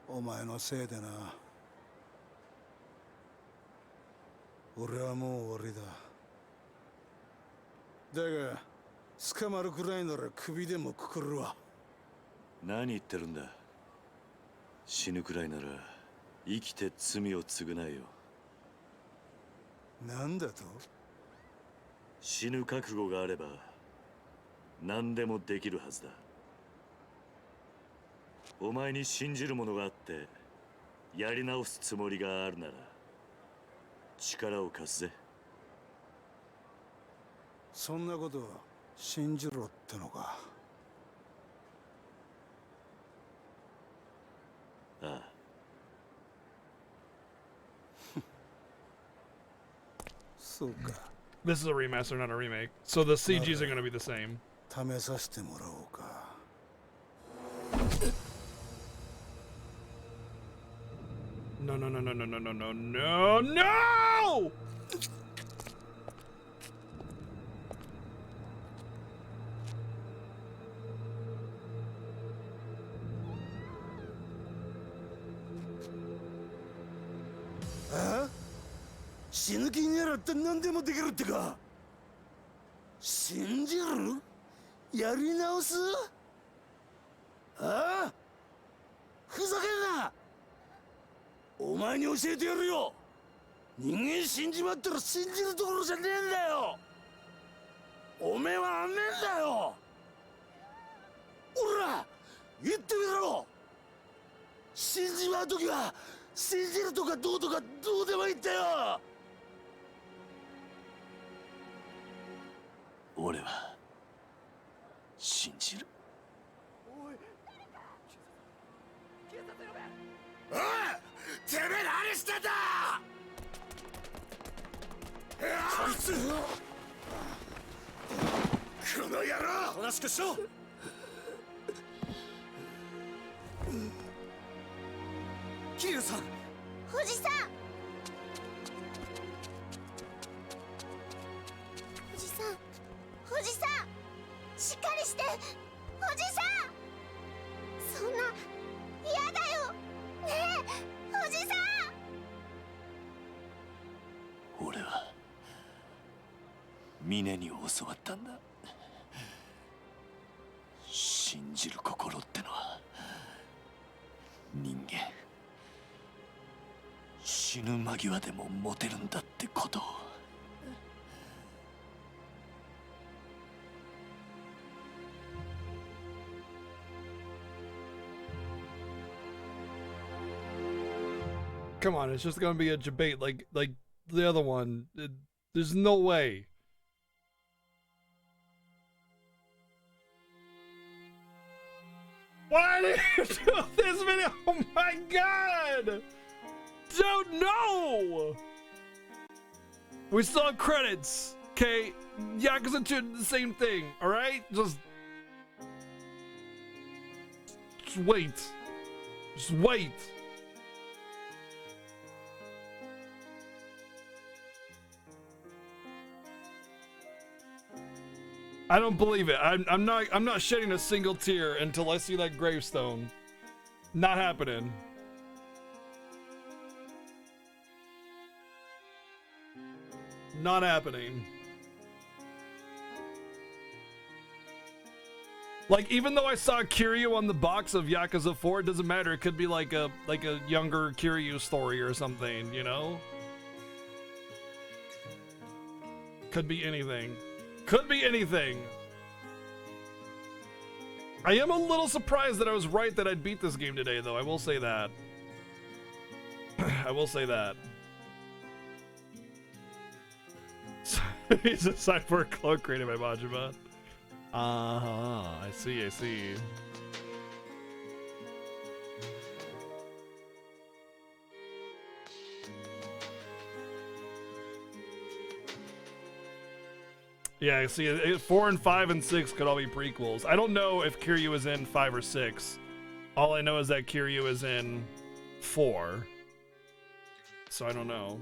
お前のせいでな。俺はもう終わりだ。だが、捕まるくらいなら首でもくくるわ。何言ってるんだ。死ぬくらいなら生きて罪を償えよ。なんだと？死ぬ覚悟があれば何でもできるはずだ。お前に信じるものがあってやり直すつもりがあるなら力を貸すぜ。そんなこと信じろってのか。ああ。そうか。This is a remaster, not a remake. So the CGs are going to be the same. 試させてもらおうか。No, no, no, no, no, no, no, no, no, no! Huh? 死ぬ気にならって何でもできるってか。信じる？やり直す？ああ？ふざけんな！お前に教えてやるよ。人間死んじまったら信じるところじゃねえんだよ。おめえはあんねえんだよ。おら、言ってみろ。死んじまうときは信じるとかどうとかどうでもいいってよ。俺は信じる。おい、てめえ何してんだ。こいつ、この野郎、おとなしくしろ。キリュウさん、おじさん、おじさん、おじさん、しっかりして、おじさん。そんな嫌だよ。ねえ、おじさん。俺は峰に教わったんだ。信じる心ってのは人間死ぬ間際でも持てるんだってことを。Come on, it's just gonna be a debate like the other one. There's no way. Why did you do this video? Oh my god! Don't know! We saw credits, okay? Yakuza 2 the same thing, alright? Just wait. Just wait. I don't believe it. I'm not shedding a single tear until I see that gravestone. Not happening. Not happening. Like, even though I saw Kiryu on the box of Yakuza 4, it doesn't matter. It could be like a younger Kiryu story or something, you know? Could be anything. Could be anything. I am a little surprised that I was right that I'd beat this game today, though. I will say that. I will say that. He's a side for a cloak created by Majima. I see, I see. Yeah, see, 4 and 5 and 6 could all be prequels. I don't know if Kiryu is in 5 or 6. All I know is that Kiryu is in 4. So I don't know.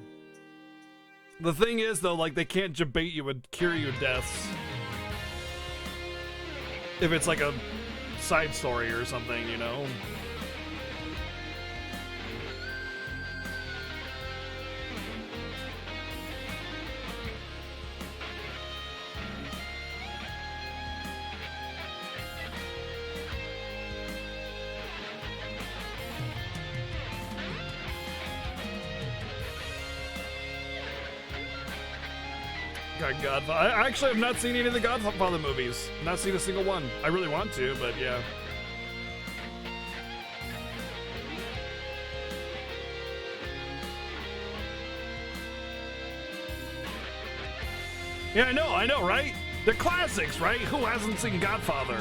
The thing is, though, like, they can't debate you with Kiryu deaths if it's like a side story or something, you know? Godfather. I actually have not seen any of the Godfather movies. Not seen a single one. I really want to, but yeah. Yeah, I know, right? They're classics, right? Who hasn't seen Godfather?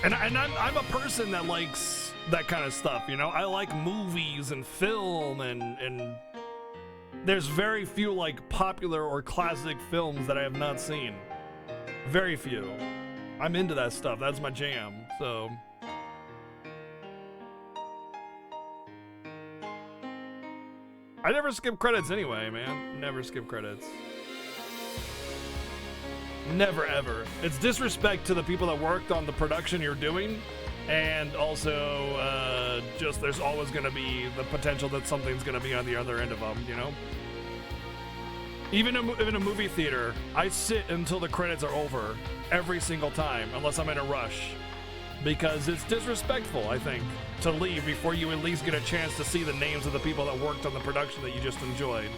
And I'm a person that likes that kind of stuff, you know? I like movies and film and there's very few like popular or classic films that I have not seen. Very few. I'm into that stuff. That's my jam. So I never skip credits anyway, man. Never skip credits. Never ever. It's disrespect to the people that worked on the production you're doing, and also just there's always going to be the potential that something's going to be on the other end of them, you know? Even in a movie theater, I sit until the credits are over every single time, unless I'm in a rush. Because it's disrespectful, I think, to leave before you at least get a chance to see the names of the people that worked on the production that you just enjoyed.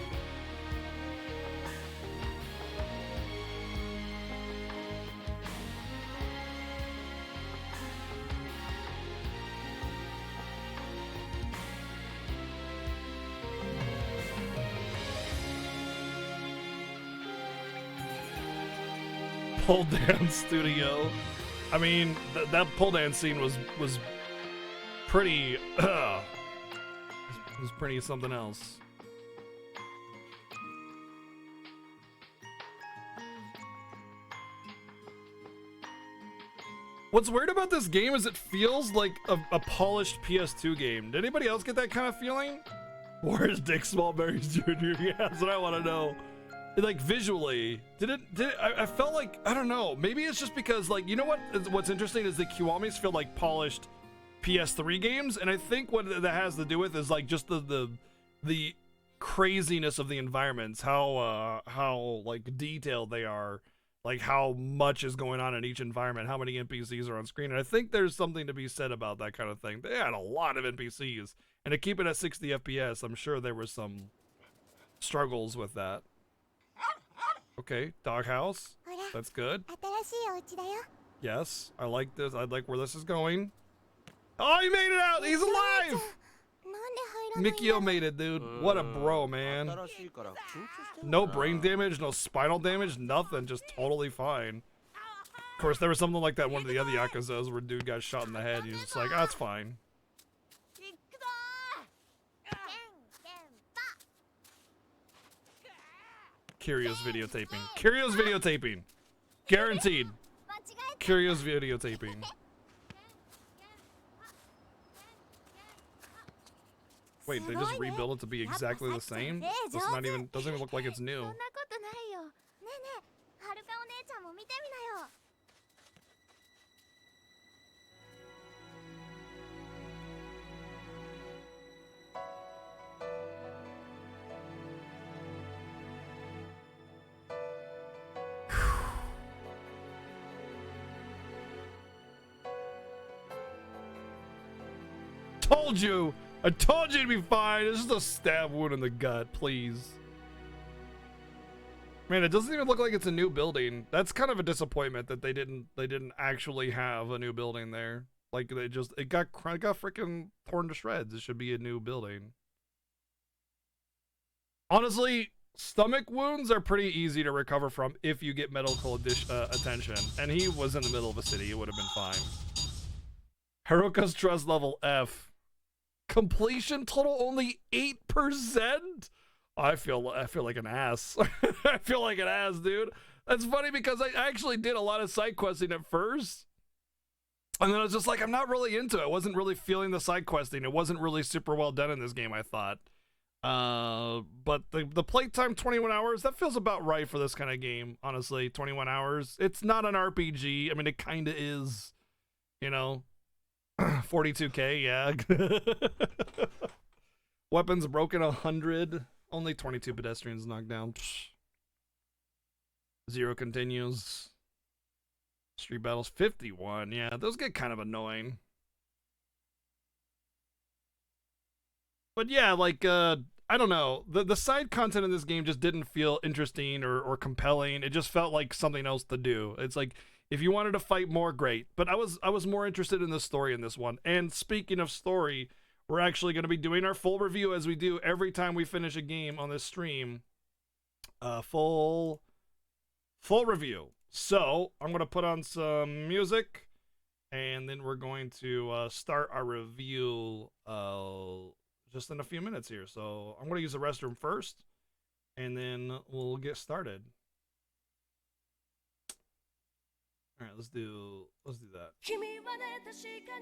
Pole dance studio. I mean, that pole dance scene was pretty. Was pretty something else. What's weird about this game is it feels like a polished PS2 game. Did anybody else get that kind of feeling? Where's Dick Smallberries Jr.? Yeah, that's what I want to know. Like visually, I felt like, I don't know, maybe it's just because, like, you know what's interesting is the Kiwamis feel like polished PS3 games, and I think what that has to do with is like just the craziness of the environments, how like detailed they are, like how much is going on in each environment, how many NPCs are on screen, and I think there's something to be said about that kind of thing. They had a lot of NPCs, and to keep it at 60 FPS, I'm sure there were some struggles with that. Okay, doghouse. That's good. Yes, I like this. I like where this is going. Oh, he made it out! He's alive! Mikio made it, dude. What a bro, man. No brain damage, no spinal damage, nothing. Just totally fine. Of course, there was something like that in one of the other Yakuzas where dude got shot in the head. He's just like, oh, it's fine. Kiryu's videotaping. Kiryu's videotaping. Guaranteed. Kiryu's videotaping. Wait, they just rebuilt it to be exactly the same? Doesn't even look like it's new. ちゃんも見てみなよ。Told you! I told you to be fine. It's just a stab wound in the gut, please. Man, it doesn't even look like it's a new building. That's kind of a disappointment that they didn't actually have a new building there. Like it got freaking torn to shreds. It should be a new building. Honestly, stomach wounds are pretty easy to recover from if you get medical attention. And he was in the middle of a city. It would have been fine. Haruka's trust level F. Completion total only 8%. I feel like an ass. I feel like an ass, dude. That's funny because I actually did a lot of side questing at first, and then I was just like, I'm not really into it. I wasn't really feeling the side questing. It wasn't really super well done in this game, I thought. But the playtime 21 hours, that feels about right for this kind of game. Honestly, 21 hours. It's not an RPG. I mean, it kind of is, you know. 42k, yeah. Weapons broken 100. Only 22 pedestrians knocked down. Psh. 0 continues. Street battles 51. Yeah, those get kind of annoying. But yeah, like I don't know. The side content in this game just didn't feel interesting or compelling. It just felt like something else to do. It's like, if you wanted to fight more, great. But I was more interested in the story in this one. And speaking of story, we're actually going to be doing our full review as we do every time we finish a game on this stream. Full review. So I'm going to put on some music, and then we're going to start our review just in a few minutes here. So I'm going to use the restroom first, and then we'll get started. All right, let's do that.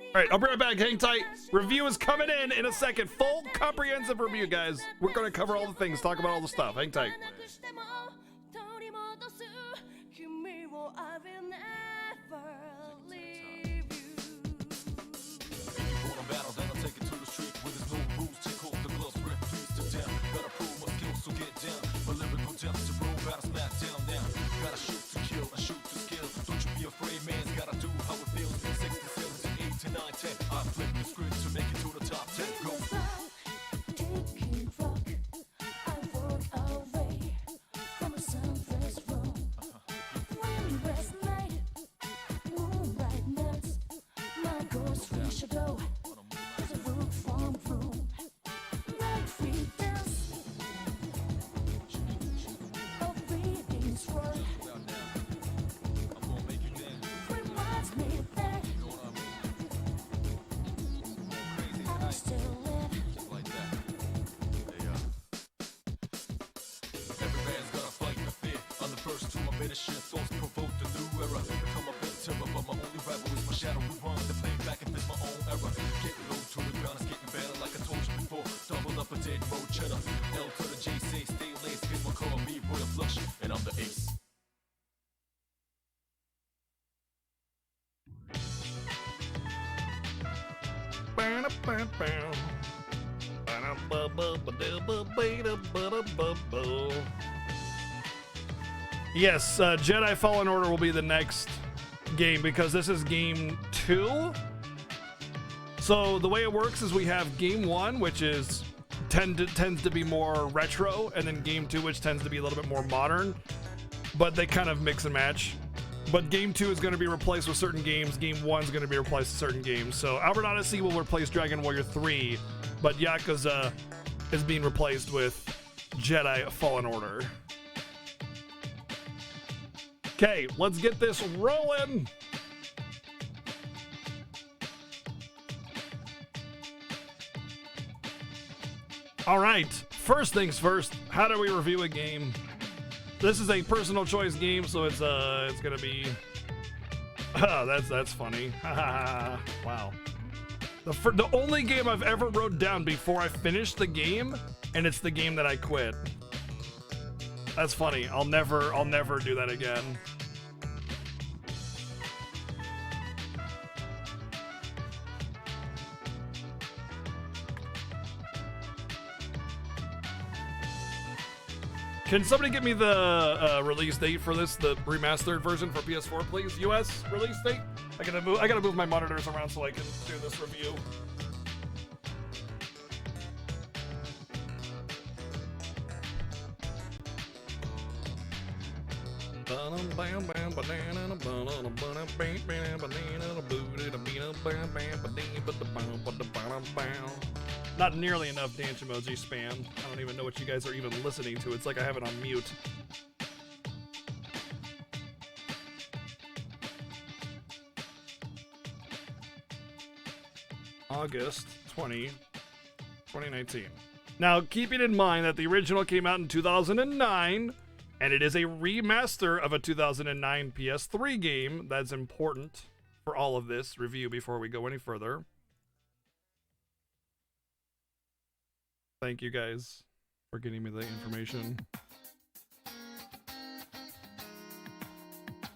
All right, I'll be right back. Hang tight. Review is coming in a second. Full comprehensive review, guys. We're going to cover all the things, talk about all the stuff. Hang tight. I flip the script to make it to the top 10. Go. Yes, Jedi Fallen Order will be the next game because this is game 2. So the way it works is we have game 1, which is tends to be more retro, and then game 2, which tends to be a little bit more modern, but they kind of mix and match. But game 2 is going to be replaced with certain games. Game 1 is going to be replaced with certain games. So Albert Odyssey will replace Dragon Warrior 3, but Yakuza is being replaced with Jedi Fallen Order. Okay, let's get this rolling. All right, first things first, how do we review a game? This is a personal choice game, so it's gonna be. That's funny. Wow. The only game I've ever wrote down before I finished the game, and it's the game that I quit. That's funny. I'll never do that again. Can somebody get me the release date for this, the remastered version for PS4, please? US release date? I gotta move my monitors around so I can do this review. Not nearly enough dance emoji spam. I don't even know what you guys are even listening to. It's like I have it on mute. August 2019. Now, keeping in mind that the original came out in 2009, and it is a remaster of a 2009 PS3 game, that's important for all of this review before we go any further. Thank you guys for getting me the information.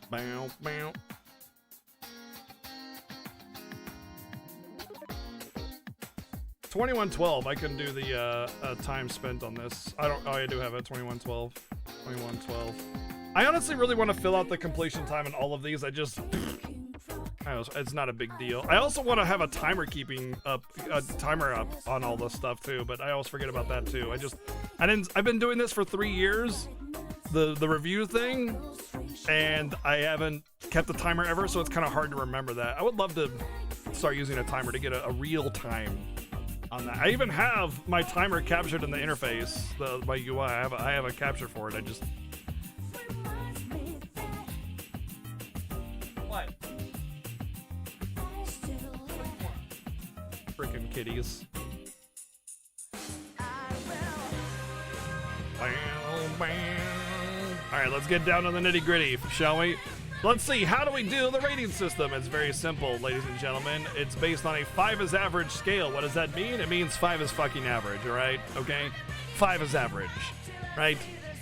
Bow, bow. $21.12. I can do the time spent on this. I do have it. 21.12. 21.12. I honestly really want to fill out the completion time in all of these. it's not a big deal. I also want to have a timer up on all this stuff too, but I always forget about that too. I've been doing this for 3 years, the review thing, and I haven't kept the timer ever, so it's kind of hard to remember that. I would love to start using a timer to get a real time on that. I even have my timer captured in the interface, my UI. I have a capture for it. What? Freaking kitties. Alright, let's get down to the nitty gritty, shall we? Let's see, how do we do the rating system? It's very simple, ladies and gentlemen. It's based on a 5 is average scale. What does that mean? It means 5 is fucking average, alright? Okay? 5 is average, right?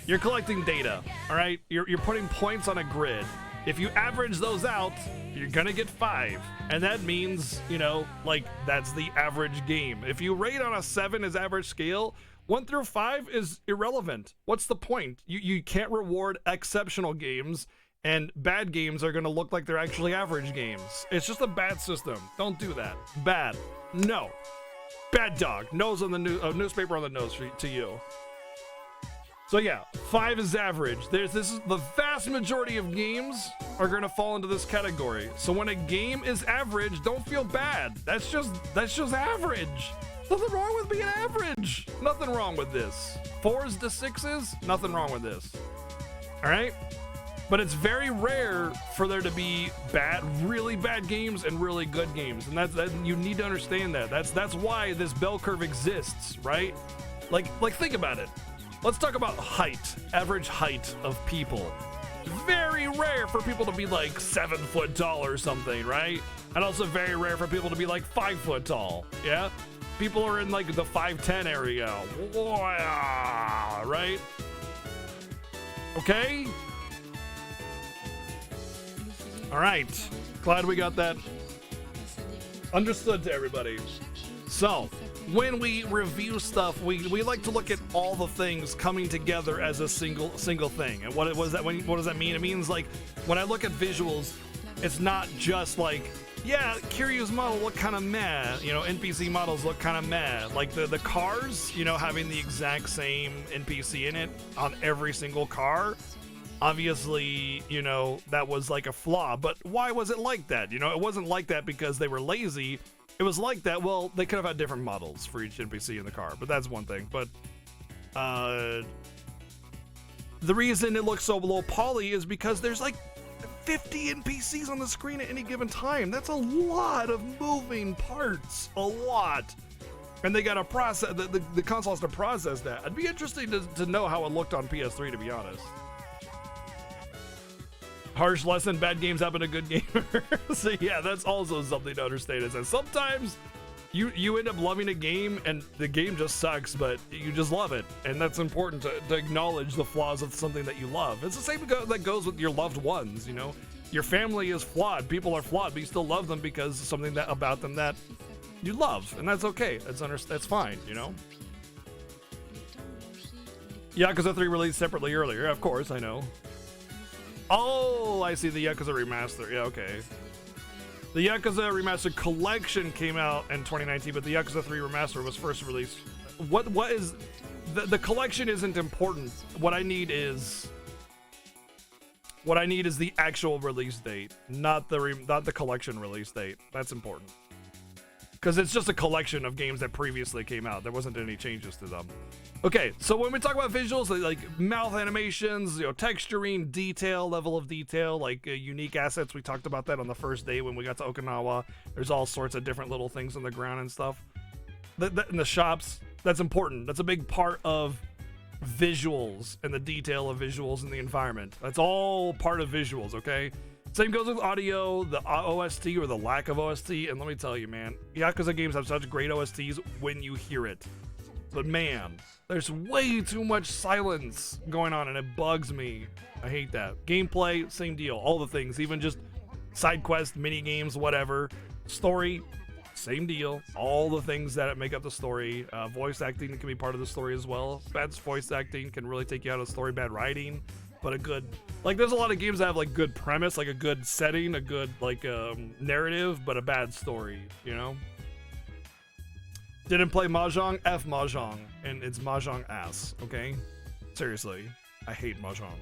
You're collecting data, alright? You're putting points on a grid. If you average those out, you're gonna get 5. And that means, that's the average game. If you rate on a 7 is average scale, 1 through 5 is irrelevant. What's the point? You can't reward exceptional games, and bad games are gonna look like they're actually average games. It's just a bad system. Don't do that. Bad. No. Bad dog. Nose on the newspaper on the nose to you. So yeah, 5 is average. This is the vast majority of games are gonna fall into this category. So when a game is average, don't feel bad. That's just average. Nothing wrong with being average. Nothing wrong with this. 4s to 6s, nothing wrong with this. All right? But it's very rare for there to be really bad games and really good games, and that you need to understand that. That's why this bell curve exists, right? Like think about it. Let's talk about height, average height of people. Very rare for people to be like 7 foot tall or something, right? And also very rare for people to be like 5 foot tall, yeah? People are in like the 5'10" area, right? Okay? All right, glad we got that understood to everybody. So, when we review stuff, we like to look at all the things coming together as a single thing. And what does that mean? It means like when I look at visuals, it's not just like, yeah, Kiryu's model look kind of meh. NPC models look kind of meh. Like the cars, having the exact same NPC in it on every single car. Obviously, that was like a flaw, but why was it like that? It wasn't like that because they were lazy. It was like that, well, they could have had different models for each NPC in the car, but that's one thing. But the reason it looks so low poly is because there's like 50 NPCs on the screen at any given time. That's a lot of moving parts, a lot. And they got to process, the console has to process that. I'd be interested to know how it looked on PS3, to be honest. Harsh lesson, bad games happen to good gamers. So yeah, that's also something to understand, is that sometimes you end up loving a game and the game just sucks, but you just love it. And that's important to acknowledge the flaws of something that you love. It's the same that goes with your loved ones, Your family is flawed, people are flawed, but you still love them because of something about them that you love, and that's okay. That's fine, Yakuza 3 released separately earlier. Of course, I know. Oh, I see the Yakuza Remaster. Yeah, okay. The Yakuza Remastered Collection came out in 2019, but the Yakuza 3 Remaster was first released. What is... The collection isn't important. What I need is the actual release date, not the collection release date. That's important. Because it's just a collection of games that previously came out. There wasn't any changes to them. Okay, so when we talk about visuals, like mouth animations, texturing, detail, level of detail, like unique assets, we talked about that on the first day when we got to Okinawa. There's all sorts of different little things on the ground and stuff. In the shops, that's important. That's a big part of visuals and the detail of visuals in the environment. That's all part of visuals, okay? Same goes with audio, the OST or the lack of OST, and let me tell you, man, Yakuza games have such great OSTs when you hear it. But man, there's way too much silence going on and it bugs me. I hate that. Gameplay, same deal. All the things, even just side quests, mini games, whatever. Story, same deal. All the things that make up the story. Voice acting can be part of the story as well. Bad voice acting can really take you out of the story. Bad writing. But a good, like, there's a lot of games that have like good premise, like a good setting, a good like narrative, but a bad story, you know? Didn't play Mahjong? F Mahjong. And it's Mahjong ass, okay? Seriously. I hate Mahjong.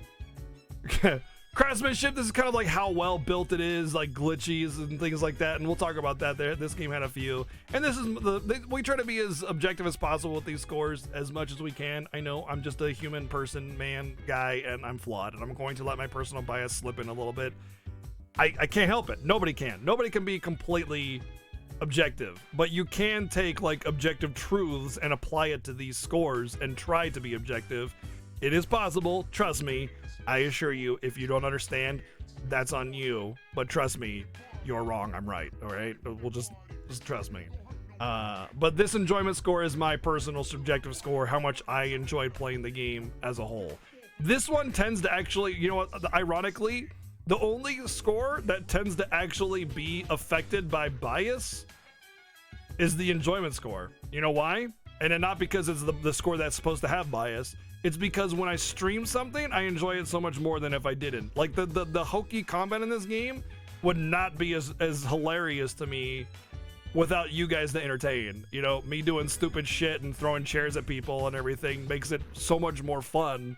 Craftsmanship, this is kind of like how well built it is, like glitches and things like that, and we'll talk about that. This game had a few, and this is we try to be as objective as possible with these scores as much as we can. I know I'm just a human person, man, guy, and I'm flawed, and I'm going to let my personal bias slip in a little bit. I can't help it. Nobody can be completely objective, but you can take like objective truths and apply it to these scores and try to be objective. It is possible, trust me. I assure you, if you don't understand, that's on you. But trust me, you're wrong. I'm right. All right. We'll just trust me. But this enjoyment score is my personal subjective score, how much I enjoyed playing the game as a whole. This one tends to actually, you know what, ironically, the only score that tends to actually be affected by bias is the enjoyment score. You know why? And then not because it's the score that's supposed to have bias. It's because when I stream something, I enjoy it so much more than if I didn't. Like the hokey combat in this game would not be as hilarious to me without you guys to entertain. You know, me doing stupid shit and throwing chairs at people and everything makes it so much more fun.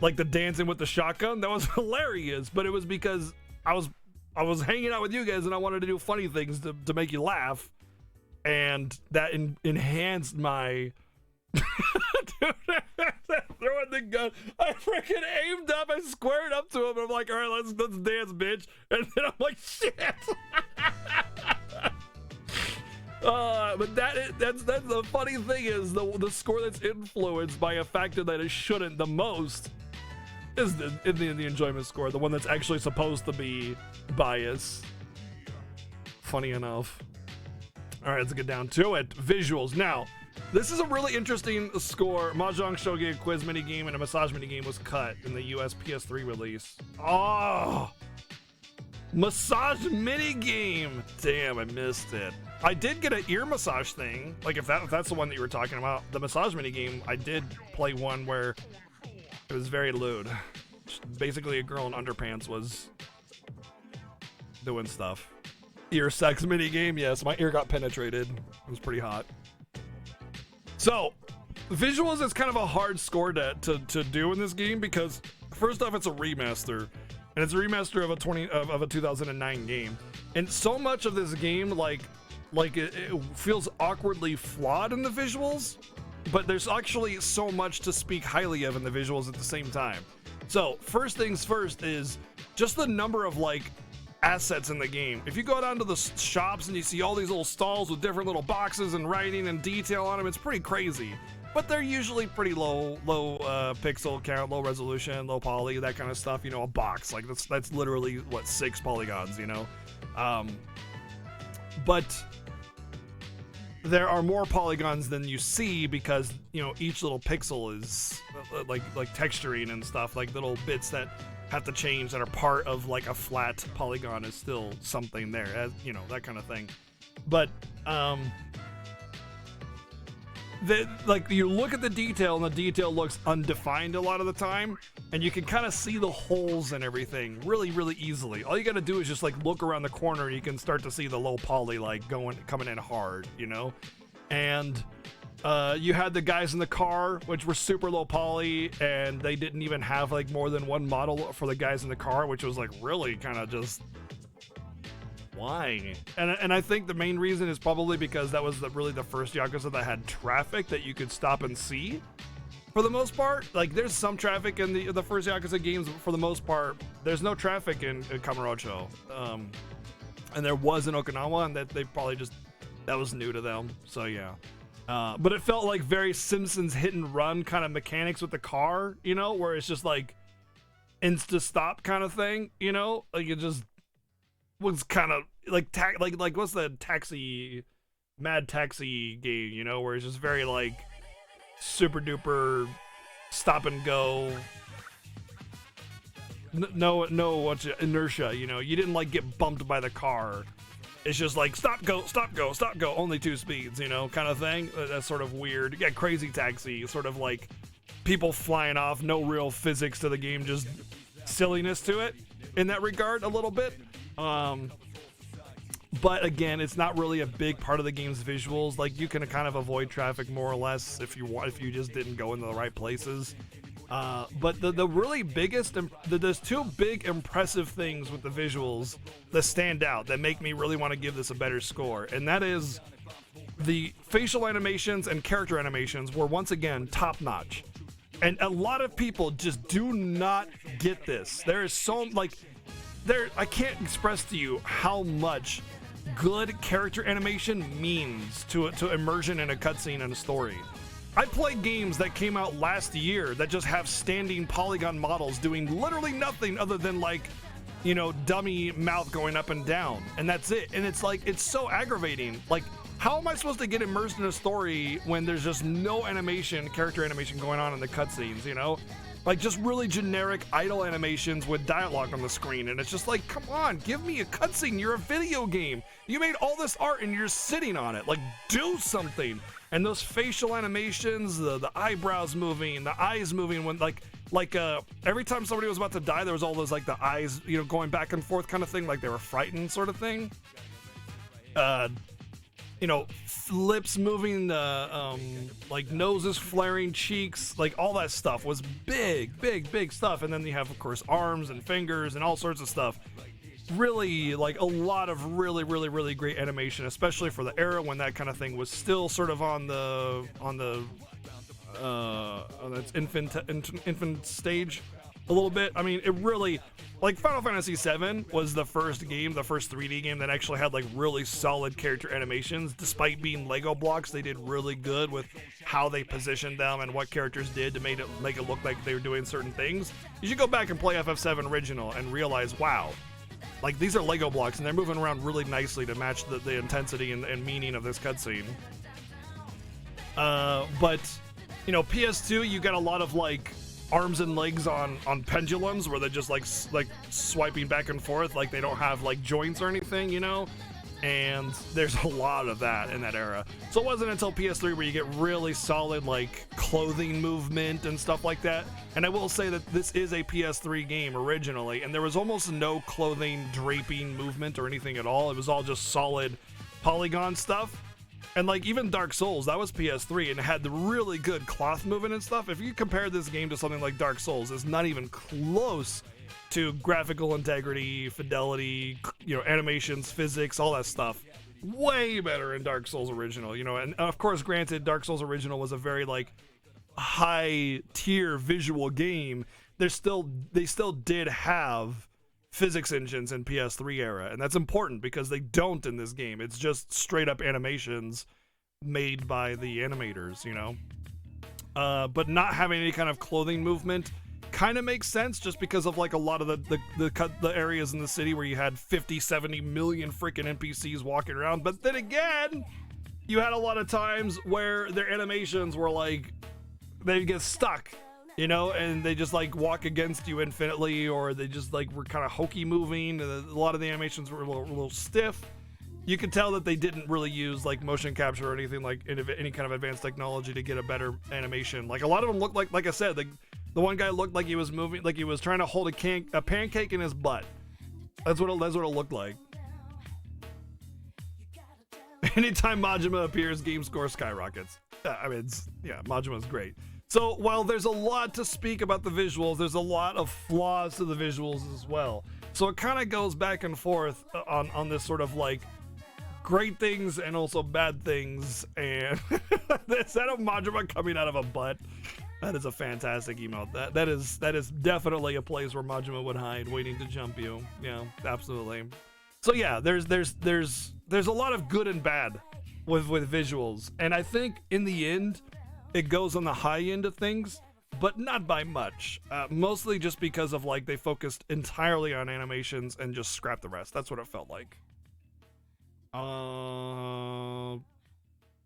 Like the dancing with the shotgun, that was hilarious, but it was because I was hanging out with you guys and I wanted to do funny things to make you laugh, and that enhanced my throwing the gun. I freaking aimed up, I squared up to him, and I'm like, all right, let's dance, bitch. And then I'm like, shit. But that's the funny thing is the score that's influenced by a factor that it shouldn't the most is the enjoyment score, the one that's actually supposed to be biased. Funny enough. All right, let's get down to it. Visuals. Now, this is a really interesting score. Mahjong Shogi quiz minigame and a massage minigame was cut in the US PS3 release. Oh! Massage minigame! Damn, I missed it. I did get an ear massage thing. Like, if that's the one that you were talking about. The massage minigame, I did play one where it was very lewd. Basically, a girl in underpants was doing stuff. Ear sex minigame, yes. My ear got penetrated. It was pretty hot. So, visuals is kind of a hard score to do in this game because, first off, it's a remaster. And it's a remaster of a 2009 game. And so much of this game, like it feels awkwardly flawed in the visuals, but there's actually so much to speak highly of in the visuals at the same time. So, first things first is just the number of, like, assets in the game. If you go down to the shops and you see all these little stalls with different little boxes and writing and detail on them, it's pretty crazy. But they're usually pretty low pixel count, low resolution, low poly, that kind of stuff. You know, a box, like that's literally, what, 6 polygons, you know? But there are more polygons than you see because, you know, each little pixel is like texturing and stuff, like little bits that have to change that are part of like a flat polygon is still something there, as you know, that kind of thing. But like you look at the detail and the detail looks undefined a lot of the time, and you can kind of see the holes and everything really easily. All you got to do is just like look around the corner and you can start to see the low poly like coming in hard, you know. And you had the guys in the car, which were super low poly, and they didn't even have like more than one model for the guys in the car, which was like really kind of just why? And I think the main reason is probably because that was really the first Yakuza that had traffic that you could stop and see. For the most part, like there's some traffic in the first Yakuza games, but for the most part, there's no traffic in Kamurocho. And there was in Okinawa, and that they probably just, that was new to them. So yeah. But it felt like very Simpsons hit and run kind of mechanics with the car, you know, where it's just like insta stop kind of thing, you know, like it just was kind of like like what's the Mad Taxi game, you know, where it's just very like super duper stop and go. What's inertia, you know, you didn't like get bumped by the car. It's just like stop, go, only 2 speeds, you know, kind of thing. That's sort of weird. Yeah, Crazy Taxi, sort of like people flying off, no real physics to the game, just silliness to it in that regard a little bit. But again, it's not really a big part of the game's visuals. Like you can kind of avoid traffic more or less if you just didn't go into the right places. But the really biggest, there's 2 big impressive things with the visuals that stand out that make me really want to give this a better score, and that is the facial animations and character animations were once again top notch. And a lot of people just do not get this. There is so I can't express to you how much good character animation means to immersion in a cutscene and a story. I played games that came out last year that just have standing polygon models doing literally nothing other than like, you know, dummy mouth going up and down, and that's it. And it's like, it's so aggravating. Like, how am I supposed to get immersed in a story when there's just no character animation going on in the cutscenes, you know? Like just really generic idle animations with dialogue on the screen, and it's just like, come on, give me a cutscene. You're a video game. You made all this art and you're sitting on it. Like, do something. And those facial animations, the eyebrows moving, the eyes moving, when every time somebody was about to die, there was all those like the eyes, you know, going back and forth kind of thing, like they were frightened sort of thing. You know, lips moving, like noses flaring, cheeks, like all that stuff was big stuff. And then you have, of course, arms and fingers and all sorts of stuff. Really, like a lot of really great animation, especially for the era when that kind of thing was still sort of on its infant stage a little bit. I mean, it really, like Final Fantasy VII was the first 3D game that actually had like really solid character animations. Despite being Lego blocks, they did really good with how they positioned them and what characters did to make it look like they were doing certain things. You should go back and play FF7 original and realize, wow, like these are Lego blocks and they're moving around really nicely to match the intensity and meaning of this cutscene. But you know, PS2, you got a lot of like arms and legs on pendulums where they're just like swiping back and forth, like they don't have like joints or anything, you know. And there's a lot of that in that era. So it wasn't until PS3 where you get really solid like clothing movement and stuff like that. And I will say that this is a PS3 game originally, and there was almost no clothing draping movement or anything at all. It was all just solid polygon stuff. And like even Dark Souls, that was PS3 and it had the really good cloth movement and stuff. If you compare this game to something like Dark Souls, it's not even close to graphical integrity, fidelity, you know, animations, physics, all that stuff. Way better in Dark Souls original, you know. And of course, granted, Dark Souls original was a very like high tier visual game. They still did have physics engines in PS3 era, and that's important because they don't in this game. It's just straight up animations made by the animators, you know. But not having any kind of clothing movement kind of makes sense just because of like a lot of the areas in the city where you had 50-70 million freaking NPCs walking around. But then again, you had a lot of times where their animations were like they get stuck, you know, and they just like walk against you infinitely, or they just like were kind of hokey moving. A lot of the animations were a little stiff. you could tell that they didn't really use like motion capture or anything like any kind of advanced technology to get a better animation. Like a lot of them looked like I said, the one guy looked like he was moving, like he was trying to hold a pancake in his butt. That's what it looked like. Anytime Majima appears, game score skyrockets. I mean, Majima's great. So while there's a lot to speak about the visuals, there's a lot of flaws to the visuals as well. So it kind of goes back and forth on this sort of like great things and also bad things. And instead of Majima coming out of a butt, that is a fantastic emote. That is definitely a place where Majima would hide, waiting to jump you. Yeah, absolutely. So yeah, there's a lot of good and bad with visuals, and I think in the end it goes on the high end of things, but not by much. Mostly just because of like they focused entirely on animations and just scrapped the rest. That's what it felt like.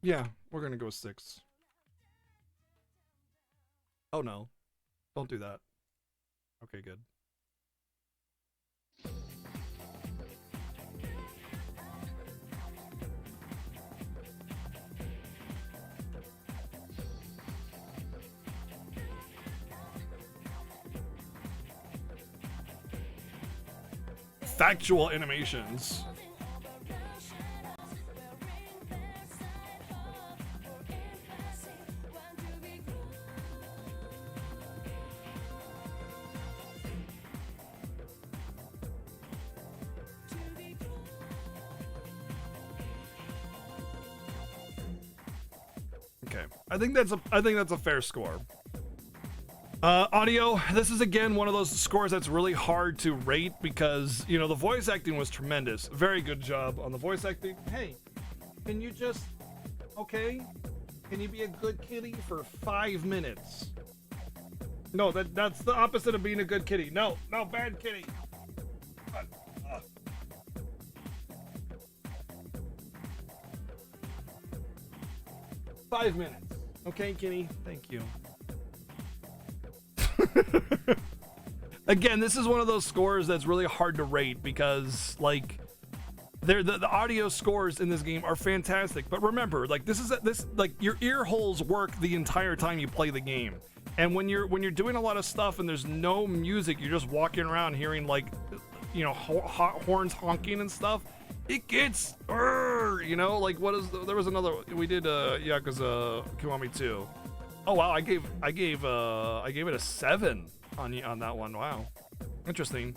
Yeah, we're gonna go 6. Oh no, don't do that. Okay, good. Factual animations. Okay, I think that's a fair score. Audio, this is again one of those scores that's really hard to rate because, you know, the voice acting was tremendous. Very good job on the voice acting. Hey, can you just, okay? Can you be a good kitty for 5 minutes? No, that's the opposite of being a good kitty. No, bad kitty. 5 minutes. Okay, kitty? Thank you. Again, this is one of those scores that's really hard to rate because, like, the audio scores in this game are fantastic. But remember, like, like your ear holes work the entire time you play the game. And when you're doing a lot of stuff and there's no music, you're just walking around hearing, like, you know, horns honking and stuff. It gets, you know, like there was another, we did Yakuza Kiwami 2. Oh wow, I gave it a 7 on that one. Wow, interesting.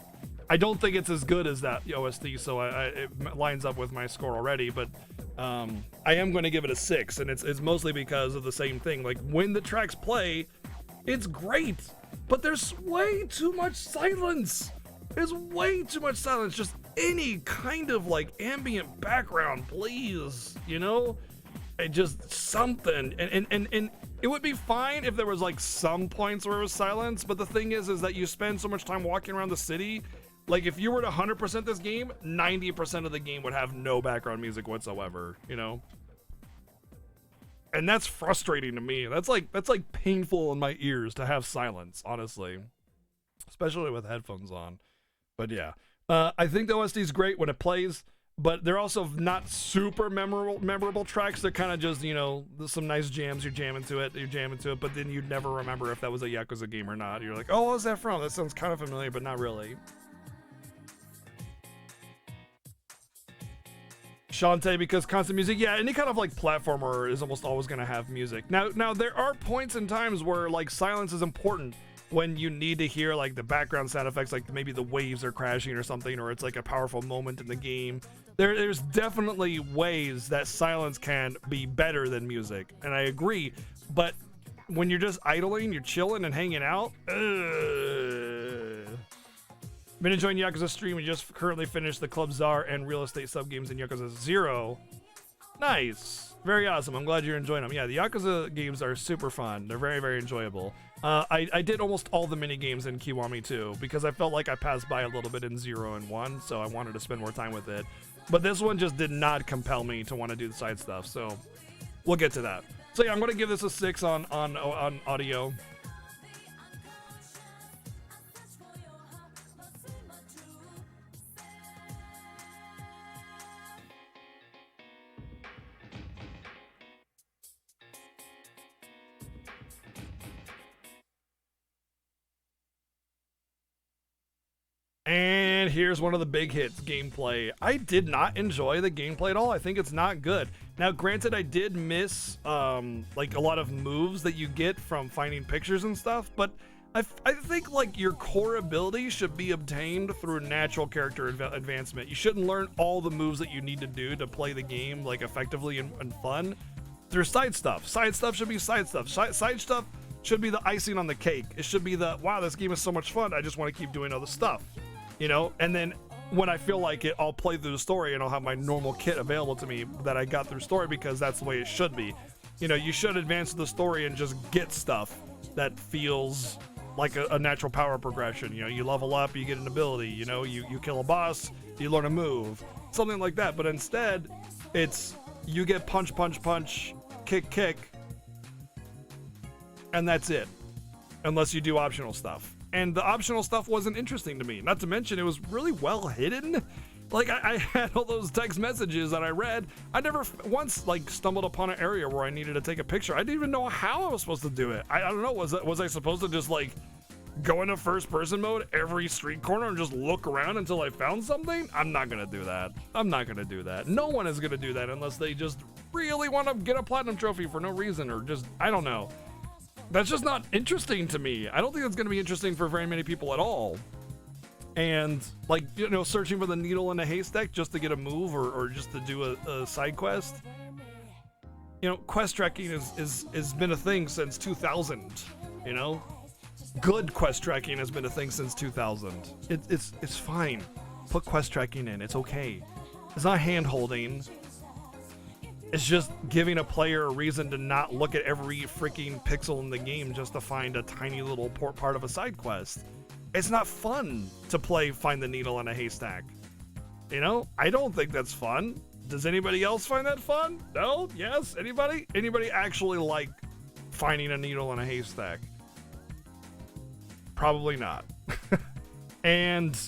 I don't think it's as good as that OST, so it lines up with my score already. But I am going to give it a 6, and it's mostly because of the same thing. Like when the tracks play, it's great, but there's way too much silence. There's way too much silence. Just any kind of like ambient background, please. You know, just something. And it would be fine if there was like some points where it was silence, but the thing is that you spend so much time walking around the city. Like if you were to 100% this game, 90% of the game would have no background music whatsoever, you know? And that's frustrating to me. That's like painful in my ears to have silence, honestly. Especially with headphones on. But yeah. I think the OST is great when it plays. But they're also not super memorable tracks. They're kind of just, you know, some nice jams. You're jamming to it, but then you'd never remember if that was a Yakuza game or not. You're like, oh, what was that from? That sounds kind of familiar, but not really. Shantae, because constant music. Yeah, any kind of like platformer is almost always going to have music. Now there are points and times where like silence is important when you need to hear like the background sound effects, like maybe the waves are crashing or something, or it's like a powerful moment in the game. There's definitely ways that silence can be better than music, and I agree. But when you're just idling, you're chilling and hanging out. Been enjoying Yakuza stream. We just currently finished the Club Czar and real estate sub games in Yakuza 0. Nice, very awesome. I'm glad you're enjoying them. Yeah, the Yakuza games are super fun. They're very, very enjoyable. I did almost all the mini games in Kiwami 2 because I felt like I passed by a little bit in 0 and 1, so I wanted to spend more time with it. But this one just did not compel me to want to do the side stuff, so we'll get to that. So yeah, I'm gonna give this a 6 on audio. And here's one of the big hits, gameplay. I did not enjoy the gameplay at all. I think it's not good. Now, granted, I did miss like a lot of moves that you get from finding pictures and stuff, but I think like your core ability should be obtained through natural character advancement. You shouldn't learn all the moves that you need to do to play the game like effectively and fun through side stuff. Side stuff should be side stuff. Side stuff should be the icing on the cake. It should be the, wow, this game is so much fun, I just want to keep doing other stuff, you know? And then when I feel like it, I'll play through the story and I'll have my normal kit available to me that I got through story, because that's the way it should be. You know, you should advance the story and just get stuff that feels like a natural power progression. You know, you level up, you get an ability, you know, you kill a boss, you learn a move, something like that. But instead, it's you get punch, punch, punch, kick, kick, and that's it. Unless you do optional stuff. And the optional stuff wasn't interesting to me. Not to mention, it was really well hidden. Like, I had all those text messages that I read. I never once, like, stumbled upon an area where I needed to take a picture. I didn't even know how I was supposed to do it. I don't know, was I supposed to just, like, go into first-person mode every street corner and just look around until I found something? I'm not gonna do that. I'm not gonna do that. No one is gonna do that unless they just really want to get a platinum trophy for no reason, or just, I don't know. That's just not interesting to me. I don't think it's gonna be interesting for very many people at all. And, like, you know, searching for the needle in a haystack just to get a move, or just to do a side quest. You know, quest tracking has been a thing since 2000, you know? Good quest tracking has been a thing since 2000. It's fine. Put quest tracking in, it's okay. It's not hand-holding. It's just giving a player a reason to not look at every freaking pixel in the game just to find a tiny little part of a side quest. It's not fun to play find the needle in a haystack. You know, I don't think that's fun. Does anybody else find that fun? No? Yes? Anybody? Anybody actually like finding a needle in a haystack? Probably not. And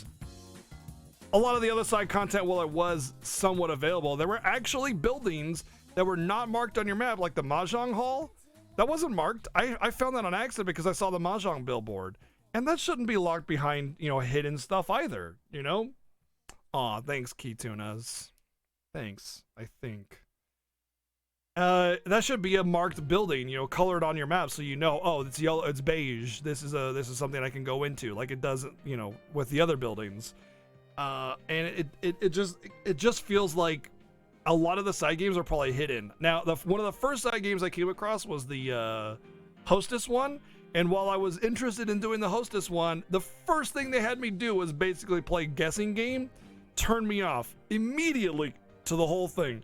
a lot of the other side content, while it was somewhat available, there were actually buildings that were not marked on your map, like the Mahjong Hall. That wasn't marked. I found that on accident because I saw the Mahjong billboard. And that shouldn't be locked behind, you know, hidden stuff either, you know? Aw, thanks, Keytunas. Thanks, I think. That should be a marked building, you know, colored on your map so you know, oh, it's yellow, it's beige. This is something I can go into, like it does, you know, with the other buildings. And it just feels like a lot of the side games are probably hidden. Now, one of the first side games I came across was the Hostess one. And while I was interested in doing the Hostess one, the first thing they had me do was basically play guessing game, turn me off immediately to the whole thing.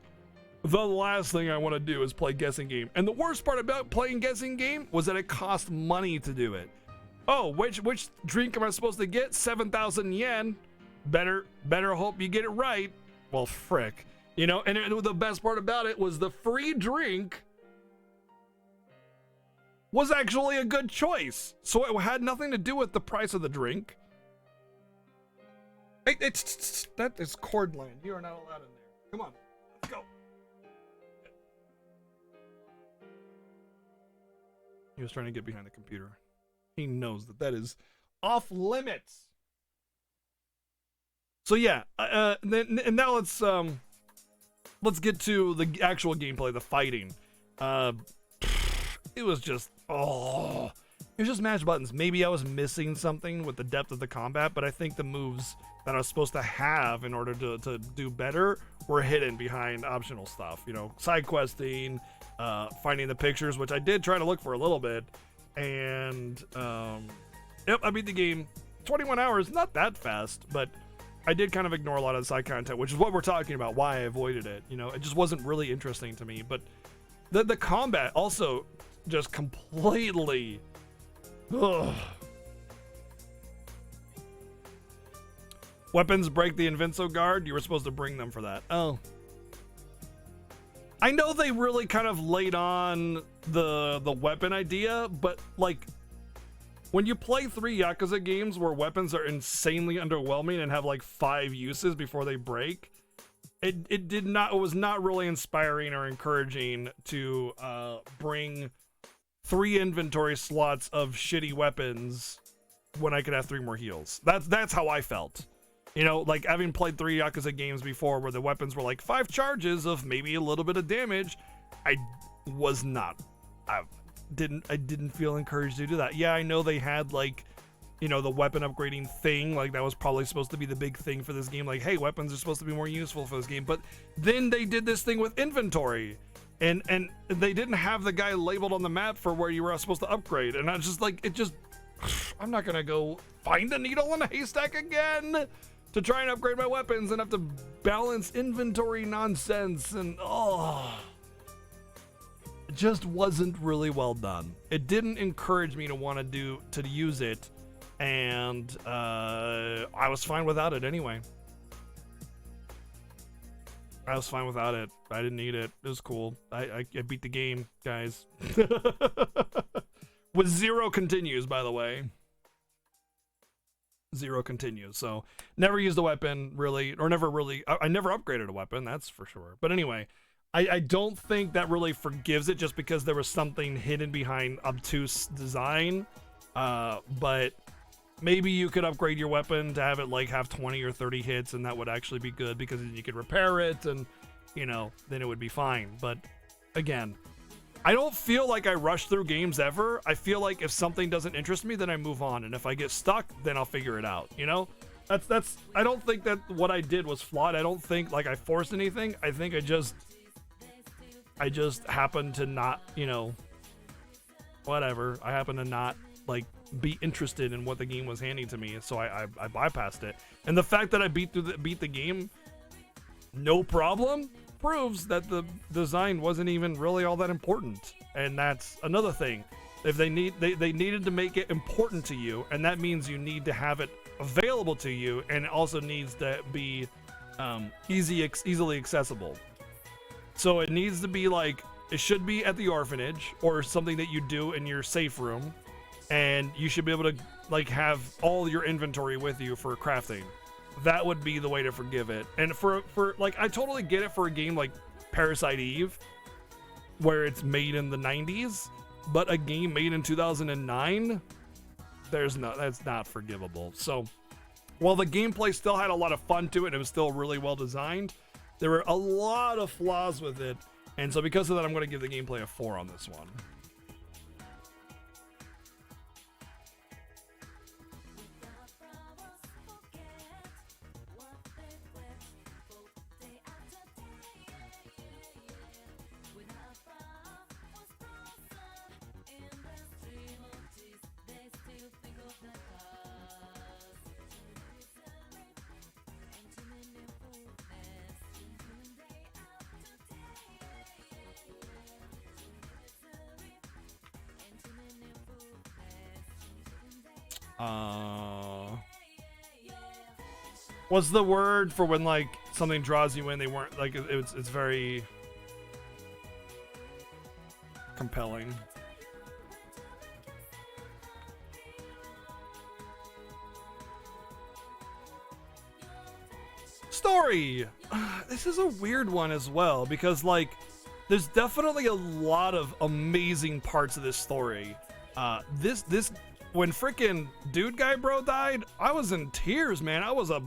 The last thing I want to do is play guessing game. And the worst part about playing guessing game was that it cost money to do it. Oh, which drink am I supposed to get? 7,000 yen. Better hope you get it right. Well, frick. You know, and the best part about it was the free drink was actually a good choice. So it had nothing to do with the price of the drink. That is cord land. You are not allowed in there. Come on, let's go. He was trying to get behind the computer. He knows that is off limits. So yeah, and now let's get to the actual gameplay, the fighting. It was just, it was just mash buttons. Maybe I was missing something with the depth of the combat, but I think the moves that I was supposed to have in order to do better were hidden behind optional stuff. You know, side questing, finding the pictures, which I did try to look for a little bit. And, yep, I beat the game. 21 hours, not that fast, but I did kind of ignore a lot of the side content, which is what we're talking about, why I avoided it. You know, it just wasn't really interesting to me. But the combat also just completely, ugh. Weapons break the Invinso guard. You were supposed to bring them for that. Oh. I know they really kind of laid on the weapon idea, but like when you play 3 Yakuza games where weapons are insanely underwhelming and have like 5 uses before they break, it was not really inspiring or encouraging to bring 3 inventory slots of shitty weapons when I could have 3 more heals. That's how I felt. You know, like having played 3 Yakuza games before where the weapons were like 5 charges of maybe a little bit of damage, I didn't feel encouraged to do that. Yeah, I know they had like, you know, the weapon upgrading thing, like that was probably supposed to be the big thing for this game. Like, hey, weapons are supposed to be more useful for this game. But then they did this thing with inventory, and they didn't have the guy labeled on the map for where you were supposed to upgrade. And I was just like, I'm not gonna go find a needle in a haystack again to try and upgrade my weapons and have to balance inventory nonsense. And it just wasn't really well done. It didn't encourage me to want to use it. And I was fine without it anyway. I was fine without it. I didn't need it. It was cool. I beat the game, guys. With 0 continues, by the way. 0 continues. So never used a weapon really, or never really. I never upgraded a weapon, that's for sure. But anyway, I don't think that really forgives it just because there was something hidden behind obtuse design. But maybe you could upgrade your weapon to have it like have 20 or 30 hits, and that would actually be good because then you could repair it, and you know, then it would be fine. But again, I don't feel like I rush through games ever. I feel like if something doesn't interest me, then I move on, and if I get stuck, then I'll figure it out. You know, that's. I don't think that what I did was flawed. I don't think like I forced anything. I think I just happened to not, you know, whatever. I happen to not like be interested in what the game was handing to me, so I bypassed it. And the fact that I beat the game, no problem, proves that the design wasn't even really all that important. And that's another thing. If they needed to make it important to you, and that means you need to have it available to you, and it also needs to be easily accessible. So it needs to be like, it should be at the orphanage or something that you do in your safe room, and you should be able to like have all your inventory with you for crafting. That would be the way to forgive it. And for like, I totally get it for a game like Parasite Eve, where it's made in the 90s, but a game made in 2009, that's not forgivable. So while the gameplay still had a lot of fun to it, and it was still really well designed, there were a lot of flaws with it. And so because of that, I'm going to give the gameplay a 4 on this one. What's the word for when like something draws you in? They weren't like it's very compelling. Story. This is a weird one as well, because like there's definitely a lot of amazing parts of this story. This when frickin' dude guy bro died, I was in tears, man. I was a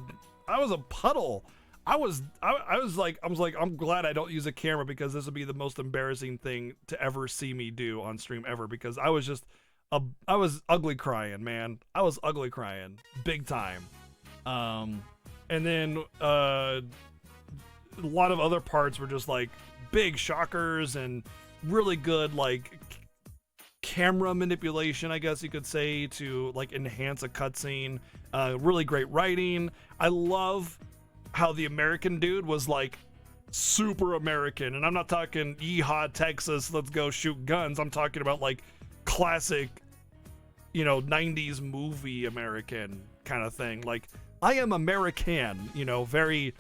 puddle. I was like, I'm glad I don't use a camera, because this would be the most embarrassing thing to ever see me do on stream ever, because I was ugly crying, man. I was ugly crying big time. And then a lot of other parts were just like big shockers and really good like camera manipulation, I guess you could say, to like enhance a cutscene. Really great writing. I love how the American dude was like super American, and I'm not talking yeehaw Texas, let's go shoot guns. I'm talking about like classic, you know, 90s movie American kind of thing. Like, I am American, you know, very,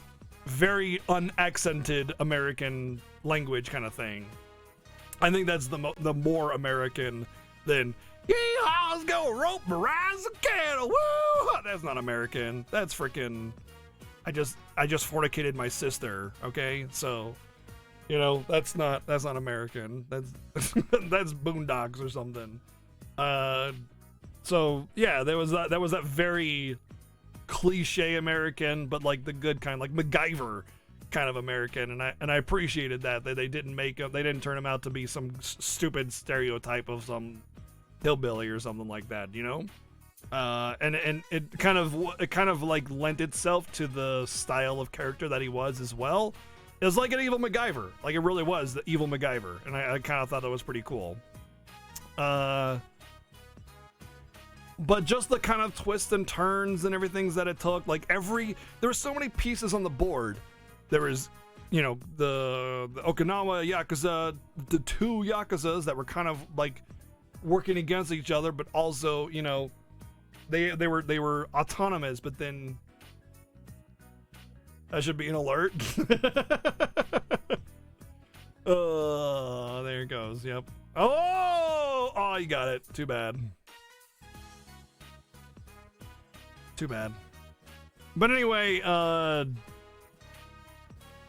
very unaccented American language kind of thing. I think that's the more American than yeehaw, let's go rope and rise a cattle, woo! That's not American. That's freaking, I just fornicated my sister, okay? So, you know, that's not American. That's that's Boondocks or something. So yeah, there was that very cliche American, but like the good kind, like MacGyver kind of American, and I appreciated that they didn't turn him out to be some stupid stereotype of some hillbilly or something like that, you know. And it kind of like lent itself to the style of character that he was as well. It was like an evil MacGyver, like it really was the evil MacGyver, and I kind of thought that was pretty cool. But just the kind of twists and turns and everything that it took, like there were so many pieces on the board. There was, you know, the Okinawa Yakuza, the two Yakuzas that were kind of like working against each other, but also, you know, they were autonomous, but then that should be an alert. Oh, there it goes. Yep. Oh, you got it. Too bad. Too bad. But anyway,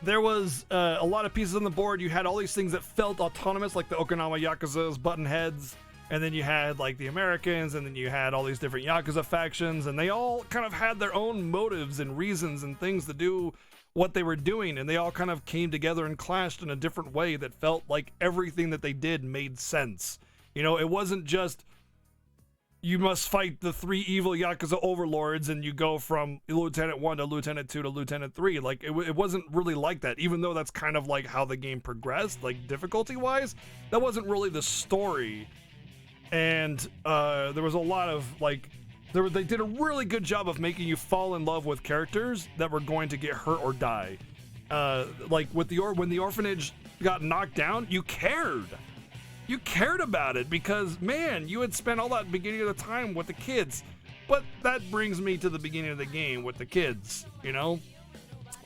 there was a lot of pieces on the board. You had all these things that felt autonomous, like the Okinawa Yakuza's button heads, and then you had like the Americans, and then you had all these different Yakuza factions, and they all kind of had their own motives and reasons and things to do what they were doing, and they all kind of came together and clashed in a different way that felt like everything that they did made sense. You know, it wasn't just you must fight the three evil Yakuza overlords and you go from Lieutenant 1 to Lieutenant 2 to Lieutenant 3. Like, it wasn't really like that, even though that's kind of like how the game progressed, like difficulty-wise. That wasn't really the story. And there was a lot of, like, they did a really good job of making you fall in love with characters that were going to get hurt or die. Like, with when the orphanage got knocked down, you cared. You cared about it because, man, you had spent all that beginning of the time with the kids. But that brings me to the beginning of the game with the kids, you know?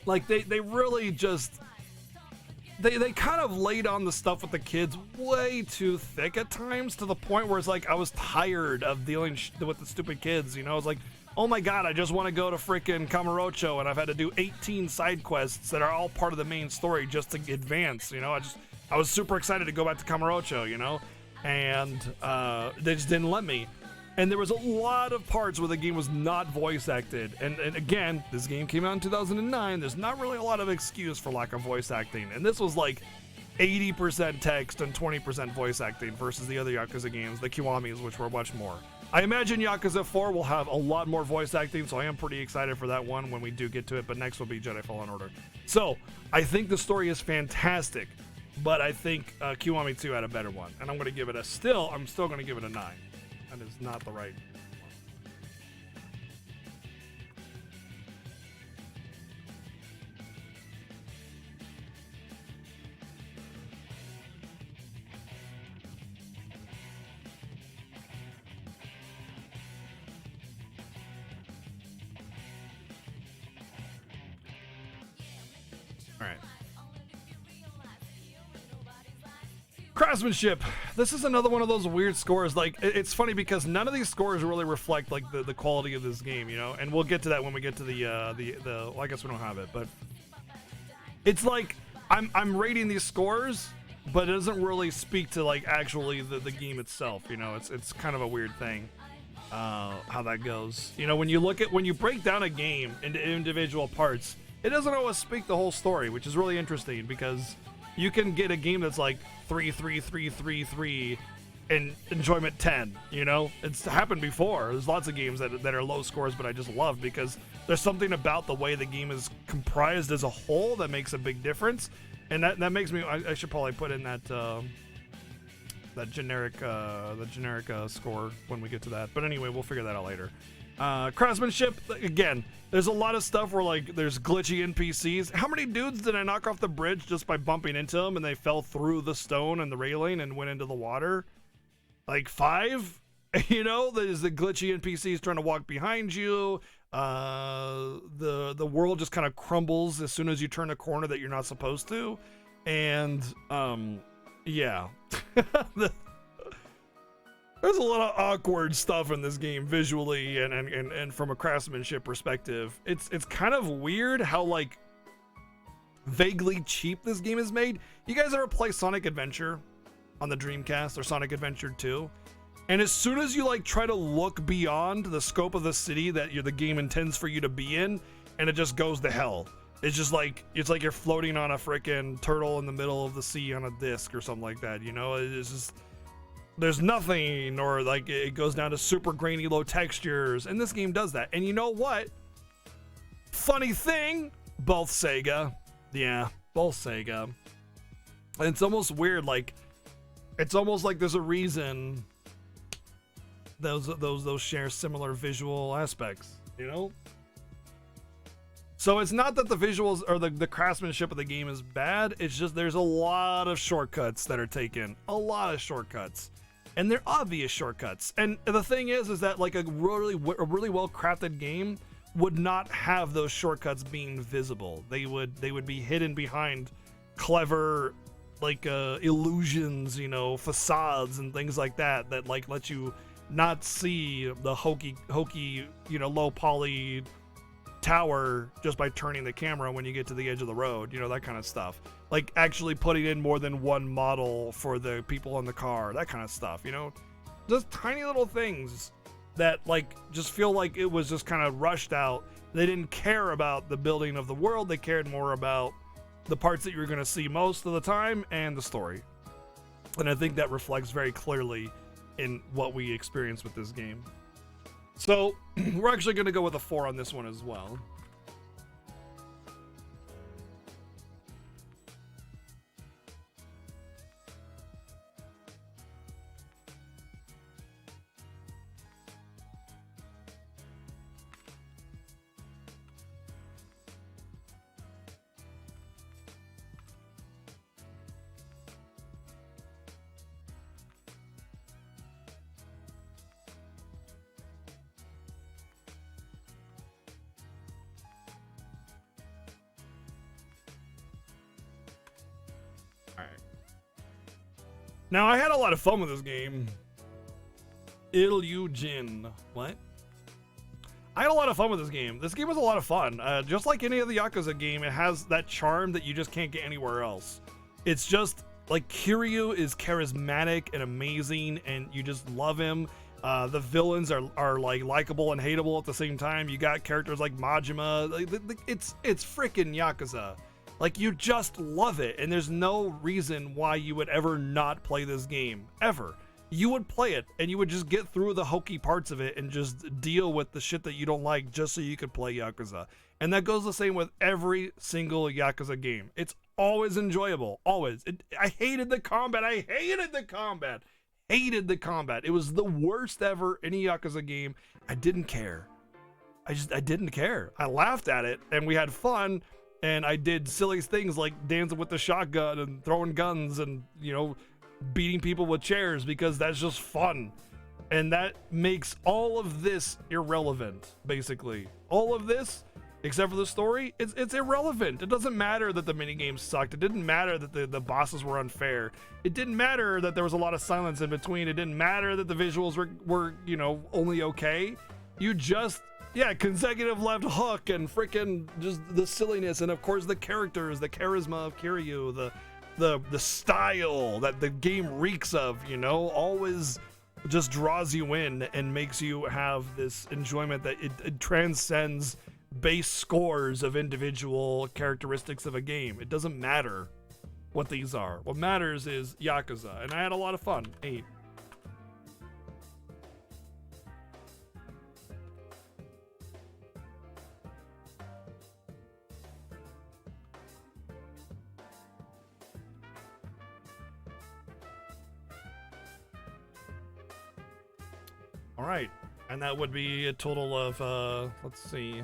Like, they really just... They kind of laid on the stuff with the kids way too thick at times, to the point where it's like I was tired of dealing with the stupid kids, you know? I was like, oh my god, I just want to go to freaking Kamurocho, and I've had to do 18 side quests that are all part of the main story just to advance, you know? I was super excited to go back to Kamurocho, you know? And they just didn't let me. And there was a lot of parts where the game was not voice acted. And again, this game came out in 2009. There's not really a lot of excuse for lack of voice acting. And this was like 80% text and 20% voice acting versus the other Yakuza games, the Kiwamis, which were much more. I imagine Yakuza 4 will have a lot more voice acting, so I am pretty excited for that one when we do get to it. But next will be Jedi Fallen Order. So I think the story is fantastic. But I think Kiwami 2 had a better one. And I'm going to give it I'm still going to give it a 9. That is not the right. All right. Craftsmanship. This is another one of those weird scores. Like, it's funny because none of these scores really reflect like the quality of this game, you know. And we'll get to that when we get to the well, I guess we don't have it, but it's like I'm rating these scores, but it doesn't really speak to like actually the game itself, you know. It's kind of a weird thing how that goes. You know, when you break down a game into individual parts, it doesn't always speak the whole story, which is really interesting because you can get a game that's like 3, 3, 3, 3, 3, and enjoyment 10, you know? It's happened before. There's lots of games that are low scores, but I just love because there's something about the way the game is comprised as a whole that makes a big difference. And that makes me, I should probably put in that generic score when we get to that. But anyway, we'll figure that out later. Craftsmanship, again, there's a lot of stuff where like there's glitchy NPCs. How many dudes did I knock off the bridge just by bumping into them and they fell through the stone and the railing and went into the water? Like 5? You know, there's the glitchy NPCs trying to walk behind you. The world just kind of crumbles as soon as you turn a corner that you're not supposed to. And yeah. There's a lot of awkward stuff in this game visually and from a craftsmanship perspective. It's kind of weird how like vaguely cheap this game is made. You guys ever play Sonic Adventure on the Dreamcast or Sonic Adventure 2? And as soon as you like try to look beyond the scope of the city that the game intends for you to be in, and it just goes to hell. It's just like, it's like you're floating on a freaking turtle in the middle of the sea on a disc or something like that, you know? It's just, there's nothing, or like it goes down to super grainy low textures, and this game does that. And you know what? Funny thing, both Sega. Yeah, both Sega. And it's almost weird, like, it's almost like there's a reason those share similar visual aspects, you know? So it's not that the visuals or the craftsmanship of the game is bad, it's just there's a lot of shortcuts that are taken. A lot of shortcuts. And they're obvious shortcuts. And the thing is that like a really well crafted game would not have those shortcuts being visible. They would be hidden behind clever like illusions, you know, facades and things like that like let you not see the hokey, you know, low poly tower just by turning the camera when you get to the edge of the road, you know, that kind of stuff. Like actually putting in more than one model for the people in the car, that kind of stuff, you know, just tiny little things that like just feel like it was just kind of rushed out. They didn't care about the building of the world. They cared more about the parts that you're going to see most of the time and the story. And I think that reflects very clearly in what we experience with this game. So we're actually going to go with a 4 on this one as well. Now, I had a lot of fun with this game. Ilyujin. What? I had a lot of fun with this game. This game was a lot of fun. Just like any other Yakuza game, it has that charm that you just can't get anywhere else. It's just, like, Kiryu is charismatic and amazing, and you just love him. The villains are like, likable and hateable at the same time. You got characters like Majima. Like, it's freaking Yakuza. Like, you just love it, and there's no reason why you would ever not play this game, ever. You would play it, and you would just get through the hokey parts of it and just deal with the shit that you don't like just so you could play Yakuza. And that goes the same with every single Yakuza game. It's always enjoyable, always. I hated the combat. I hated the combat. Hated the combat. It was the worst ever in a Yakuza game. I didn't care. I didn't care. I laughed at it, and we had fun. And I did silly things like dancing with the shotgun and throwing guns and, you know, beating people with chairs because that's just fun. And that makes all of this irrelevant, basically. All of this, except for the story, it's irrelevant. It doesn't matter that the minigames sucked. It didn't matter that the bosses were unfair. It didn't matter that there was a lot of silence in between. It didn't matter that the visuals were you know, only okay. You just... yeah, consecutive left hook and freaking just the silliness, and of course the characters, the charisma of Kiryu, the style that the game reeks of, you know, always just draws you in and makes you have this enjoyment that it transcends base scores of individual characteristics of a game. It doesn't matter what these are. What matters is Yakuza, and I had a lot of fun. 8. All right, and that would be a total of, let's see,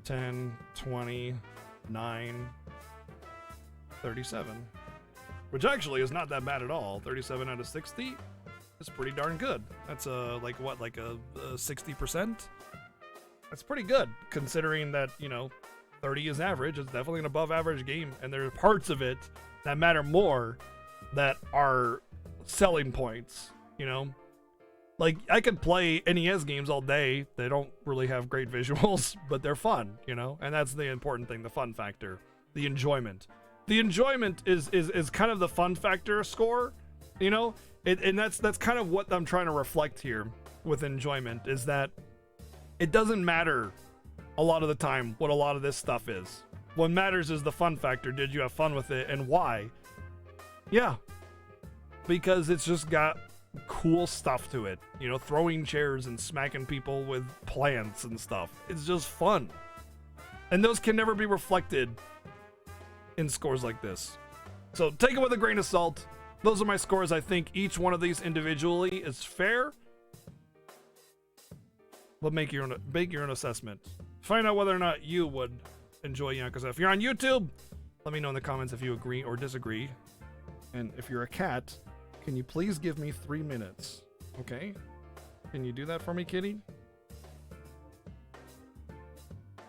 10, 20, 9, 37. Which actually is not that bad at all. 37 out of 60 is pretty darn good. That's like what, like a 60%? That's pretty good, considering that, you know, 30 is average. It's definitely an above average game, and there are parts of it that matter more that are selling points, you know? Like, I could play NES games all day. They don't really have great visuals, but they're fun, you know? And that's the important thing, the fun factor, the enjoyment. The enjoyment is kind of the fun factor score, You know, and that's kind of what I'm trying to reflect here with enjoyment, is that it doesn't matter a lot of the time what a lot of this stuff is. What matters is the fun factor. Did you have fun with it, and why? Yeah, because it's just got cool stuff to it. You know, throwing chairs and smacking people with plants and stuff. It's just fun. And those can never be reflected in scores like this. So take it with a grain of salt. Those are my scores. I think each one of these individually is fair. But make your own assessment. Find out whether or not you would enjoy Yakuza. If you're on YouTube, let me know in the comments if you agree or disagree. And if you're a cat, can you please give me 3 minutes? Okay? Can you do that for me, kitty?